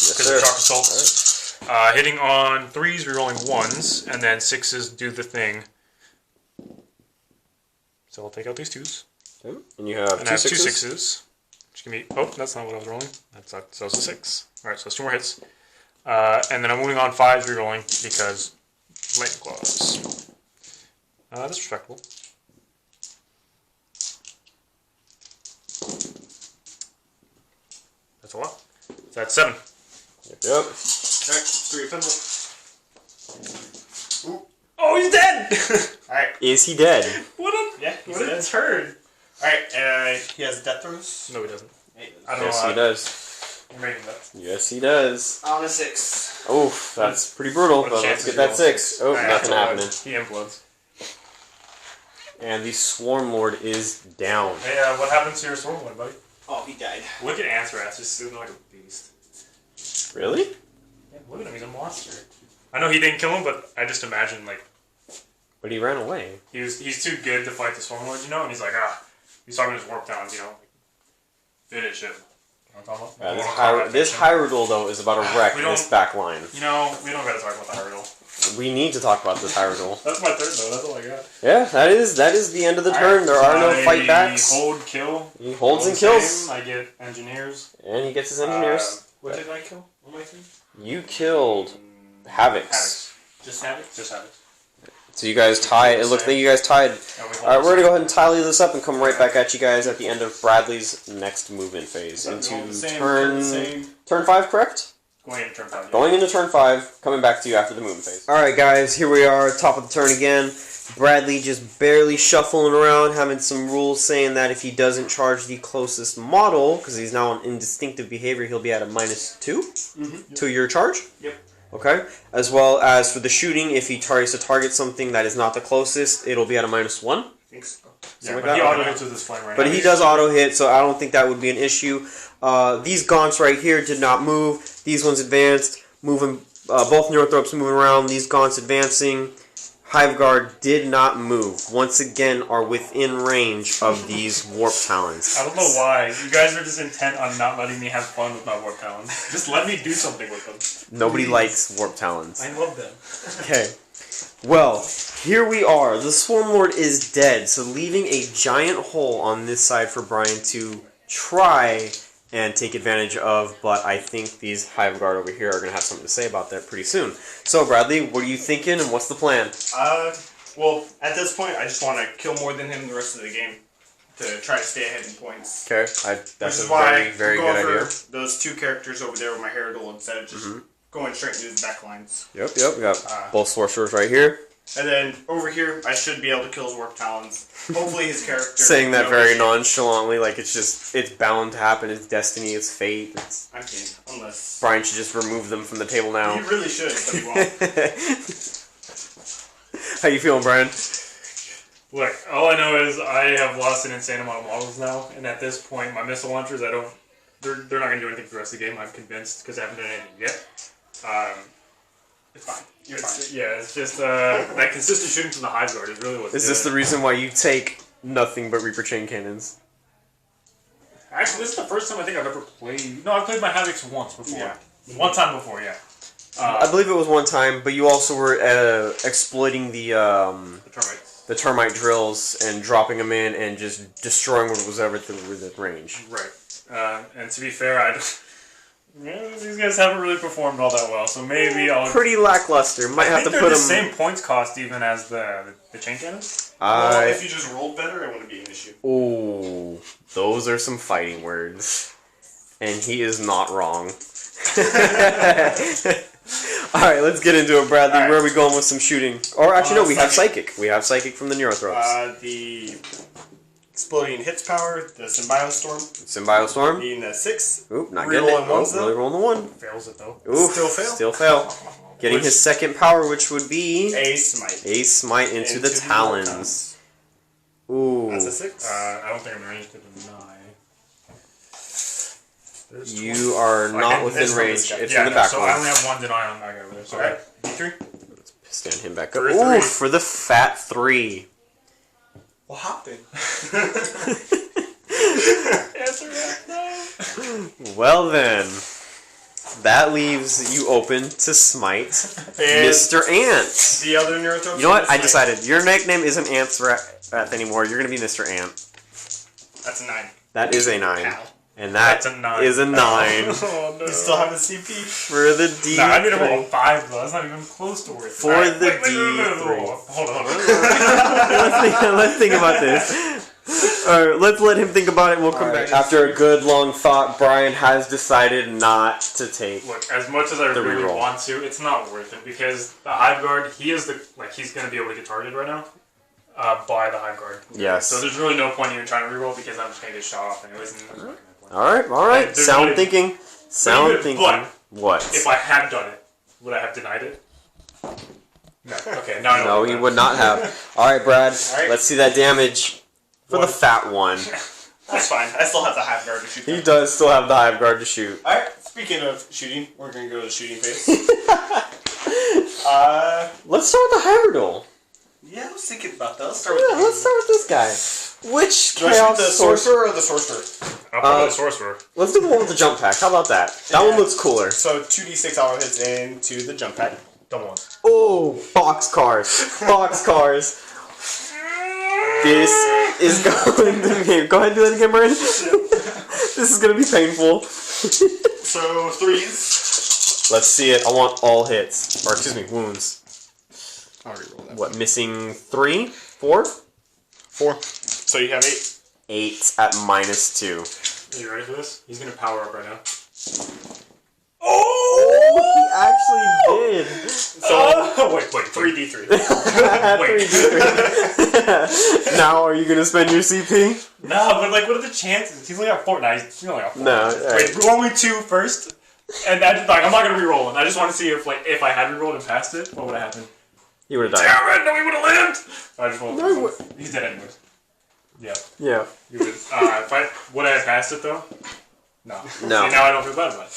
Yes, Because of Chalk Assault. Hitting on 3s, rerolling 1s, and then 6s do the thing. So I'll take out these 2s. And you have And I 2 have 2 6s. 6s. Which can be... Oh, that's not what I was rolling. That sucked. So it's a 6. Alright, so that's 2 more hits. And then I'm moving on 5s, rerolling, because Lightning Claws. That's respectable. That's a lot. So that's 7. Yep. Alright, 3 Thimble. Oh, he's dead! Alright. Is he dead? What a He's turd. Alright, he has death throws. No, he doesn't. Hey, I don't Yes, know. he does. You're making that. Yes, he does. On a 6. Oof, that's pretty brutal. What But let's chances get you that roll 6. Oh, Alright, nothing so, happening. He implodes. And the Swarm Lord is down. Hey, what happened to your Swarm Lord, buddy? Oh, he died. Look at Anthrax, just sitting like a beast. Really? Yeah, look at him, he's a monster. I know he didn't kill him, but I just imagine, like, But he ran away. he's too good to fight the Swarm Lord, you know? And he's like, he's talking to his Warp Talons, you know? Finish him. You know what I'm talking about? This Hyrule, though, is about to wreck We don't- this back line. You know, we don't gotta talk about the Hyrule. We need to talk about this Hyrule. That's my turn, though, that's all I got. Yeah, that is the end of the turn. There are no fight backs. Hold, kill. He holds and Same. kills. I get Engineers. And he gets his engineers. What did I kill on my team? You killed Havocs. Havocs. Just Havocs? Just Havocs. So you guys tie. It looked like you guys tied. Alright, we're gonna go ahead and tally this up and come right back at you guys at the end of Bradley's next movement phase. Into turn 5, correct? Going into turn 5. Yeah. Going into turn 5, coming back to you after the movement phase. Alright guys, here we are, top of the turn again. Bradley just barely shuffling around, having some rules saying that if he doesn't charge the closest model, because he's now on indistinctive behavior, he'll be at a -2 to your charge. Yep. Okay, as well as for the shooting, if he tries to target something that is not the closest, it'll be at a -1. I think so. Yeah, like but he that? auto hits with his flame right But now. he does auto hit, so I don't think that would be an issue. These gaunts right here did not move. These ones advanced, moving. Both Neurothropes moving around. These gaunts advancing. Hiveguard did not move. Once again, are within range of these Warp Talons. I don't know why. You guys are just intent on not letting me have fun with my Warp Talons. Just let me do something with them. Nobody likes Warp Talons. I love them. Okay. Well, here we are. The Swarm Lord is dead, so leaving a giant hole on this side for Brian to try and take advantage of, but I think these Hive Guard over here are going to have something to say about that pretty soon. So, Bradley, what are you thinking, and what's the plan? Well, at this point, I just want to kill more than him the rest of the game to try to stay ahead in points. Okay, that's Which a is why very, very I'm good going idea. for those 2 characters over there with my Heraldol instead of just going straight into his back lines. Yep, we got both sorcerers right here. And then over here, I should be able to kill his Warp Talons. Hopefully his character... Saying that knows- very nonchalantly, like it's bound to happen, it's destiny, it's fate. I can't, unless... Brian should just remove them from the table now. He really should, but he won't. How you feeling, Brian? Look, all I know is I have lost an insane amount of models now, and at this point, my missile launchers, they're not going to do anything for the rest of the game, I'm convinced, because I haven't done anything yet. It's fine. You're fine. Yeah, it's just that consistent shooting from the Hive Guard is really what's Is this the reason why you take nothing but Reaper Chain Cannons? Actually, this is the first time I think I've ever played... No, I've played my Havocs once before. Yeah. One time before, yeah. I believe it was one time, but you also were exploiting the Termites. the termite drills and dropping them in and just destroying what was ever within range. Right. And to be fair, these guys haven't really performed all that well, so maybe I'll... Pretty lackluster. Might have to they're put the them. same points cost even as the chain cannons. Well, if you just rolled better, it wouldn't be an issue. Ooh, those are some fighting words, and he is not wrong. All right, let's get into it, Bradley. All right. Where are we going with some shooting? Or actually, no, we have Psychic. We have Psychic from the Neurothropes. The Exploding Hits Power, the Symbiostorm, Symbiostorm. being a 6. Oop, not Rerolling getting it. ones, Really rolling the 1. Fails it though. Oof, Still fail? Still fail. Getting Which- his second power, which would be A Smite. a Smite into the Into the Talons. Ooh. That's a 6. I don't think I'm ranged to deny. There's You are not within this one range. is got- It's yeah, in the no, back so line. I only have one deny on that guy over there. So Alright. D3? Stand him back up. For a Ooh, 3. for the fat 3. Well, hop in. Answer that, no. Well then, that leaves you open to smite And Mr. Ant. the other Neurotoxin. You know what? I is decided your nickname isn't Ant anymore. You're gonna be Mr. Ant. That's a 9. That is a 9, Ow. and that That's a 9. is a 9 Oh, no. You still have a CP? for the D3. Nah, I need to roll a 5 though. That's not even close to worth it. For Alright, the wait, D3. Hold on. let's think about this. Alright, let's let him think about it and we'll come back. After a good long thought, Brian has decided not to take. Look, as much as I The really reroll. want to, it's not worth it because the Hive Guard, he's going to be able to get targeted right now by the Hive Guard. Yes. So there's really no point even trying to reroll because I'm just going to get shot off anyways. And there's not gonna play. All right. There's Sound not thinking. Sound thinking. But What? if I had done it, would I have denied it? No. Okay. Now I know. No, what you that. would not have. All right, Brad. All right. Let's see that damage for the What? fat one. That's fine. I still have the hive guard to shoot. He them. does still have the hive guard to shoot. All right. Speaking of shooting, we're gonna go to the shooting phase. Let's start with the Hybridol. Yeah, I was thinking about that. Let's start with. Yeah, let's start with this guy. Which Do I shoot chaos the sorcerer or the sorcerer? I'll probably the sorcerer. Let's do the one with the jump pack. How about that? That one looks cooler. So 2d6 auto hits into the jump pack. Don't want. Oh, boxcars. Boxcars. This is going to be... Go ahead and do that again, Brian. This is going to be painful. So 3s. Let's see it. I want all hits. Or, excuse me, wounds. I'll reroll that. What, missing 3? 4? 4. So you have 8. 8 at -2. Are you ready for this? He's gonna power up right now. Oh, he actually did. So wait. 3d3. Wait. Now, are you going to spend your CP? No, but like, what are the chances? He's only got 4. Nah, he's only got 4. No. All right. Wait, roll me 2 first. And I just, like, I'm not gonna re-roll him. I just want to see if I had re-rolled and passed it, what would have happened? He would have died. Damn it! No, he would have lived. I just rolled. No, He's dead anyways. Yeah. Yeah. He would. If I would I have passed it though? No. No. See, now I don't feel bad about it.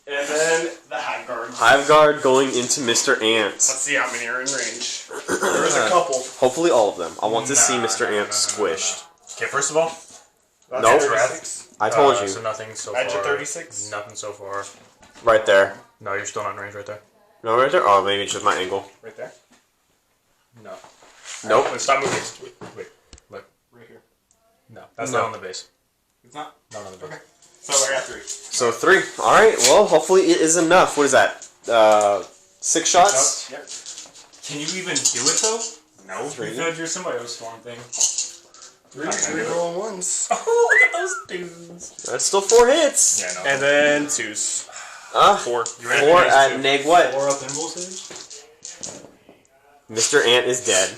And then the hive guard. Hive guard going into Mr. Ants. Let's see how many are in range. There's a couple. Hopefully all of them. I want to see Nah, Mr. Ant squished. Okay, first of all, Nope. 36. I told you. So nothing so Edge far. of 36. Nothing so far. Right there. No, you're still not in range right there. No, right there? Oh, maybe it's just my angle. Right there. No. Nope. Wait, stop moving. Wait. Look. Right here. No, that's No. not on the base. It's not? Not on the base. Okay. So I got 3. So 3. Alright, well, hopefully it is enough. What is that? 6 shots? Yep. Can you even do it though? No. 3. You filled your symbiote storm thing. 3 rolling ones. Oh, look at those dudes. That's still 4 hits. Yeah, no. And then 2s. 4. You ready 4 for next at two? neg what? 4 up impulses. Mr. Ant is dead.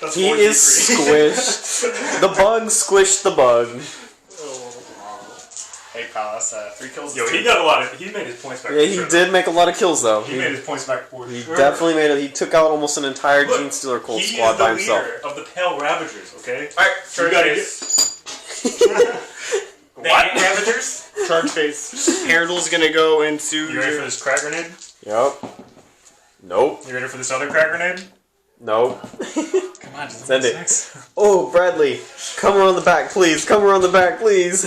That's He 4d3. is squished. The bug squished the bug. Hey pal, that's 3 kills. Yo, he got a lot of. He made his points back. Yeah, for he sure. did make a lot of kills though. He made his points back for He sure. definitely made it. He took out almost an entire Look, Gene Stealer Cold he squad is the by himself. leader of the Pale Ravagers. Okay. Alright, You charge gotta phase. What? Ravagers? Charge phase. Harold's gonna go into. You ready for this crack grenade? Yep. Nope. You ready for this other crack grenade? Nope. Come on, just Send it. Next. Oh, Bradley. Come around the back, please. Come around the back, please.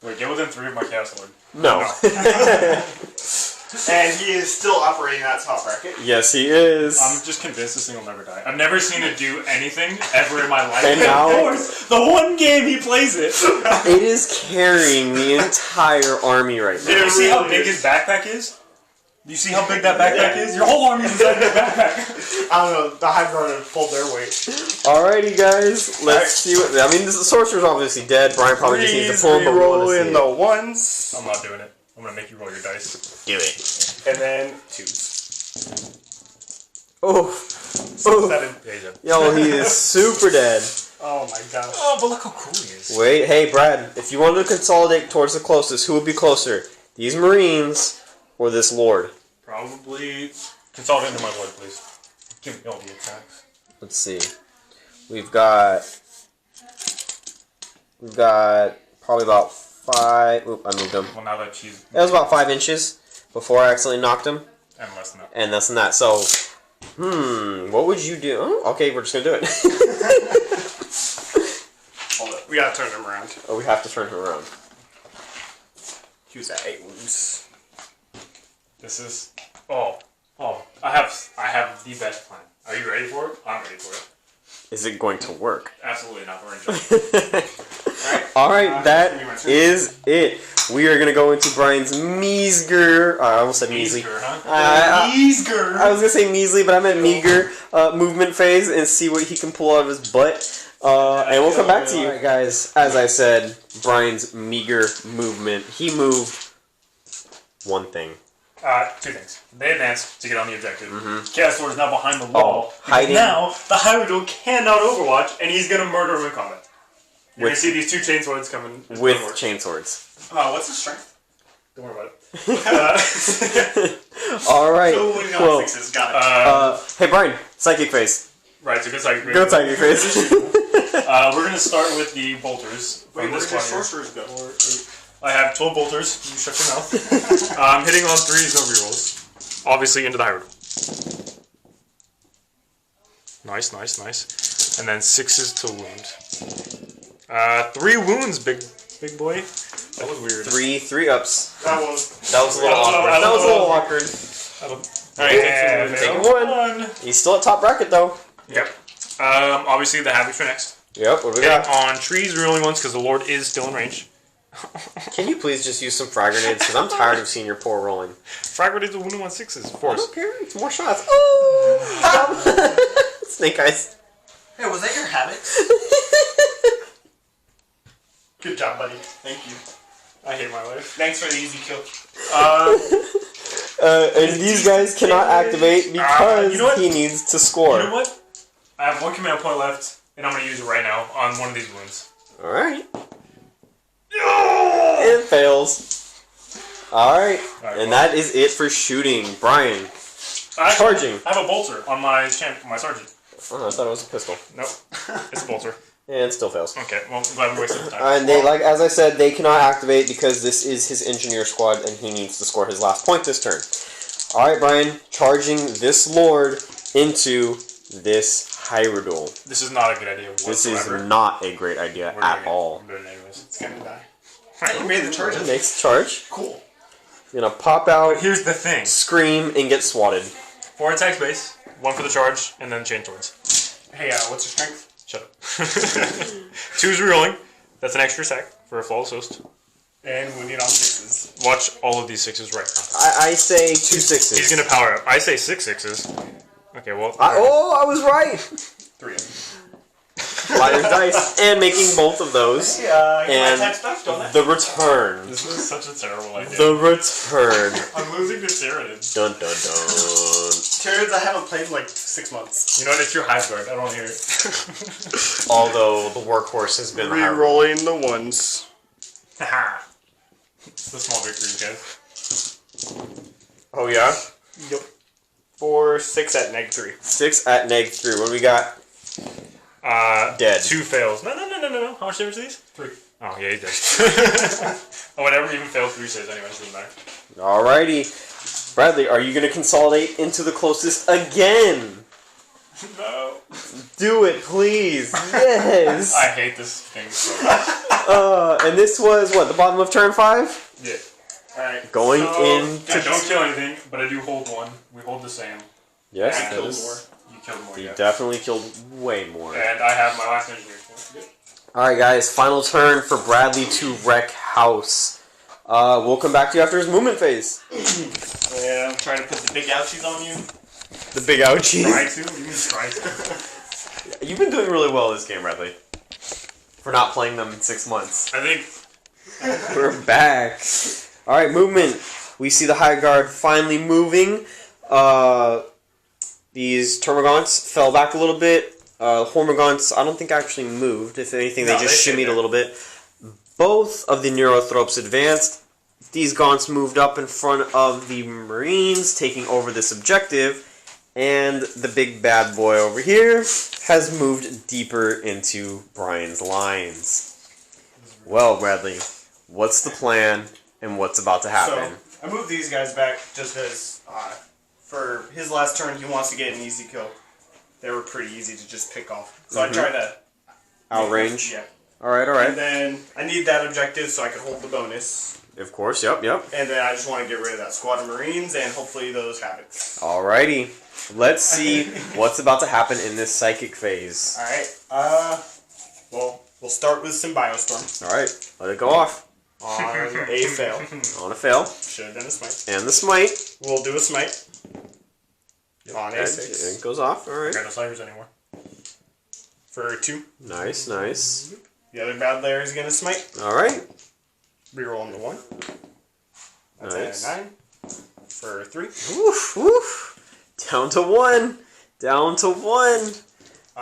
Wait, get within 3 of my Chaos Lord. No. And he is still operating that top bracket. Yes, he is. I'm just convinced this thing will never die. I've never seen it do anything ever in my life. And now- of course, the one game he plays it. It is carrying the entire army right Do now. you see how big his backpack is? Do you see how big that backpack is? Your whole army's inside that backpack. I don't know, the Hive Guard have pulled their weight. Alrighty, guys. Let's see what. I mean, the sorcerer's obviously dead. Brian probably just needs to pull him, but we roll want to in see the it. ones. I'm not doing it. I'm gonna make you roll your dice. Do it. And then 2s. Oh. Oh. 7. Yeah, he's dead. Yo, he is super dead. Oh my gosh. Oh, but look how cool he is. Wait, hey, Brad. If you wanted to consolidate towards the closest, who would be closer? These Marines or this Lord? Probably consolidate into my lord, please. Give me all the attacks. Let's see. We've got probably about 5. Oop, I moved him. Well, now that she's That was about 5 inches before I accidentally knocked him, and less than that. and less than that. So, what would you do? Oh, okay, we're just gonna do it. Hold up. We gotta turn him around. Oh, we have to turn him around. He was at 8 wounds. This is I have the best plan. Are you ready for it? I'm ready for it. Is it going to work? Absolutely not. We're enjoying. Alright, that is it. We are gonna go into Brian's measger. I almost said measly. I was gonna say measly, but I meant meager movement phase and see what he can pull out of his butt. And we'll come back to you. Alright, guys, as I said, Brian's meager movement. He moved one thing. 2 things. They advance to get on the objective. Chaos Lord is now behind the wall. hiding. Now, the Hyrule cannot overwatch, and he's going to murder him in combat. You're gonna see these 2 chain swords coming with chain swords. What's the strength? Don't worry about it. All right. So winning on Well, sixes, got it. hey Brian, psychic phase. Right, so good psychic phase. Good psychic phase. We're gonna start with the bolters. Wait, from where this does your one here. sorcerers go? 4, 8. I have 12 bolters. You shut your mouth. Hitting on 3s, no rerolls. Obviously into the high roll. Nice, nice, nice. And then 6s to wound. 3 wounds, big boy. That was weird. 3 ups. That was. That was a little awkward. That was a little awkward. Alright, And taking 1. He's still at top bracket though. Yep. Obviously the Havocs for next. Yep. What do we Hitting got? on trees, rerolling ones because the Lord is still in range. Can you please just use some frag grenades? Because I'm tired of seeing your poor rolling. Frag grenades with wounded on 6s, of I course. don't care. More shots. Oh! Snake eyes. Hey, was that your habit? Good job, buddy. Thank you. I hate my life. Thanks for the easy kill. And these guys cannot activate because you know what? he needs to score. You know what? I have 1 command point left, and I'm going to use it right now on one of these wounds. Alright. It fails. Alright. And that is it for shooting. Brian. Charging. I have a bolter on my sergeant. Oh, I thought it was a pistol. Nope. It's a bolter. And it still fails. Okay, well, I'm glad we wasted the time. And they, like as I said, they cannot activate because this is his engineer squad and he needs to score his last point this turn. Alright, Brian, charging this lord into this Hyrule. This is not a good idea whatsoever. This is not a great idea at all. I'm doing it anyways. It's gonna die. You made the charge. Next charge. Cool. He's gonna pop out, Here's the thing. scream, and get swatted. 4 attack base, 1 for the charge, and then chain swords. Hey, what's your strength? Shut up. 2's rerolling. That's an extra attack for a flawless host. And wounded on 6s. Watch all of these 6s right now. I say 2 6s. He's gonna power up. I say 6 6s. Okay, well. I was right. 3 of them. Liar's dice. And making both of those. And the return. This was such a terrible idea. The return. I'm losing to Tyranids. Dun dun dun. Tyranids I haven't played in like 6 months. You know what? It's your high guard. I don't want to hear it. Although the workhorse has been higher. Rerolling the ones. Haha. It's the small victories, guys. Oh yeah? Yep. 4, 6 at -3. 6 at -3. What do we got? Dead. 2 fails. No. How much damage are these? 3. Oh, yeah, he's dead. Oh, whatever, even failed 3 saves anyway, doesn't matter. Alrighty. Bradley, are you going to consolidate into the closest again? No. Do it, please. Yes. I hate this thing so much. And this was, what, the bottom of turn 5? Yeah. Alright. Going so, into... I don't kill anything, but I do hold 1. We hold the same. Yes, I that killed is- more. You killed more, He yeah. definitely killed way more. And I have my last engineer. Good. Alright guys, final turn for Bradley to wreck house. We'll come back to you after his movement phase. Yeah, I'm trying to put the big ouchies on you. The big ouchies. Try to? You can try to. You've been doing really well this game, Bradley. For not playing them in 6 months. I think... We're back. Alright, movement. We see the High Guard finally moving. These Termagants fell back a little bit. Hormagaunts, I don't think actually moved. If anything, they No, just they shimmied didn't. a little bit. Both of the Neurothropes advanced. These Gaunts moved up in front of the Marines, taking over this objective. And the big bad boy over here has moved deeper into Brian's lines. Well, Bradley, what's the plan and what's about to happen? So, I moved these guys back just because for his last turn he wants to get an easy kill. They were pretty easy to just pick off. So I try to... Outrange? Yeah. Alright, And alright. then I need that objective so I can hold the bonus. Of course, yep. And then I just want to get rid of that squad of Marines and hopefully those habits. Alrighty. Let's see what's about to happen in this psychic phase. Alright, well, we'll start with Symbiostorm. Alright, let it go off. On a fail. On a fail. Should have done a smite. And the smite. We'll do a smite. On a And 6. it goes off, I alright. got no sliders anymore. For 2. Nice, nice. The other bad layer is going to smite. Alright. Reroll on the 1. That's Nice. a 9. For 3. Woof, woof. Down to 1. Down to 1.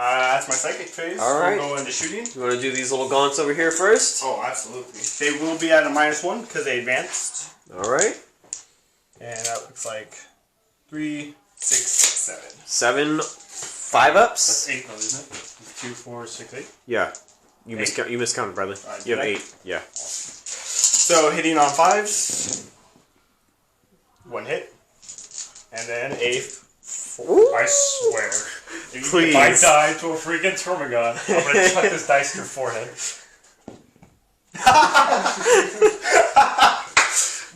That's my psychic phase. All right. We'll go into shooting. You want to do these little gaunts over here first? Oh, absolutely. They will be at a -1 because they advanced. All right. And that looks like 3, 6, 7. 7 5-ups. That's 8 though, isn't it? 2, 4, 6, 8. Yeah. You miscounted, Bradley. You have 8. Yeah. So hitting on 5s. 1 hit. And then a 4. I swear. Please. If I die to a freaking Termagon, I'm gonna chuck this dice in your forehead.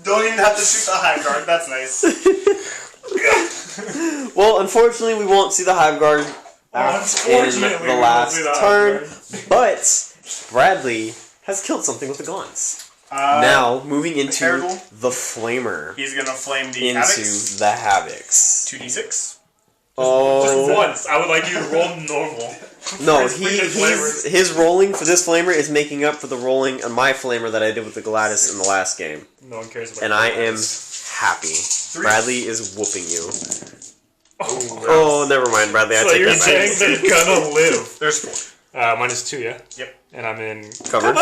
Don't even have to shoot the high guard. That's nice. Well, unfortunately, we won't see the Hive Guard Unfortunately, in the last turn, but Bradley has killed something with the gaunts. Now, moving into Heraldle. the Flamer. He's gonna flame the Into Havocs. the Havocs. 2d6. Oh. Just once. I would like you to roll normal. No, His freaking flamers. his rolling for this Flamer is making up for the rolling on my Flamer that I did with the Gladys in the last game. No one cares about And I am Gladys. happy. 3. Bradley is whooping you. Oh, Oh, never mind, Bradley. I so take you're that saying back. they're gonna live. There's 4. Minus 2, yeah? Yep. And I'm in... Covered.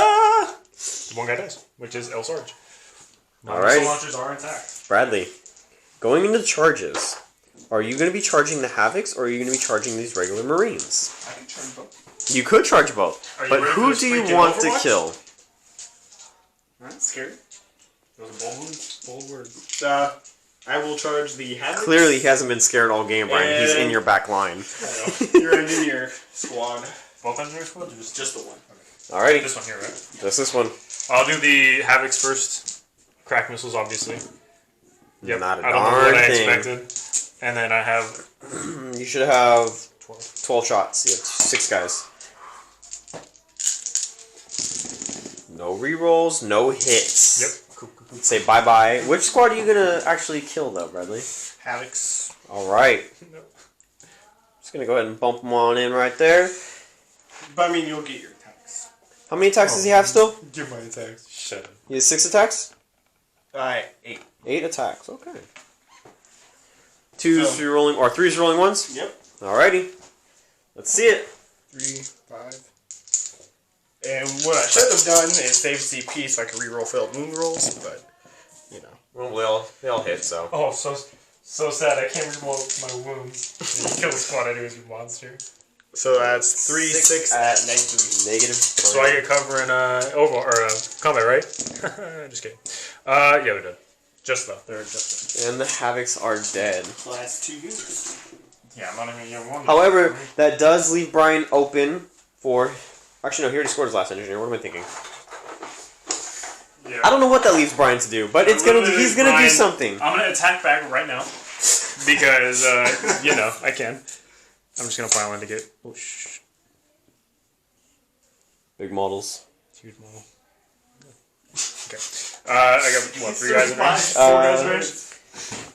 One guy dies, which is El Sarge. All right. Missile launchers are intact. Bradley, going into charges, are you going to be charging the Havocs or are you going to be charging these regular Marines? I can turn both. You could charge both, Are you but ready for who this do you freaking want to Overwatch? kill? That's scary. Those are bold words. Bold words. I will charge the Havocs. Clearly, he hasn't been scared all game, Brian. He's in And- your back line. You're ending your squad. Both engineer squads? Just the one. Alrighty, This one here, right? that's this one. I'll do the Havocs first. Crack missiles, obviously. Yep. Not a I don't know darn what I thing. expected. And then I have You should have 12. 12 shots. You have 6 guys. No rerolls, no hits. Yep. Cool. Say bye-bye. Which squad are you going to actually kill, though, Bradley? Havocs. Alright. No. Just going to go ahead and bump them on in right there. But I mean, you'll get your attacks. How many attacks does he have still? Give my attacks. Shut up. He has 6 attacks? 8. 8 attacks, okay. 2's So- rolling, or 3's rolling ones? Yep. Alrighty. Let's see it. 3, 5. And what I should have done is save CP so I can reroll failed wound rolls, but, you know. Well, they all hit, so. Oh, so sad. I can't remote my wounds. You kill the squad anyways, you monster. So that's 3, 6 at -3. Negative. So I get cover in combat, right? Just kidding. Yeah, they're dead. Just though. They're just dead. And the Havocs are dead. So that's 2 units. Yeah, I'm not even gonna get one. However, that does leave Brian open for... Actually, no, he already scored his last engineer. What am I thinking? Yeah. I don't know what that leaves Brian to do, but it's gonna he's gonna do Brian- something. I'm gonna attack back right now. Because, you know, I can. I'm just gonna file indicate. Oh, shh. Big models. Huge model. Okay. I got, what, 3 guys in range? 4 guys in range?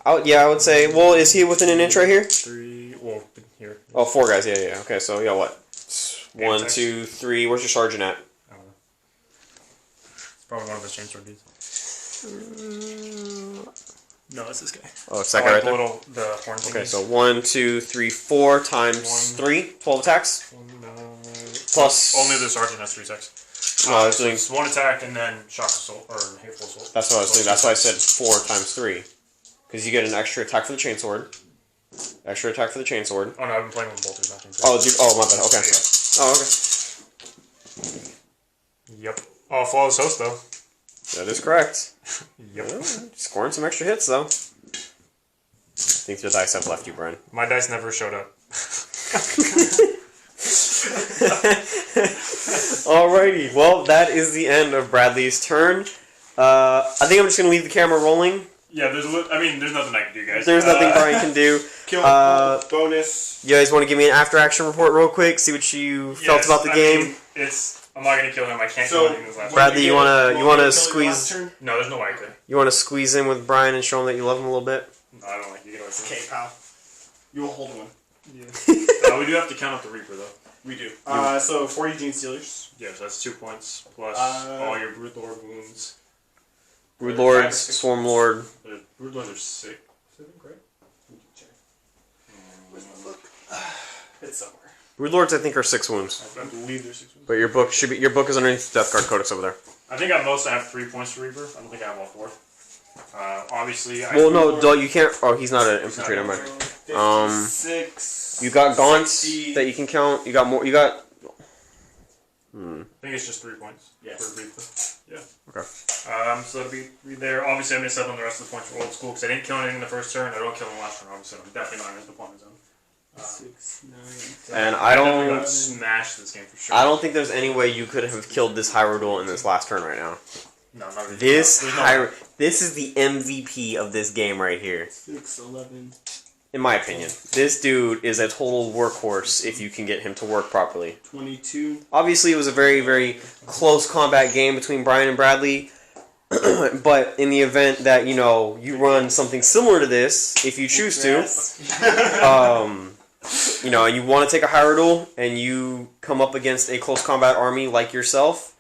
I would say... Well, is he within an inch right here? 3, well, here. Oh, 4 guys. Yeah. Okay, so, yeah, what? 1, attacks. 2, 3. Where's your sergeant at? I don't know. It's probably one of those chainsaw dudes. No, it's this guy. Oh, it's that guy right there? The horn thingies. Okay, so 1, 2, 3, 4 times 3. 12 attacks. Plus... Only the sergeant has 3 attacks. No, I was doing... It's 1 attack and then shock assault, or hateful assault. That's what I was doing. That's why I said 4 times 3. Because you get an extra attack for the chainsword. Extra attack for the chainsword. Oh no, I've been playing with bolters, not chainsaw. Oh, my bad. Okay. Oh, okay. Yep. Oh, flawless host though. That is correct. Yep. Yeah, scoring some extra hits, though. I think your dice have left you, Brian. My dice never showed up. Alrighty. Well, that is the end of Bradley's turn. I think I'm just going to leave the camera rolling. Yeah, there's nothing I can do, guys. There's nothing Brian can do. Kill bonus. You guys want to give me an after-action report real quick? See what you felt Yes, about the I game? mean, I'm not gonna kill him. I can't So, kill anything this last Bradley, round. you wanna Kill your squeeze? last turn? No, there's no way I could. You want to squeeze in with Brian and show him that you love him a little bit? No, I don't like you. Get away from me. Okay, pal. You will hold one. Yeah. We do have to count up the Reaper though. We do. So 40 Gene Stealers. Yeah, so that's 2 points plus all your Brood Lord wounds. Brood 5 or Lords, 6 Swarm points. Lord. Brood Lords are 6, right? It's somewhere. Brood Lords, I think, are 6 wounds. I believe there's 6 wounds. But your book is underneath the Death Guard Codex over there. I think at most I have 3 points for Reaper. I don't think I have all 4. Obviously, Well, no, you can't. Oh, he's not an infantry. Never mind. 56. You got gaunts 60. that you can count. You got more. You got. I think it's just 3 points. Yeah. For Reaper. Yeah. Okay. So that'll be 3 there. Obviously, I'm going to set on the rest of the points for old school because I didn't kill anything in the first turn. I don't kill in the last turn. Obviously, I'm definitely not in the deployment zone. 6, 9. And I definitely don't. got smashed this game for sure. I don't think there's any way you could have killed this Hyrule in this last turn right now. No, not really. This There's no- This is the MVP of this game right here, 6, 11. in my opinion. This dude is a total workhorse if you can get him to work properly. 22. Obviously, it was a very, very close combat game between Brian and Bradley. But in the event that, you run something similar to this, if you choose to, and you want to take a Hyrule and you come up against a close combat army like yourself,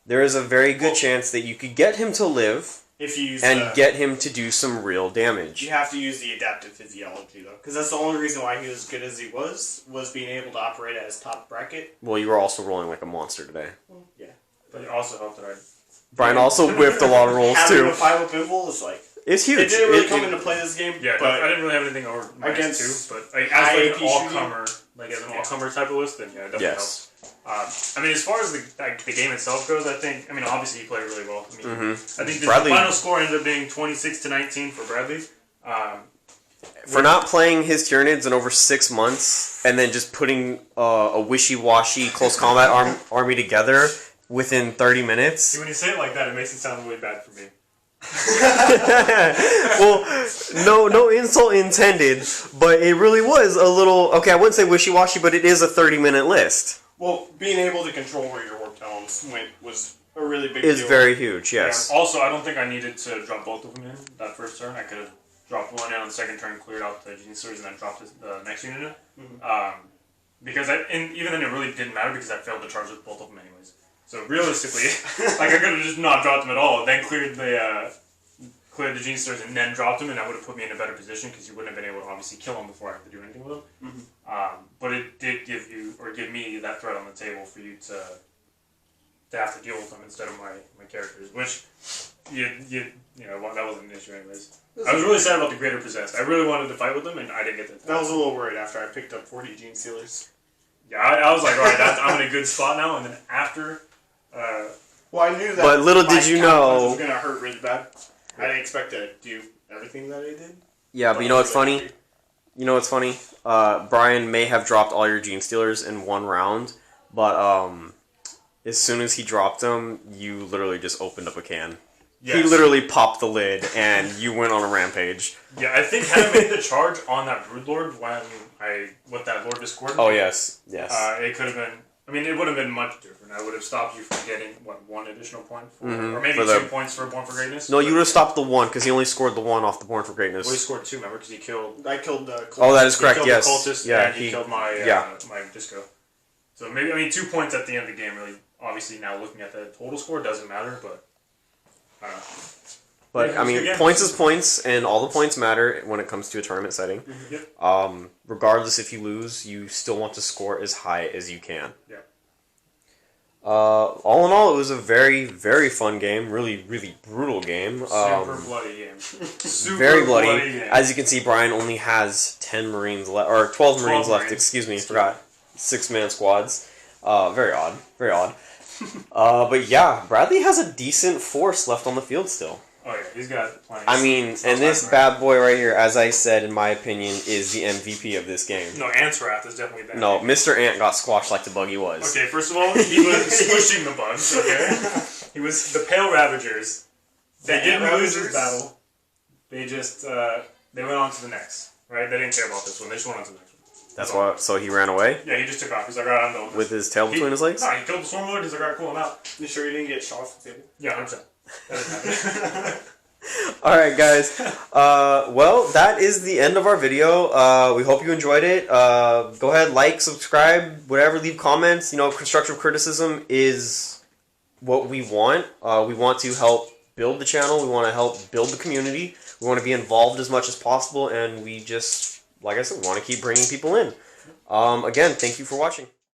there is a very good chance that you could get him to live If you use and get him to do some real damage. You have to use the adaptive physiology, though. Because that's the only reason why he was as good as he was being able to operate at his top bracket. Well, you were also rolling like a monster today. Yeah. But it also helped that I... Brian also whiffed a lot of rolls, Having too. a 5-up invul is like... It's huge. It didn't really come into play this game, Yeah, but I didn't really have anything over against -2, but as high like AP an all-comer, as an all-comer type of list, then yeah, it definitely Yes. helps. As far as the game itself goes, I think, obviously he played really well. I think the Bradley- final score ended up being 26-19 for Bradley. For not playing his Tyranids in over 6 months, and then just putting a wishy-washy close combat army together within 30 minutes. See, when you say it like that, it makes it sound really bad for me. Well, no insult intended, but it really was a little... Okay, I wouldn't say wishy-washy, but it is a 30-minute list. well, being able to control where your work talents went was a really big deal. It's very huge, yes. Yeah, also, I don't think I needed to drop both of them in that first turn. I could have dropped one in on the second turn, cleared out the Gene Stealers, and then dropped the next unit in. Because even then, it really didn't matter because I failed to charge with both of them anyways. So realistically, I could have just not dropped them at all, then cleared the Gene Stealers and then dropped them, and that would have put me in a better position because you wouldn't have been able to obviously kill them before I had to do anything with them. But it did give me that threat on the table for you to have to deal with them instead of my characters, which that wasn't an issue anyways. I was really sad about the Greater Possessed. I really wanted to fight with them, and I didn't get to. I was a little worried after I picked up 40 Gene Stealers. Yeah, I was like, all right, I'm in a good spot now, and then after. Well, I knew that. But little did you know- it was gonna hurt really bad. I didn't expect to do everything that I did. Yeah, but you know what's funny? Brian may have dropped all your Gene Stealers in one round, but as soon as he dropped them, you literally just opened up a can. Yes. He literally popped the lid, and you went on a rampage. Yeah, I think had I made the charge on that Broodlord with that Lord Discord. Oh, yes. It could have been. It would have been much different. I would have stopped you from getting one additional point, or maybe for the- 2 points for Born for Greatness. No, you would have stopped the 1, because he only scored the 1 off the Born for Greatness. Well, he scored 2, remember, because he killed. I killed the. Oh, that is He correct, killed yes. the cultist, Yeah, and he killed my my disco. So maybe 2 points at the end of the game. Really, obviously, now looking at the total score doesn't matter, but. But, Yeah, again, points is points, and all the points matter when it comes to a tournament setting. Yep. Regardless if you lose, you still want to score as high as you can. Yeah. All in all, it was a very, very fun game. Really, really brutal game. Super bloody game. Super Very bloody. game. As you can see, Brian only has 10 Marines left, or 12 Marines left, Marines. excuse me, forgot. 6-man squads. Very odd. Very odd. But yeah, Bradley has a decent force left on the field still. Oh yeah, he's got plenty. And this bad boy right here, as I said, in my opinion, is the MVP of this game. No, Ant's Wrath is definitely better. No, Mr. Ant got squashed like the buggy was. Okay, first of all, he was squishing the bugs, okay? He was the Pale Ravagers. They didn't lose this battle. They just, they went on to the next, right? They didn't care about this one. They just went on to the next one. That's why. So he ran away Yeah, he just took off. He's like, alright, I'm done with with his tail between his legs. No, he killed the Swarmlord. He's like, alright, cool, I'm out. You sure you didn't get shot off the table? Yeah, 100%. That doesn't happen. All right, guys. Well, that is the end of our video. We hope you enjoyed it. Go ahead, like, subscribe, whatever. Leave comments. Constructive criticism is what we want. We want to help build the channel. We want to help build the community. We want to be involved as much as possible, and we just, like I said, we want to keep bringing people in. Again, thank you for watching.